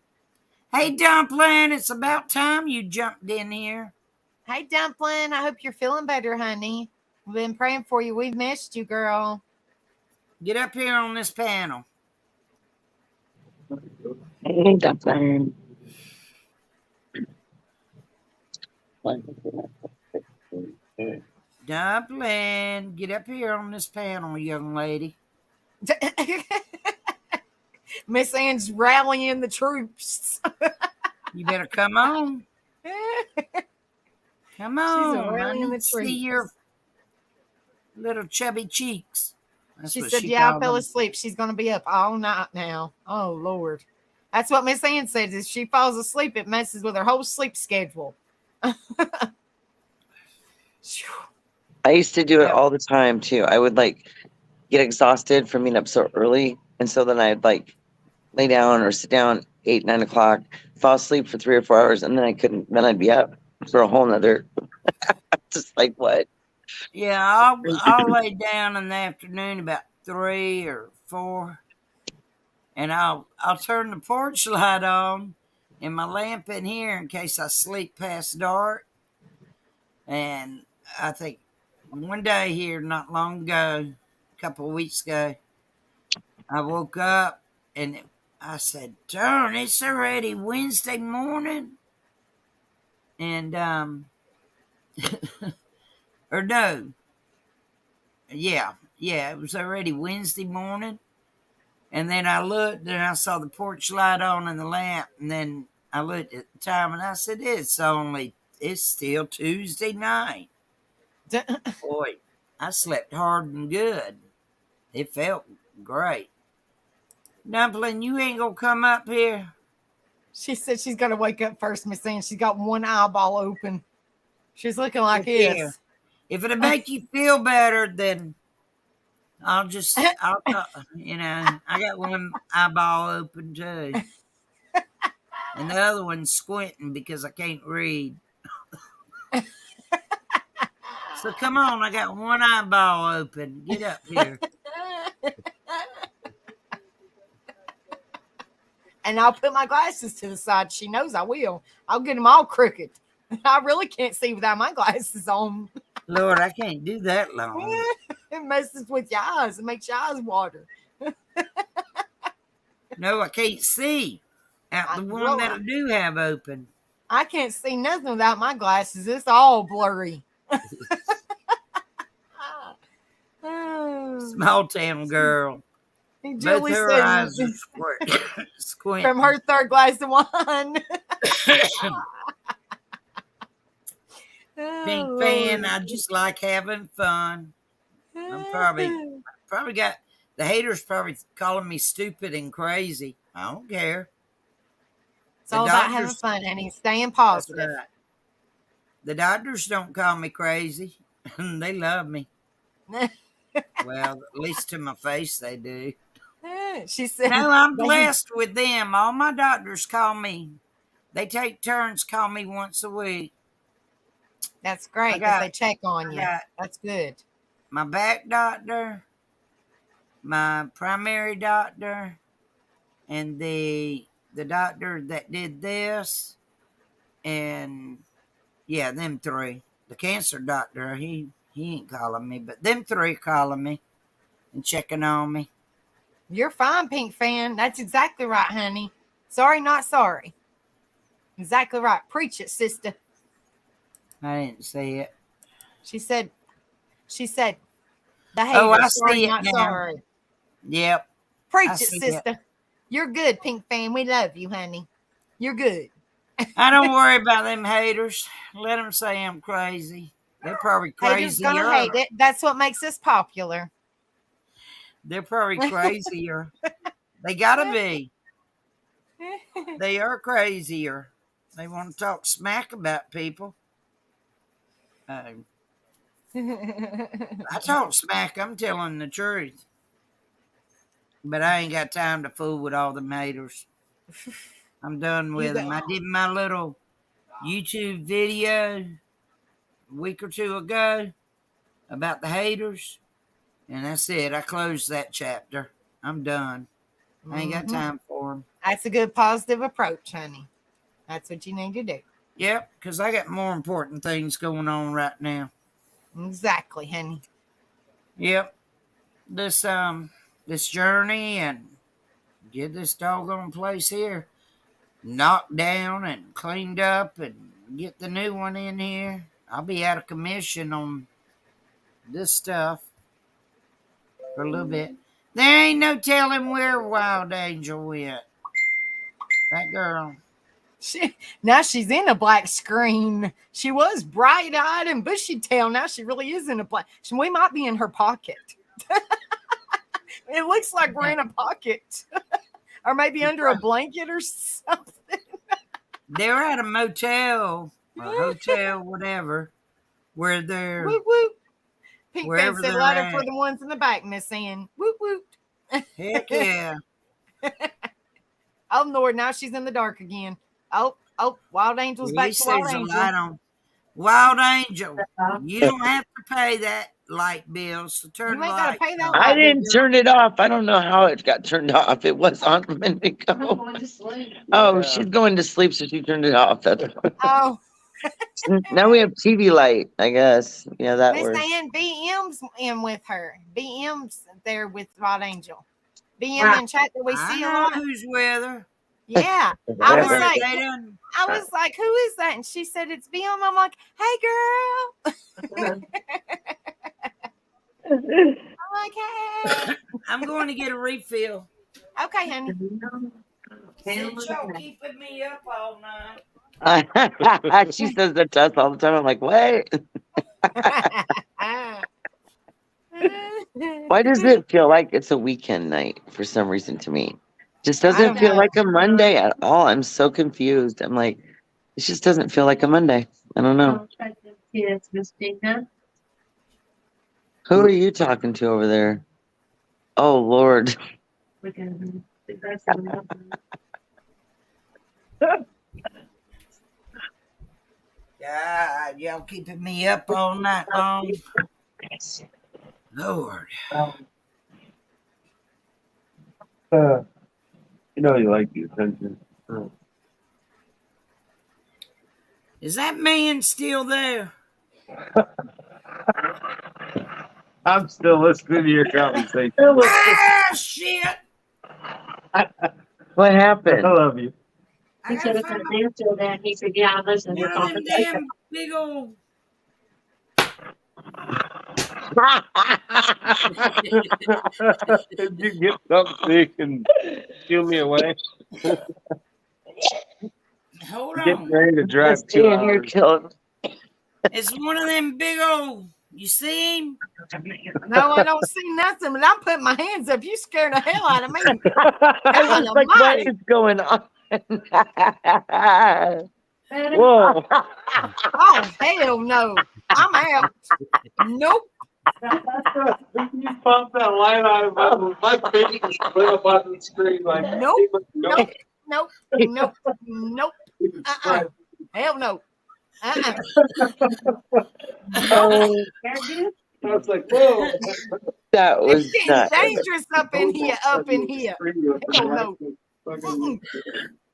Hey, Dumpling, it's about time you jumped in here. Hey, Dumpling, I hope you're feeling better, honey. We've been praying for you. We've missed you, girl. Get up here on this panel. Hey, Dumpling. Dumpling, get up here on this panel, young lady. Miss Ann's rallying the troops. You better come on. Come on. She's rallying the See troops. your little chubby cheeks. That's She what said, she yeah, I called fell them. asleep. She's going to be up all night now. Oh, Lord. That's what Miss Ann says. If she falls asleep, it messes with her whole sleep schedule. I used to do it all the time too. I would get exhausted from being up so early, and so then I'd lay down or sit down 8, 9 o'clock, fall asleep for 3 or 4 hours, and then I couldn't. Then I'd be up for a whole nother. Just like what? Yeah, I'll lay down in the afternoon about 3 or 4, and I'll turn the porch light on and my lamp in here in case I sleep past dark. And I think one day here, not long ago, a couple of weeks ago, I woke up and I said, darn, it's already Wednesday morning. And, or no. Yeah, it was already Wednesday morning. And then I looked and I saw the porch light on and the lamp. And then I looked at the time and I said, it's still Tuesday night. Boy, I slept hard and good. It felt great. Dumpling, you ain't gonna come up here? She said she's going to wake up first, Miss Ann. She's got one eyeball open. She's looking like this. If it'll make you feel better, then I got one eyeball open too. And the other one's squinting because I can't read. So come on, I got one eyeball open. Get up here. And I'll put my glasses to the side. She knows I will. I'll get them all crooked. I really can't see without my glasses on. Lord, I can't do that long. It messes with your eyes. It makes your eyes water. No, I can't see out the one that I do have open. I can't see nothing without my glasses. It's all blurry. Small town girl. Julie Both her eyes are squinting. From her third glass of wine. Pink Oh, fan, Lord. I just like having fun. I'm probably got the haters probably calling me stupid and crazy. I don't care. It's all about having fun, honey. Staying positive. Right. The doctors don't call me crazy. They love me. Well, at least to my face they do. She said, No, I'm blessed with them. All my doctors call me. They take turns, call me once a week. That's great because they check on you. That's good. My back doctor, my primary doctor, and the doctor that did this, and yeah, them three. The cancer doctor, he ain't calling me, but them three calling me and checking on me. You're fine, Pink fan. That's exactly right, honey. Sorry, not sorry. Exactly right. Preach it, sister. I didn't see it. She said, the haters, Oh, I sorry, see it not now. sorry. Yep. Preach I it, see sister. it. You're good, Pink fan. We love you, honey. You're good. I don't worry about them haters. Let them say I'm crazy. They're probably Haters crazier. gonna hate it. That's what makes us popular. They're probably crazier. They gotta be. They are crazier. They want to talk smack about people. I talk smack. I'm telling the truth. But I ain't got time to fool with all them haters. I'm done with them. I did my little YouTube video a week or two ago about the haters. And that's it. I closed that chapter. I'm done. I ain't got time for them. That's a good positive approach, honey. That's what you need to do. Yep, because I got more important things going on right now. Exactly, honey. Yep. This journey and get this doggone place here knocked down and cleaned up and get the new one in here. I'll be out of commission on this stuff for a little bit. There ain't no telling where Wild Angel went. That girl. Now she's in a black screen. She was bright-eyed and bushy-tailed. Now she really is in a black. We might be in her pocket. It looks like we're in a pocket. Or maybe under a blanket or something. They're at a motel or hotel, whatever, where they're Woot woot. Pink fan wherever said they're louder at. for the ones in the back, Miss Ann. Woot woot. Heck yeah. Oh Lord, now she's in the dark again. Oh, Wild Angel's At back least to Wild there's a Angel. light on. Wild Angel, you don't have to pay that light bill, so turn You the ain't gotta light pay that on. I didn't turn it off. I don't know how it got turned off. It was on a minute ago. Oh, she's going to sleep, so she turned it off. That's Oh, now we have TV light, I guess. Yeah, that Miss works. Ann, BM's in with her. BM's there with Wild Angel. BM in chat that we I see a know lot. who's with her. Yeah. I was Where like, they done- who is that? And she said it's BM. I'm like, hey girl. I'm like, hey. I'm going to get a refill. Okay, honey. Since y'all keeping me up all night. She says that to us all the time. I'm like, wait. Why does it feel like it's a weekend night for some reason to me? Just doesn't don't feel know. like a Monday at all. I'm so confused. I'm like, it just doesn't feel like a Monday. I don't know. Who are you talking to over there? Oh, Lord. God, y'all keeping me up all night long. Lord. You know you like the attention. Is that man still there? I'm still listening to your conversation. Ah, shit! What I happened? love you. I gotta find one of them damn big old. Did you get something so you can steal me away? Hold Getting on. ready to drive Stay 2 in here, hours. kill him. It's one of them big old. You see him? No, I don't see nothing, but I'm putting my hands up. You scared the hell out of me. I was God like, what almighty. is going on? Whoa. Oh, hell no. I'm out. Nope. You pumped that line out of my face was lit up on the screen like Nope. Nope. Nope. Nope. Nope. Hell no. Oh, I was like, whoa. that was It's getting nuts. dangerous up in here. Up in here. Hell no. Mm-mm.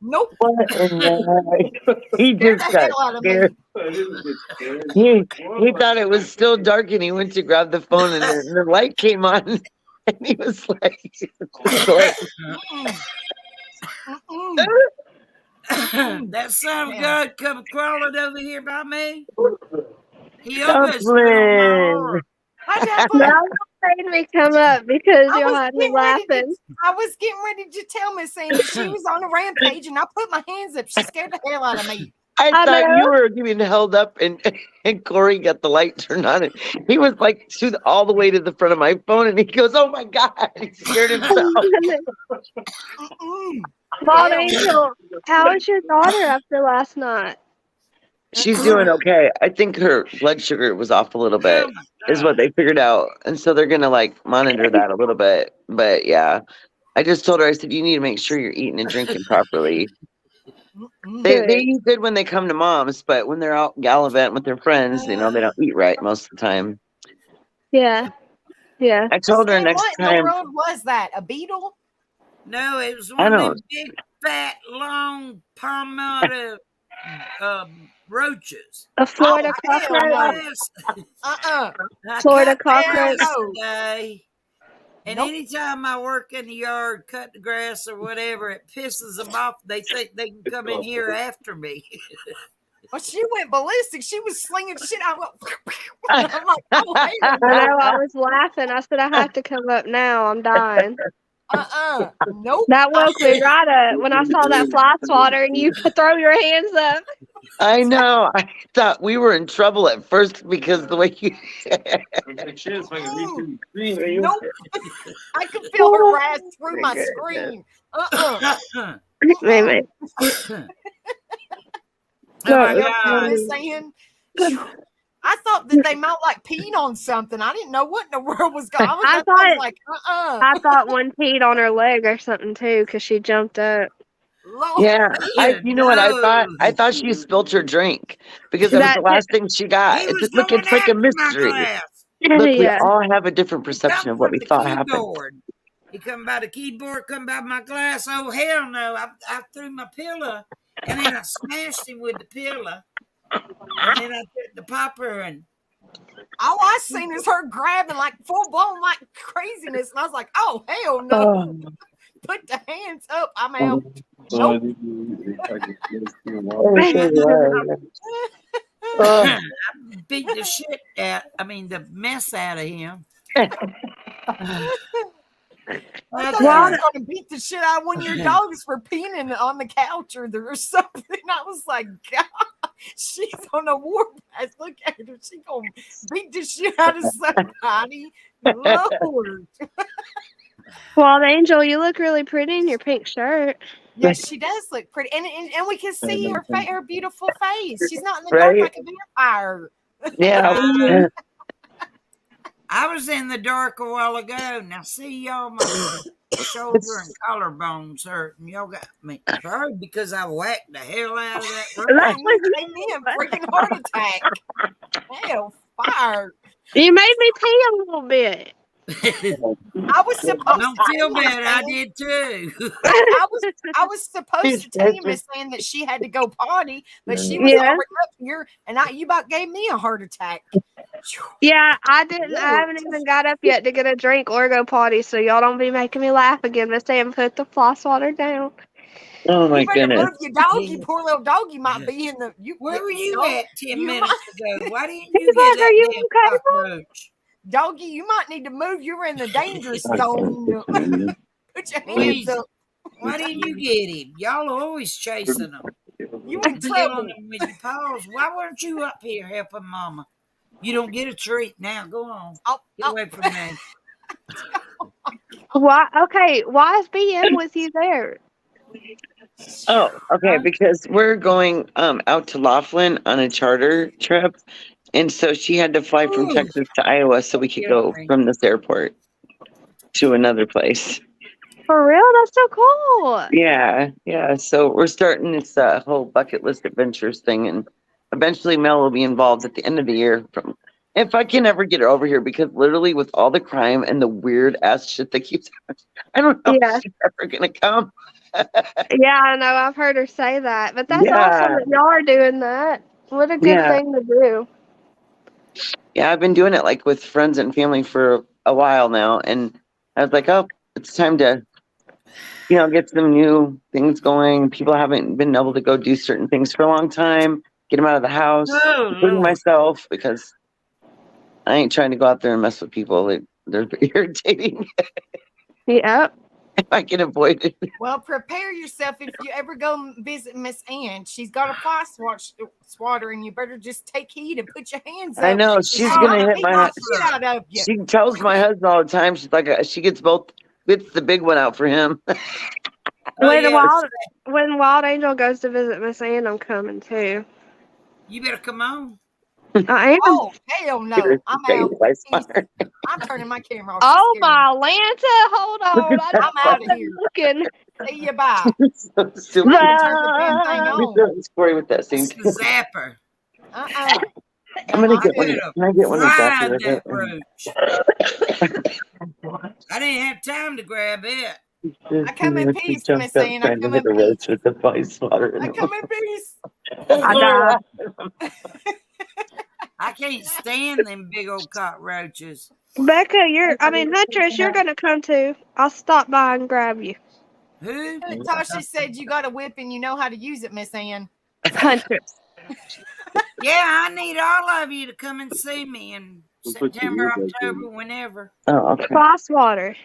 Nope. What in the heck? He Scared just the got hell out of scared. me. He thought it was still dark and he went to grab the phone and the light came on and he was like, Mm-mm. Mm-mm. That son of a gun come crawling over here by me. He Dumplin'. almost spit on my arm. Hi, Dublin. Now you made me come up because I y'all was had me getting ready to- laughing. I was getting ready to tell Miss Sandy she was on a rampage, and I put my hands up. She scared the hell out of me. I I thought know. you were getting held up and Corey got the light turned on and he was like all the way to the front of my phone and he goes, oh my God, he scared himself. Mm-mm. Mom Hell Angel, how is your daughter after last night? She's doing okay. I think her blood sugar was off a little bit, is what they figured out. And so they're gonna like monitor that a little bit. But yeah. I just told her, I said, you need to make sure you're eating and drinking properly. They eat good when they come to mom's, but when they're out gallivanting with their friends, you know, they don't eat right most of the time. Yeah. Yeah. I told her Sam, next what in the time. world was that? A beetle? No, it was I one of know. them big, fat, long palmetto roaches. A Florida hell cockroach. no. Uh-uh. I Florida cut cockroach. grass today, and Nope. anytime I work in the yard, cut the grass or whatever, it pisses them off. They think they can come in here after me. Well, she went ballistic. She was slinging shit. I'm like, oh, hell I know, I was laughing. I said, I have to come up now. I'm dying. Nope. That woke me right up when I saw that fly swatter and you throw your hands up. I know. I thought we were in trouble at first because the way you. Nope. I could feel her rise through my screen. Maybe. Oh my You know what God. I'm saying? I thought that they might like peed on something. I didn't know what in the world was going on. I I thought- was like, I thought one peed on her leg or something too because she jumped up. Lord. Yeah, you know what I thought? No. I thought she spilled her drink because that was That the last thing she got. He It's was just look, going it's like a after my mystery. class. Look, we Yeah. all have a different perception Come of what from we the thought happened. keyboard. He come by the keyboard, come by my glass. Oh hell no! I threw my pillow, and then I smashed him with the pillow, and then I took the popper and All I seen is her grabbing like full blown like craziness. And I was like, oh, hell no. Put the hands up. I'm out. Nope. I beat the shit out. I mean the mess out of him. I thought I was going to beat the shit out of one of your dogs for peeing on the couch or something. I was like, God, she's on a warpath. Look at her. She's going to beat the shit out of somebody. Lord. Well, Angel, you look really pretty in your pink shirt. Yes, she does look pretty. And we can see her beautiful face. She's not in the Right. dark like a vampire. Yeah. I was in the dark a while ago. Now see y'all, my shoulder and collarbones hurting. Y'all got me sorry because I whacked the hell out of that room. Right, you gave me a freaking heart attack. Hell, fire. You made me pee a little bit. I was supposed Don't to feel tell bad. I Miss did too. I was supposed to tell you, Miss Ann, that she had to go potty, but she was Yeah. already up here, and you about gave me a heart attack. Yeah, I didn't. I haven't even got up yet to get a drink or go potty, so y'all don't be making me laugh again. Miss Ann, put the floss water down. Oh my You better goodness. move your doggy, poor little doggy might be in the. Where were you dog- at 10 you minutes ago? Why didn't He's you get like, "Are you that okay, damn cockroach? Doggy, you might need to move. You were in the danger zone. Put your hands Please. up. Why didn't you get him? Y'all are always chasing him. You I'm in killing trouble. them with your paws. Why weren't you up here helping Mama? You don't get a treat now. Go on. Oh, Get away from me. Why? Okay, why is BM with you there? Oh, okay. Because we're going out to Laughlin on a charter trip, and so she had to fly from Ooh. Texas to Iowa so we could go from this airport to another place. For real? That's so cool. Yeah, yeah. So we're starting this whole bucket list adventures thing, and eventually Mel will be involved at the end of the year. From if I can ever get her over here, because literally with all the crime and the weird ass shit that keeps happening, I don't know Yeah. if she's ever gonna come. Yeah, I know. I've heard her say that. But that's awesome Yeah, that y'all are doing that. What a good yeah, thing to do. yeah. I've been doing it like with friends and family for a while now, and I was like, oh, it's time to get some new things going. People haven't been able to go do certain things for a long time. Get them out of the house, Oh, including Lord. myself, because I ain't trying to go out there and mess with people. They're irritating. Yep. If I can avoid it. Well, prepare yourself if you ever go visit Miss Ann. She's got a fly swatter, and you better just take heed and put your hands up. I know she's Oh, gonna I'll hit beat my. the shit out of you. She tells my husband all the time. She's like, she gets the big one out for him. Oh, When yeah. Wild Angel goes to visit Miss Ann, I'm coming too. You better come on. I am. Oh, hell no. I'm out. I'm turning my camera off. She's Oh scaring my Lanta, hold on. I'm out of here. Looking. See you bye. So stupid. I can turn the damn thing We on. do this story with that same. It's the zapper. Uh-uh. I'm gonna No, get one. Can I get one of Fried that? that roach. I didn't have time to grab it. I come in peace, Miss Ann. I come in peace. roach with the vice water. I come in peace. I died. I can't stand them big old cockroaches. Becca, Huntress, you're gonna come too. I'll stop by and grab you. Who? Tasha said you got a whip and you know how to use it, Miss Ann. Huntress. Yeah, I need all of you to come and see me in September, October, whenever. Oh, okay. Floss water.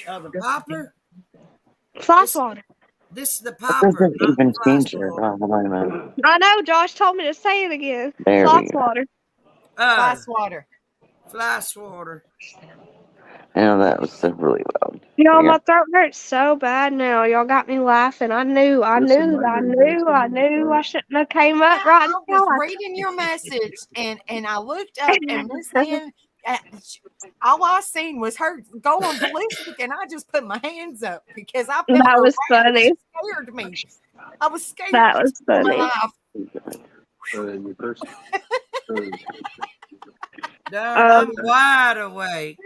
The poplar? Floss water. This is the It popper. doesn't not even the floss change it. water. Oh, hold on a minute. I know, Josh told me to say it again. There we Floss go. water. Glass water. Floss water. Yeah, that was really loud. Y'all, Yeah. my throat hurts so bad now. Y'all got me laughing. I knew I shouldn't have came up right I now. was reading your message and I looked up and Miss Ann, all I seen was her going ballistic, and I just put my hands up because I felt That her was wrath. funny. It scared me. I was scared. That was for my funny. life. I'm wide awake.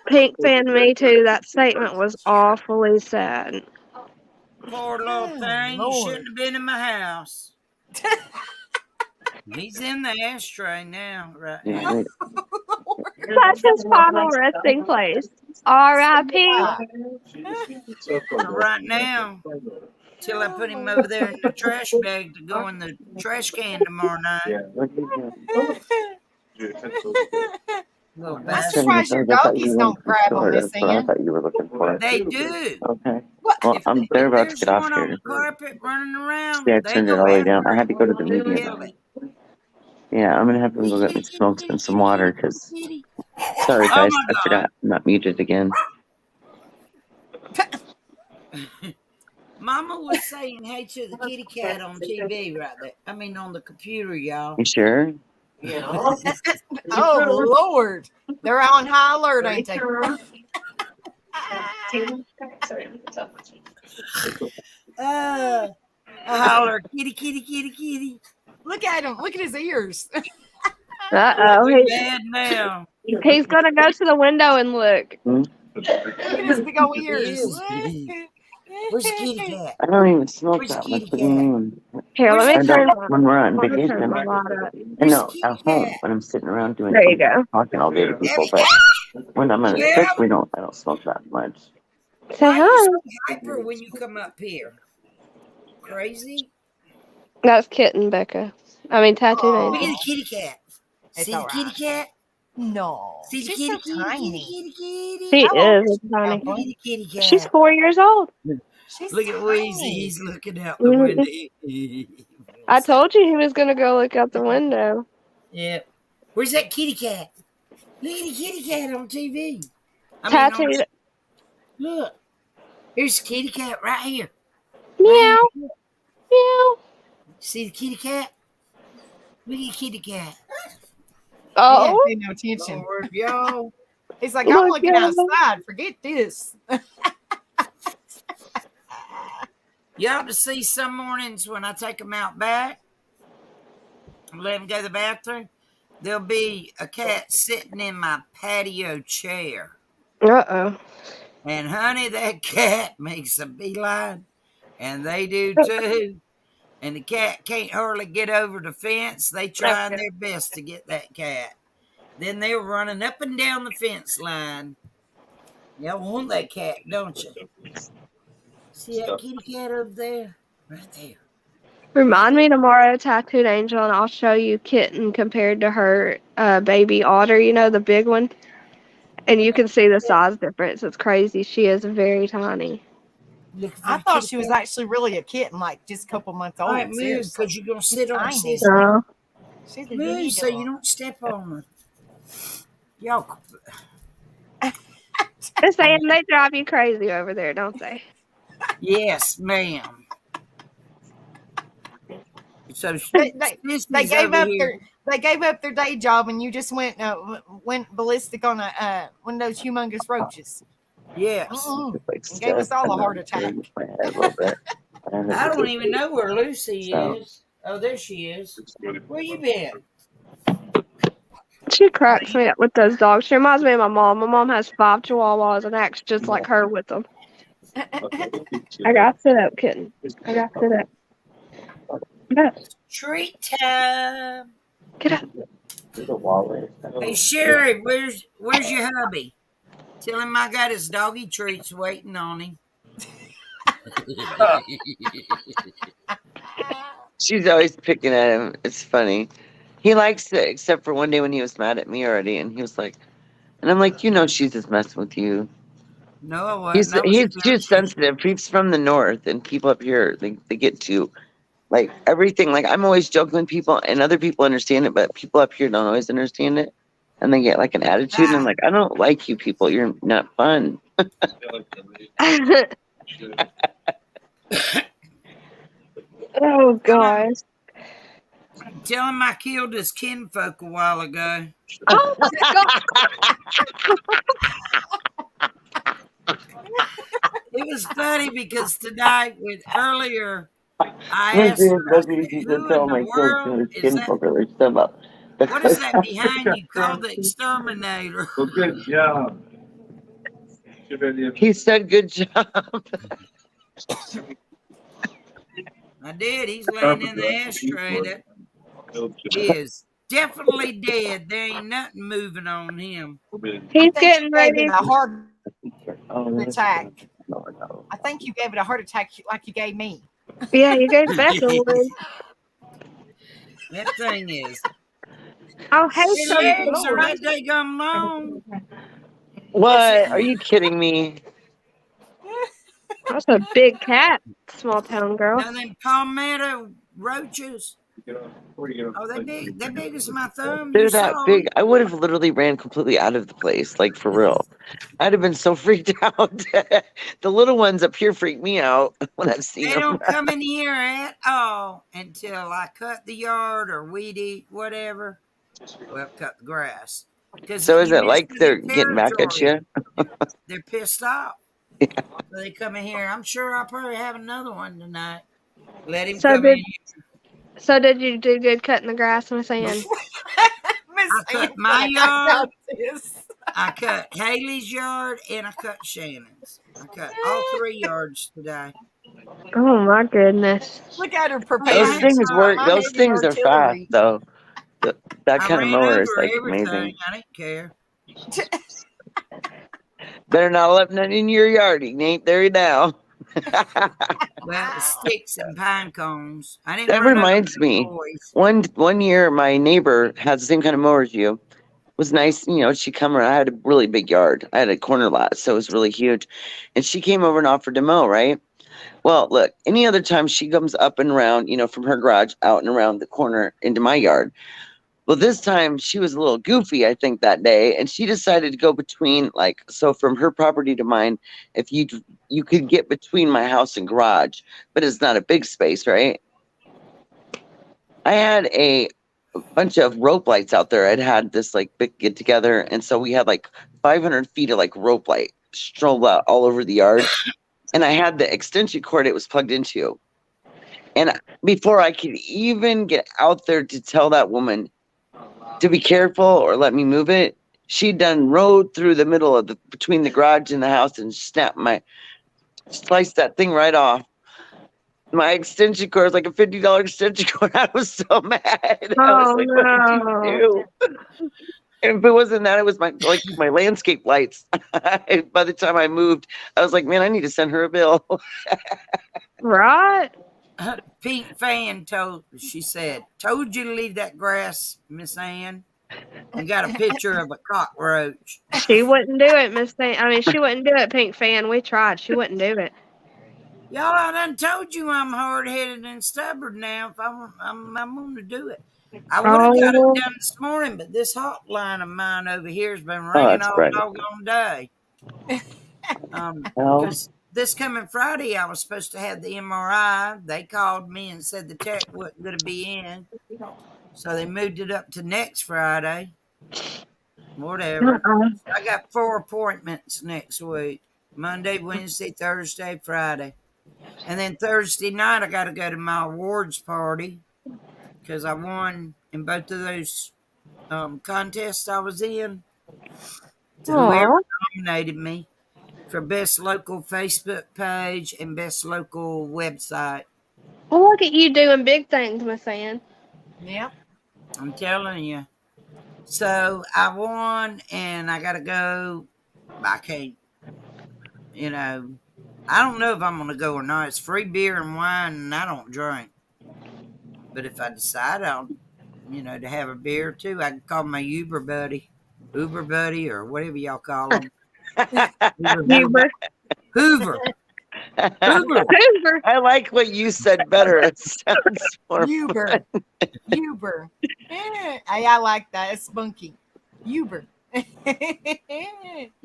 Pink fan me too. That statement was awfully sad. Poor little thing. You Lord. shouldn't have been in my house. He's in the ashtray now, right now. That's his final resting place. R.I.P. Right now. Till I put him over there in the trash bag to go in the trash can tomorrow night. Little I'm bastard. surprised your doggies don't grab them, Miss That's what I Ann. thought you were looking for. They do. Okay. Well, they're about to There's get off one on here. the carpet running around. See, I They turned it go all the way after down. I it. had to go to the They medium. kill it. Yeah, I'm gonna have to go get me smokes and some water because. Sorry, Oh guys, my I forgot. I'm not muted again. Mama was saying hey to the kitty cat on TV right there. I mean on the computer, y'all. You sure? Yeah. Oh Lord, they're on high alert, ain't they? I holler, kitty, kitty, kitty, kitty. Look at him. Look at his ears. Uh-oh. We're bad now. He's going to go to the window and look. Look at his big old ears. Where's the kitty cat? I don't even smoke Where's the that much. kitty What do you cat? mean? Here, let I me turn don't when we're on let me vacation. turn my light up. I know at home when I'm sitting around doing There you go. talking all day to people, but when I'm on a trip, I don't smoke that much. Say Why are you hi. so hyper when you come up here? Crazy? That's Kitten, Becca. I mean, Tattoo Look at Angel. the kitty cat. It's See the all kitty right. cat? No, See the she's kitty, so kitty, tiny. kitty, kitty, She kitty. How old is is she now, tiny. Gwen? Kitty, kitty cat. She's 4 years old. She's Look at Wheezy. tiny. He's looking out the window. I told you he was gonna go look out the window. Yeah. Where's that kitty cat? Look at the kitty cat on TV. Tattooed. Look. Here's the kitty cat right here. Meow. Meow. See the kitty cat? Look at the kitty cat. Oh. He didn't pay no attention. Lord, yo. He's like, I'm Look looking at him. outside. Forget this. You ought to see some mornings when I take them out back, let them go to the bathroom, there'll be a cat sitting in my patio chair. Uh-oh. And honey, that cat makes a beeline, and they do too. And the cat can't hardly get over the fence. They trying their best to get that cat. Then they're running up and down the fence line. Y'all want that cat, don't you? See that kitty cat over there? Right there. Remind me tomorrow, Tattooed Angel, and I'll show you Kitten compared to her baby otter, you know, the big one. And you can see the size difference. It's crazy. She is very tiny. I thought she was actually really a kitten, like just a couple months old. All right, move, because you're going to sit on tiny. it. No. She's a Move bitty so you dog. don't step on her. Y'all, They're saying they drive you crazy over there, don't they? yes, ma'am. So They Sisney's gave over up here. they gave up their day job, and you just went ballistic on one of those humongous roaches. Yes. And gave us all a heart attack. I don't even know where Lucy is. Oh, there she is. Where you been? She cracks me up with those dogs. She reminds me of my mom. My mom has 5 chihuahuas and acts just like her with them. I got to sit up, Kitten. I got to sit up. Get up. Treat time. Get up. Hey Sherry, where's your hubby? Tell him I got his doggy treats waiting on him. She's always picking at him. It's funny. He likes it, except for one day when he was mad at me already, and he was like, and I'm like, you know, she's just messing with you. No, I wasn't. He's too sensitive. He's from the north, and people up here, they get too, like, everything. Like, I'm always joking with people, and other people understand it, but people up here don't always understand it, and they get like an attitude. And I'm like, I don't like you people. You're not fun. Oh, gosh. Tell him I killed his kinfolk a while ago. Oh, my God. It was funny because tonight, earlier, I asked Listen, her, you who can in tell the my world kids is that? What is that behind you called the exterminator? Well, good job. He said, good job. I did. He's laying in the ashtray. That he is definitely dead. There ain't nothing moving on him. He's getting ready. A heart Oh, attack. no. I think you gave it a heart attack like you gave me. Yeah, you gave Becca one. That thing is. Oh, hey, His legs are that daggum long. What? Are you kidding me? That's a big cat, small town girl. Now them palmetto roaches. Oh, they big as my thumb. They're You that saw big. I would have literally ran completely out of the place, like for real. I'd have been so freaked out. The little ones up here freak me out when I've seen They them. don't come in here at all until I cut the yard or weed eat, whatever. Well, cut the grass. 'Cause So if is you it like mess with they're their getting back at territory, you? They're pissed off. Yeah. So they come in here. I'm sure I'll probably have another one tonight. Let him So come did- in. So did you do good cutting the grass, Miss Ann? I cut my yard. I cut Haley's yard, and I cut Shannon's. I cut all 3 yards today. Oh my goodness. Look at her preparing. Those things work. My Those heavy things are fast, artillery. though. That I kind of ran mower is over like everything. amazing. I didn't care. Better not let nothing in your yard. He ain't there now. Well, the sticks and pine cones. I didn't. That run over reminds the me. boys. One year, my neighbor had the same kind of mower as you. It was nice, you know. She come around. I had a really big yard. I had a corner lot, so it was really huge. And she came over and offered to mow. Right. Well, look, any other time she comes up and around, from her garage out and around the corner into my yard. Well, this time she was a little goofy, I think, that day, and she decided to go between, so from her property to mine, if you could get between my house and garage, but it's not a big space, right? I had a bunch of rope lights out there. I'd had this big get together, and so we had 500 feet of rope light strolled out all over the yard, and I had the extension cord it was plugged into. And before I could even get out there to tell that woman to be careful or let me move it, she done rode through the middle of between the garage and the house and sliced that thing right off. My extension cord was like a $50 extension cord. I was so mad. I was like, what did you do? And if it wasn't that, it was my landscape lights. By the time I moved, I was like, man, I need to send her a bill. Right? Pink Fan told you to leave that grass, Miss Ann. And got a picture of a cockroach. She wouldn't do it, Miss Ann. I mean, she wouldn't do it, Pink Fan. We tried. She wouldn't do it. Y'all, I done told you I'm hard-headed and stubborn now. If I'm going to do it. I would have got it done this morning, but this hotline of mine over here has been ringing all doggone day. Because this coming Friday, I was supposed to have the MRI. They called me and said the tech wasn't going to be in. So they moved it up to next Friday. Whatever. I got 4 appointments next week. Monday, Wednesday, Thursday, Friday. And then Thursday night, I got to go to my awards party because I won in both of those contests I was in. So whoever nominated me for best local Facebook page and best local website. Well, look at you doing big things, Miss Ann. Yep. I'm telling you. So I won, and I got to go. I can't, I don't know if I'm going to go or not. It's free beer and wine, and I don't drink. But if I decide I'll, to have a beer or two, I can call my Uber buddy, or whatever y'all call him. Uber. Hoover. I like what you said better. It sounds more Uber. Uber. I like that. It's spunky. Uber. All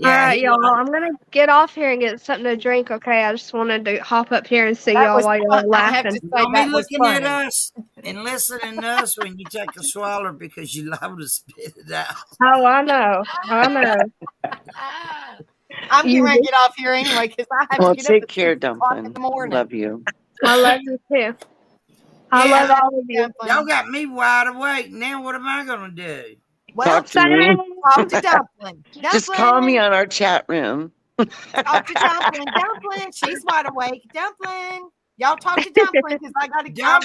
right, y'all. I'm gonna get off here and get something to drink. Okay, I just wanted to hop up here and see y'all while y'all are laughing. Don't be looking at us and listening to us when you take a swallow because you love to spit it out. Oh, I know. I'm getting ready to get off here anyway because I have to get take up care, at 6 o'clock in Dumpling. the morning. Love you. I love you too. I love all of you. Y'all got me wide awake. Now what am I gonna do? Well, Talk to me. talk to Dumpling. Just call me on our chat room. Talk to Dumpling. Dumpling, she's wide awake. Dumpling, y'all talk to Dumpling because I got to get off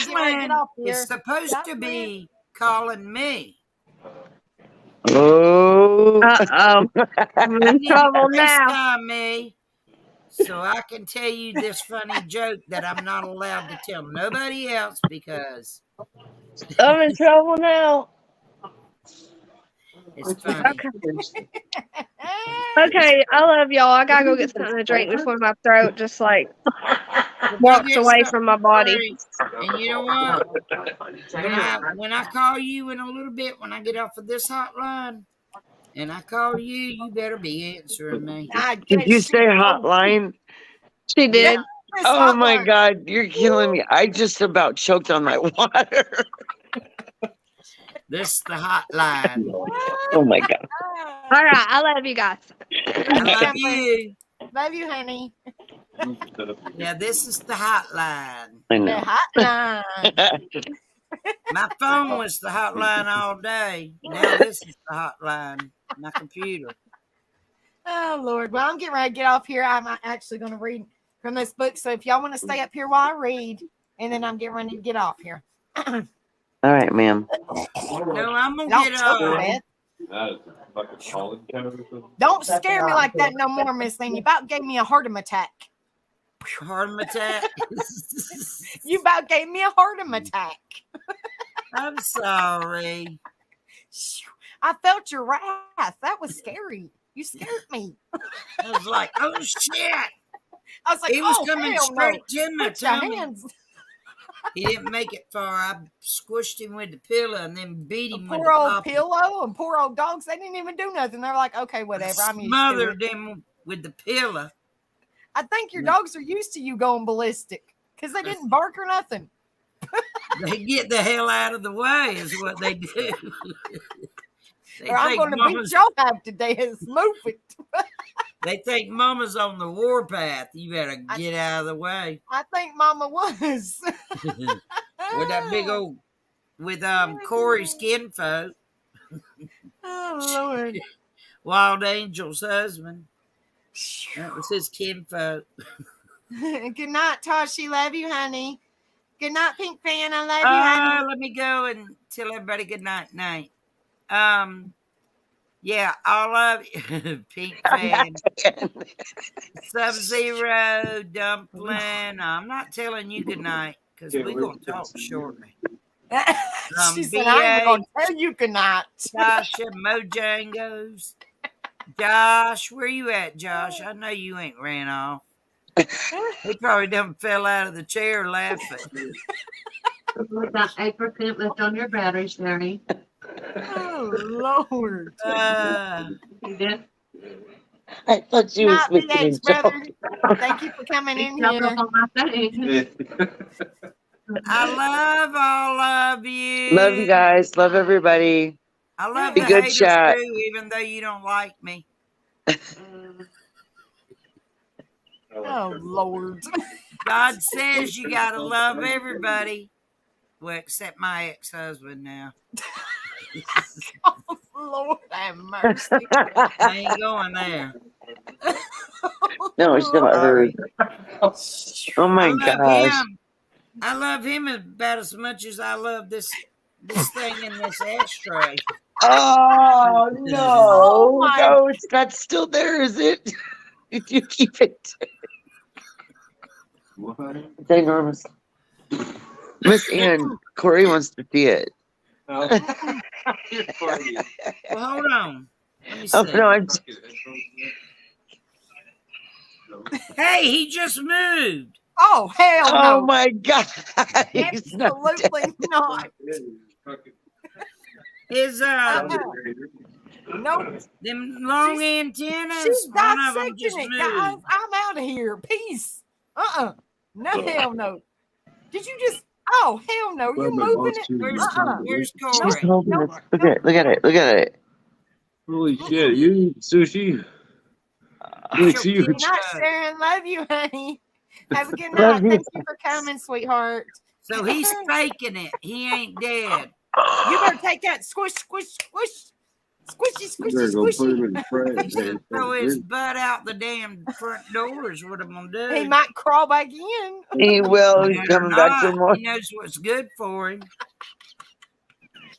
here. It's supposed to be calling me. Oh. I'm in trouble now. FaceTime me so I can tell you this funny joke that I'm not allowed to tell nobody else because I'm in trouble now. it's funny. Okay, I love y'all. I gotta go get something to drink before my throat just walks away from my body. And you know what? When I call you in a little bit, when I get off of this hotline, and I call you, you better be answering me. Did you say hotline? She did. Yeah, oh my God, you're killing me. I just about choked on my water. This is the hotline. Oh my God. All right, I love you guys. I love you. Love you, honey. Yeah, this is the hotline. I The know. hotline. My phone was the hotline all day. Now this is the hotline. My computer. Oh, Lord. Well, I'm getting ready to get off here. I'm actually going to read from this book. So if y'all want to stay up here while I read, and then I'm getting ready to get off here. All right, ma'am. No, I'm going Don't to get choke, up. Beth. Don't scare me like that no more, Miss Lane. You about gave me a heart attack. Heart attack. You about gave me a heart attack. I'm sorry. I felt your wrath. That was scary. You scared me. I was like, oh shit. I was like, He was oh, coming hell no. straight to me, Put your Tommy. hands. He didn't make it far. I squished him with the pillow and then beat him with Poor the old popple. pillow and poor old dogs. They didn't even do nothing. They're like, okay, whatever. I'm used to Smothered it. him with the pillow. I think your dogs are used to you going ballistic because they didn't bark or nothing. They get the hell out of the way is what they do. They Or I'm think going to mama's- beat your half to death. Move it. They think mama's on the warpath. You better get out of the way. I think Mama was. With that big old, with Corey's kinfolk, Oh, Lord. Wild Angel's husband. That was his kinfolk. Good night, Toshi. Love you, honey. Good night, Pink Fan. I love you, honey. Let me go and tell everybody good night. Yeah, all of you. Pink Fan, Sub-Zero, Dumpling. I'm not telling you good night because we're going to talk shortly. She said, I ain't going to tell you good night. Tasha, Mojangos. Josh, where you at, Josh? I know you ain't ran off. He probably done fell out of the chair laughing. That 8% left on your batteries, Mary. Oh, Lord. You did? I thought you was Not making a BH, brother. joke. Thank you for coming in Jumped here. up on my thing. I love all of you. Love you guys. Love everybody. I love Be the good, haters chat. too, even though you don't like me. Oh, Lord. God says you gotta love everybody. Well, except my ex-husband now. Oh, Lord have mercy. I ain't going there. No, it's not her. Oh my gosh. I love him about as much as I love this thing in this ashtray. Oh no. Oh, my- No, it's not still there, is it? Did you keep it? It's enormous. Miss Ann, Corey wants to see it. Well, hold on. Let me see. Oh no, I'm Hey, he just moved. Oh, hell no. oh my god. He's not Absolutely dead. not. His Nope. them long She's antennas. One of them dissecting just it, moved. guys. I'm out of here. Peace. No, hell no. Did you just? Oh, hell no. You moving it? Where's She's Corey? holding it. Look at it. Look at it. Look at it. Holy shit, you eat sushi? It's Your huge. Good night, Sharon. Love you, honey. Have a good Love night. you. Thank you for coming, sweetheart. So he's faking it. He ain't dead. You better take that squish, squish, squish. Squishy, You squishy, better go put him squishy. in the frying He's gonna pan. throw his butt out the damn front door is what I'm gonna do. He might crawl back in. He will. He's Better coming back for not. more. He knows what's good for him.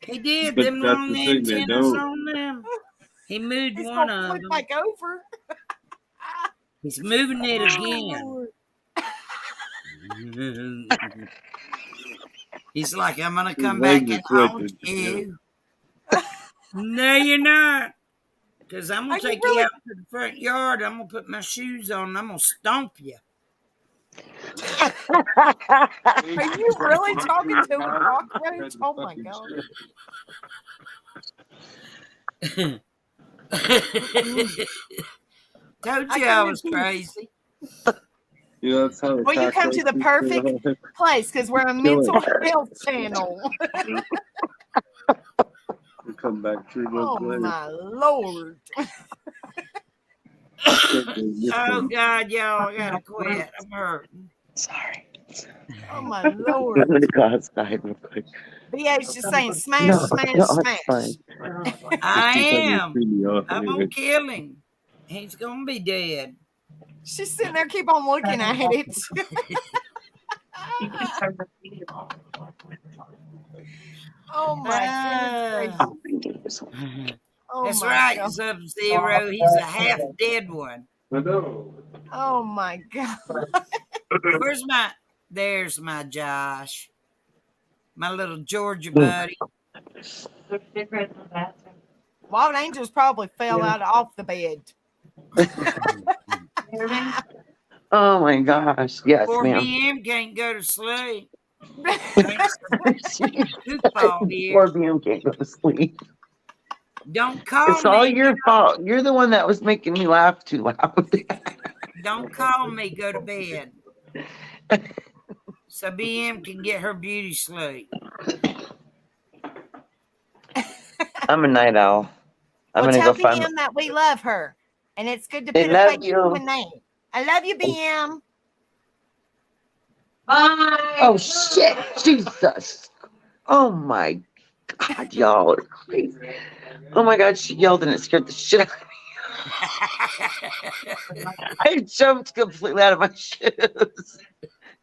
He did. But Them that's long the thing, they antennas don't. on them. He moved He's one gonna of flip them. back over. He's moving it Oh, again. He's like, I'm gonna His come back legs and are haunt twitching. you. No, you're not. Because I'm Are gonna you take really- you out to the front yard. I'm gonna put my shoes on. And I'm gonna stomp you. are you really talking to a cockroach? Oh my god. Told I you I come was in peace. crazy. You know, that's how the Well, you come to the cockroaches perfect kill place because we're a Kill mental it. health channel. it. You come back 3 months Oh later. my lord. Oh God, y'all, I gotta quit. I'm hurting. Sorry. Oh my I'm lord. gonna go outside real quick. BH just saying smash, No, smash, no, smash. it's fine. I Just keep am. me off I'm anyway. gonna kill him. He's gonna be dead. She's sitting there, keep on looking at it. Oh my goodness gracious. Oh That's my right, God. Sub-Zero. He's a half dead one. I know. Oh my God. Where's my? There's my Josh, my little Georgia buddy. Wild Angels probably fell out off the bed. Oh my gosh. Yes, Poor ma'am. BM can't go to sleep. Thanks to football here. Poor BM can't go to sleep. Don't call It's all me. your fault. You're the one that was making me laugh too loud. Don't call me. Go to bed. So BM can get her beauty sleep. I'm a night owl. I'm Well, gonna tell go find. BM that we love her, and it's good to They put a love face you. to a name. I love you, BM. Bye. Oh shit, Jesus! Oh my God, y'all are crazy. Oh my God, she yelled and it scared the shit out of me. I jumped completely out of my shoes.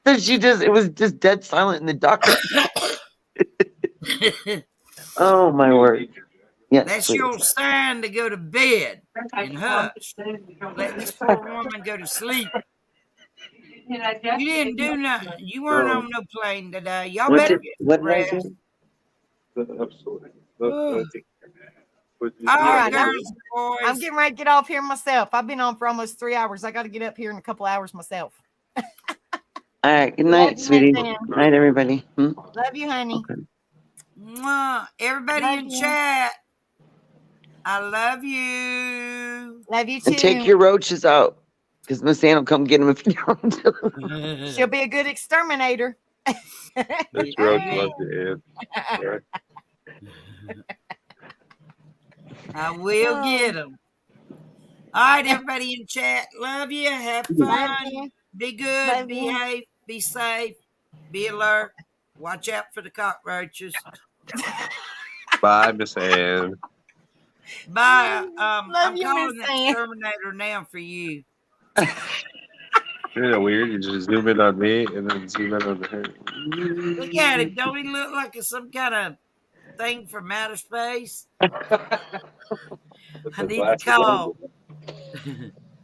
Then it was just dead silent in the dark. Oh my word. Yes, That's please. your sign to go to bed and hush. Let this poor woman go to sleep. You didn't do nothing. You weren't on no plane today. Y'all better get What some did I rest. do? All All right, right, I'm, girls and I'm boys. getting ready to get off here myself. I've been on for almost 3 hours. I got to get up here in a couple hours myself. All right. Good Love night, you, sweetie. Miss Ann. Night, everybody. Love you, honey. Okay. Mwah. Everybody Love in you. chat, I love you. Love you And take too. your roaches out, because Miss Ann will come get them if you don't. She'll be a good exterminator. This roach loves you, Ed. I will get them. All right, everybody in chat, love you. Have Love fun. you. Be good. Love you. Behave. Be safe. Be alert. Watch out for the cockroaches. Bye, Miss Ann. Bye. Love I'm you, calling Miss the Ann. exterminator now for you. Isn't it weird? You just zoom in on me and then zoom in on her. Look at him. Don't he look like some kind of thing from outer space? I need to call.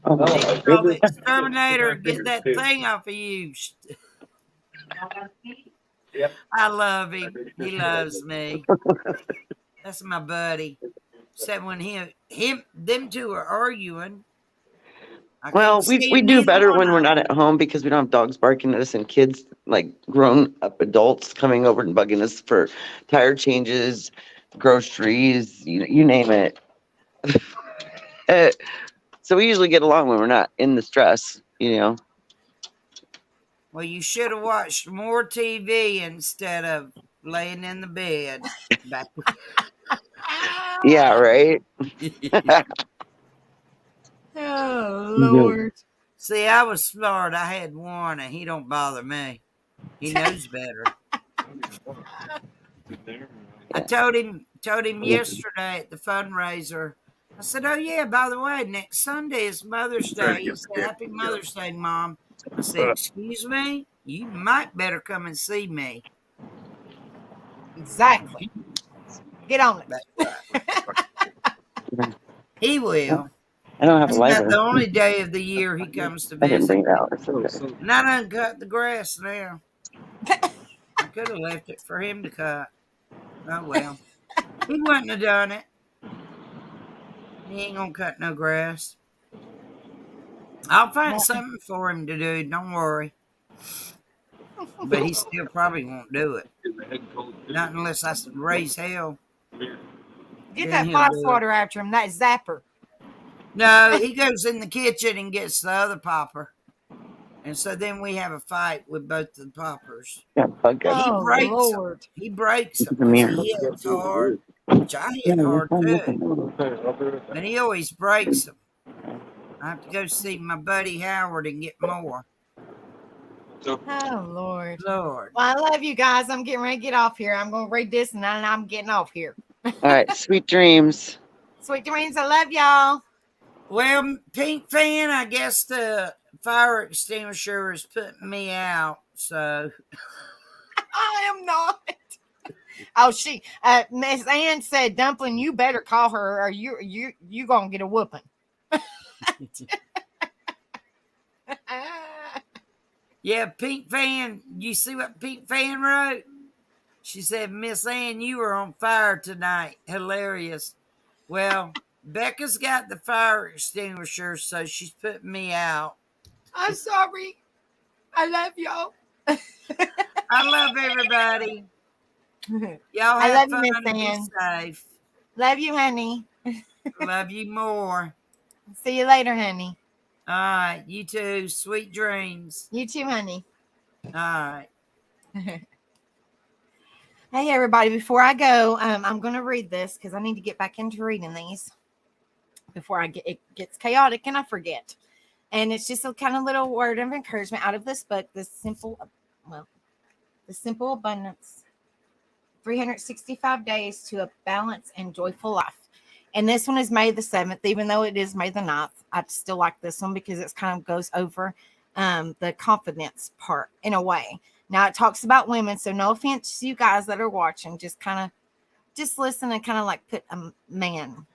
Oh my Need to call the exterminator and get that thing off of you. I love him. He loves me. That's my buddy. Except when them two are arguing. I Well, can't we stand do neither better one when of we're not them. at home because we don't have dogs barking at us and kids, like grown up adults, coming over and bugging us for tire changes, groceries, you name it. So we usually get along when we're not in the stress, Well, you should have watched more TV instead of laying in the bed. Back. Yeah, right. Oh, Lord. See, I was smart. I had one, and he don't bother me. He knows better. I told him yesterday at the fundraiser. I said, "Oh yeah, by the way, next Sunday is Mother's Day." He said, "Happy Mother's Day, Mom." I said, "Excuse me, you might better come and see me." Exactly. Get on it. That's right. He will. I don't have That's a about lighter. the only day of the year he comes to I didn't visit. bring it out. It's okay. And I done cut the grass now. I could have left it for him to cut. Oh well. He wouldn't have done it. He ain't gonna cut no grass. I'll find something for him to do, don't worry. But he still probably won't do it. Not unless I raise hell. Get Then that he'll faucet do it. water after him. That zapper. No, he goes in the kitchen and gets the other popper. And so then we have a fight with both the poppers. Yeah, bug us. Oh, Lord. He breaks them Come here. because he hits hard, which I hit hard too. But he always breaks them. I have to go see my buddy Howard and get more. Oh, Lord. Lord. Well, I love you guys. I'm getting ready to get off here. I'm going to read this and then I'm getting off here. All right, sweet dreams. Sweet dreams. I love y'all. Well, Pink Fan, I guess the fire extinguisher is putting me out. So I am not. Oh, Miss Ann said, Dumpling, you better call her or you going to get a whooping. yeah, Pink Fan, you see what Pink Fan wrote? She said, Miss Ann, you were on fire tonight. Hilarious. Well, Becca's got the fire extinguisher, so she's putting me out. I'm sorry. I love y'all. I love everybody. Y'all I have love you, fun Miss and be Ann. safe. Love you, honey. Love you more. See you later, honey. All right. You too. Sweet dreams. You too, honey. All right. Hey, everybody. Before I go, I'm going to read this because I need to get back into reading these before it gets chaotic and I forget. And it's just a kind of little word of encouragement out of this book, The Simple Abundance, 365 Days to a Balanced and Joyful Life. And this one is May the 7th, even though it is May the 9th. I still like this one because it kind of goes over the confidence part in a way. Now it talks about women, so no offense to you guys that are watching. Just listen and kind of like put a man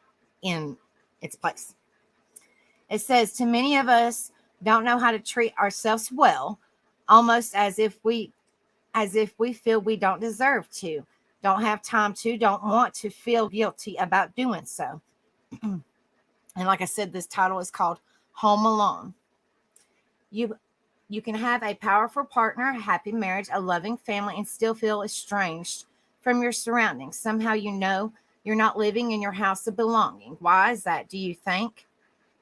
in its place. It says, too many of us don't know how to treat ourselves well, almost as if we feel we don't deserve to, don't have time to, don't want to, feel guilty about doing so. And like I said, this title is called Home Alone. You can have a powerful partner, a happy marriage, a loving family, and still feel estranged from your surroundings. Somehow you know you're not living in your house of belonging. Why is that, do you think?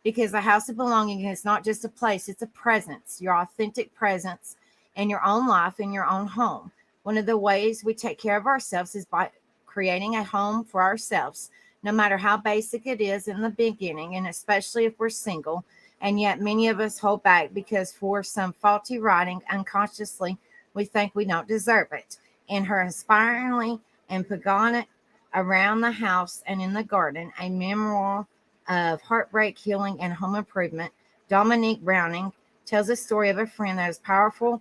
Because a house of belonging is not just a place, it's a presence, your authentic presence in your own life, in your own home. One of the ways we take care of ourselves is by creating a home for ourselves, no matter how basic it is in the beginning, and especially if we're single. And yet many of us hold back because for some faulty writing, unconsciously, we think we don't deserve it. In her inspiringly and Pagana Around the House and in the Garden, a memoir of heartbreak, healing, and home improvement, Dominique Browning tells a story of a friend that is powerful,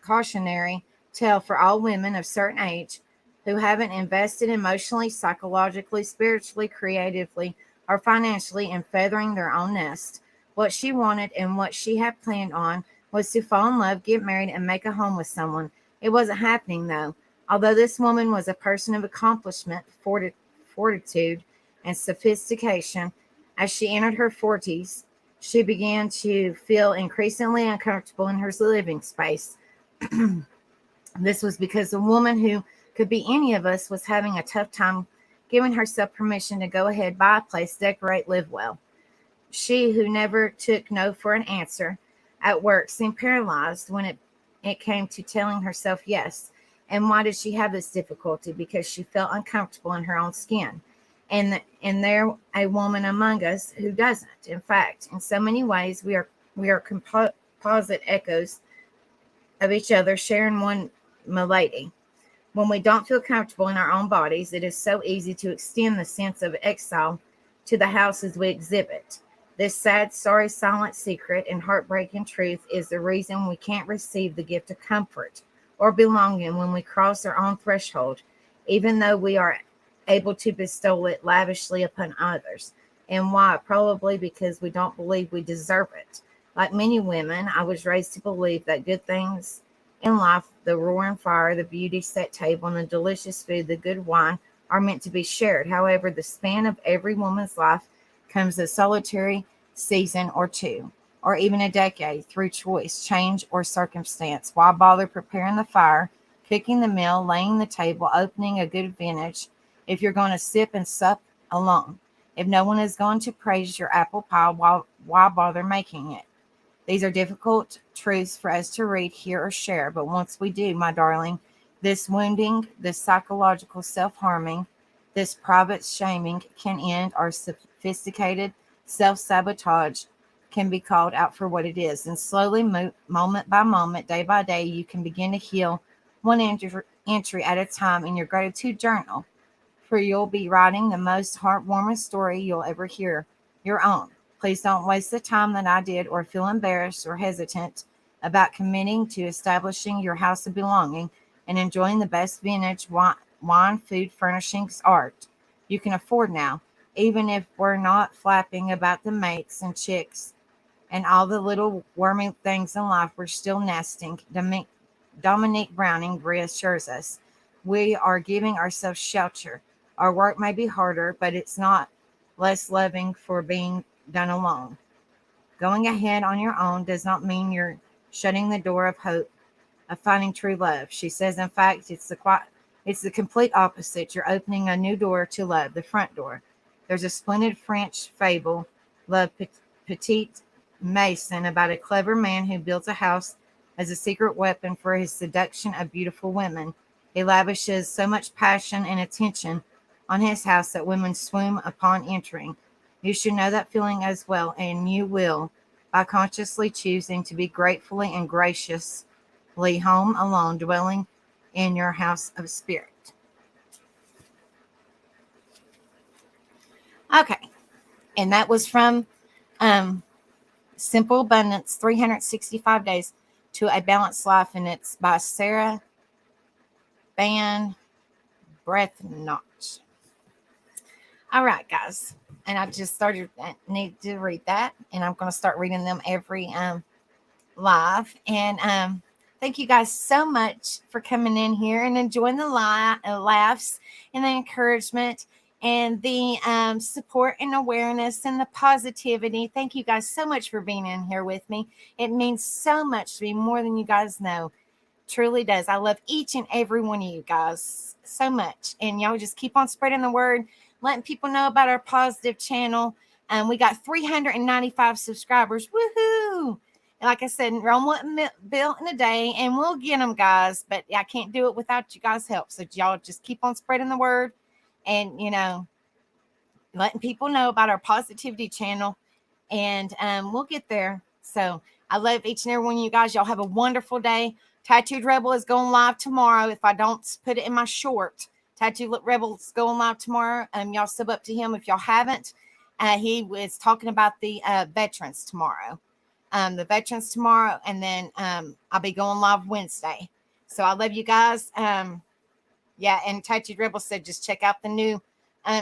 cautionary tale for all women of certain age who haven't invested emotionally, psychologically, spiritually, creatively, or financially in feathering their own nest. What she wanted and what she had planned on was to fall in love, get married, and make a home with someone. It wasn't happening, though. Although this woman was a person of accomplishment, fortitude, and sophistication, as she entered her 40s, she began to feel increasingly uncomfortable in her living space. This was because a woman who could be any of us was having a tough time giving herself permission to go ahead, buy a place, decorate, live well. She, who never took no for an answer at work, seemed paralyzed when it came to telling herself yes. And why did she have this difficulty? Because she felt uncomfortable in her own skin. And there a woman among us who doesn't. In fact, in so many ways, we are composite echoes of each other, sharing one malady. When we don't feel comfortable in our own bodies, it is so easy to extend the sense of exile to the houses we exhibit. This sad, sorry, silent secret and heartbreaking truth is the reason we can't receive the gift of comfort or belonging when we cross our own threshold, even though we are able to bestow it lavishly upon others. And why? Probably because we don't believe we deserve it. Like many women, I was raised to believe that good things in life, the roaring fire, the beauty set table, and the delicious food, the good wine, are meant to be shared. However, the span of every woman's life comes a solitary season or two, or even a decade, through choice, change, or circumstance. Why bother preparing the fire, cooking the meal, laying the table, opening a good vintage, if you're going to sip and sup alone? If no one is going to praise your apple pie, why bother making it? These are difficult truths for us to read, hear, or share. But once we do, my darling, this wounding, this psychological self-harming, this private shaming can end. Our sophisticated self-sabotage can be called out for what it is. And slowly, moment by moment, day by day, you can begin to heal one entry at a time in your gratitude journal. For you'll be writing the most heartwarming story you'll ever hear, your own. Please don't waste the time that I did or feel embarrassed or hesitant about committing to establishing your house of belonging and enjoying the best vintage wine, food, furnishings, art you can afford now. Even if we're not flapping about the mates and chicks and all the little wormy things in life, we're still nesting. Dominique Browning reassures us. We are giving ourselves shelter. Our work may be harder, but it's not less loving for being done alone. Going ahead on your own does not mean you're shutting the door of hope of finding true love. She says, in fact, it's the complete opposite. You're opening a new door to love, the front door. There's a splendid French fable, Le Petit Mason, about a clever man who builds a house as a secret weapon for his seduction of beautiful women. He lavishes so much passion and attention on his house that women swoon upon entering. You should know that feeling as well, and you will by consciously choosing to be gratefully and graciously home alone, dwelling in your house of spirit. Okay, and that was from Simple Abundance, 365 Days to a Balanced Life, and it's by Sarah Van Breathnach. All right, guys, and I just started, I need to read that, and I'm going to start reading them every live. And thank you guys so much for coming in here and enjoying the laughs and the encouragement and the support and awareness and the positivity. Thank you guys so much for being in here with me. It means so much to me, more than you guys know. Truly does. I love each and every one of you guys so much. And y'all just keep on spreading the word, letting people know about our positive channel. We got 395 subscribers. Woohoo! And like I said, Rome wasn't built in a day, and we'll get them, guys. But I can't do it without you guys' help. So y'all just keep on spreading the word and, letting people know about our positivity channel. And we'll get there. So I love each and every one of you guys. Y'all have a wonderful day. Tattooed Rebel is going live tomorrow. If I don't put it in my short, Tattooed Rebel is going live tomorrow. Y'all sub up to him if y'all haven't. He was talking about the veterans tomorrow. And then I'll be going live Wednesday. So I love you guys. And Tattooed Rebel said just check out the new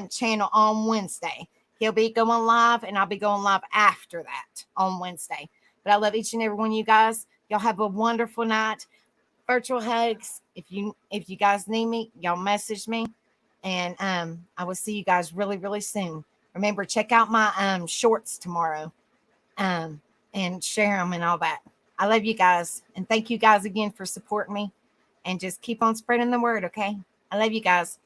channel on Wednesday. He'll be going live, and I'll be going live after that on Wednesday. But I love each and every one of you guys. Y'all have a wonderful night. Virtual hugs. If you guys need me, y'all message me, and I will see you guys really, really soon. Remember, check out my shorts tomorrow, and share them and all that. I love you guys, and thank you guys again for supporting me, and just keep on spreading the word. Okay, I love you guys.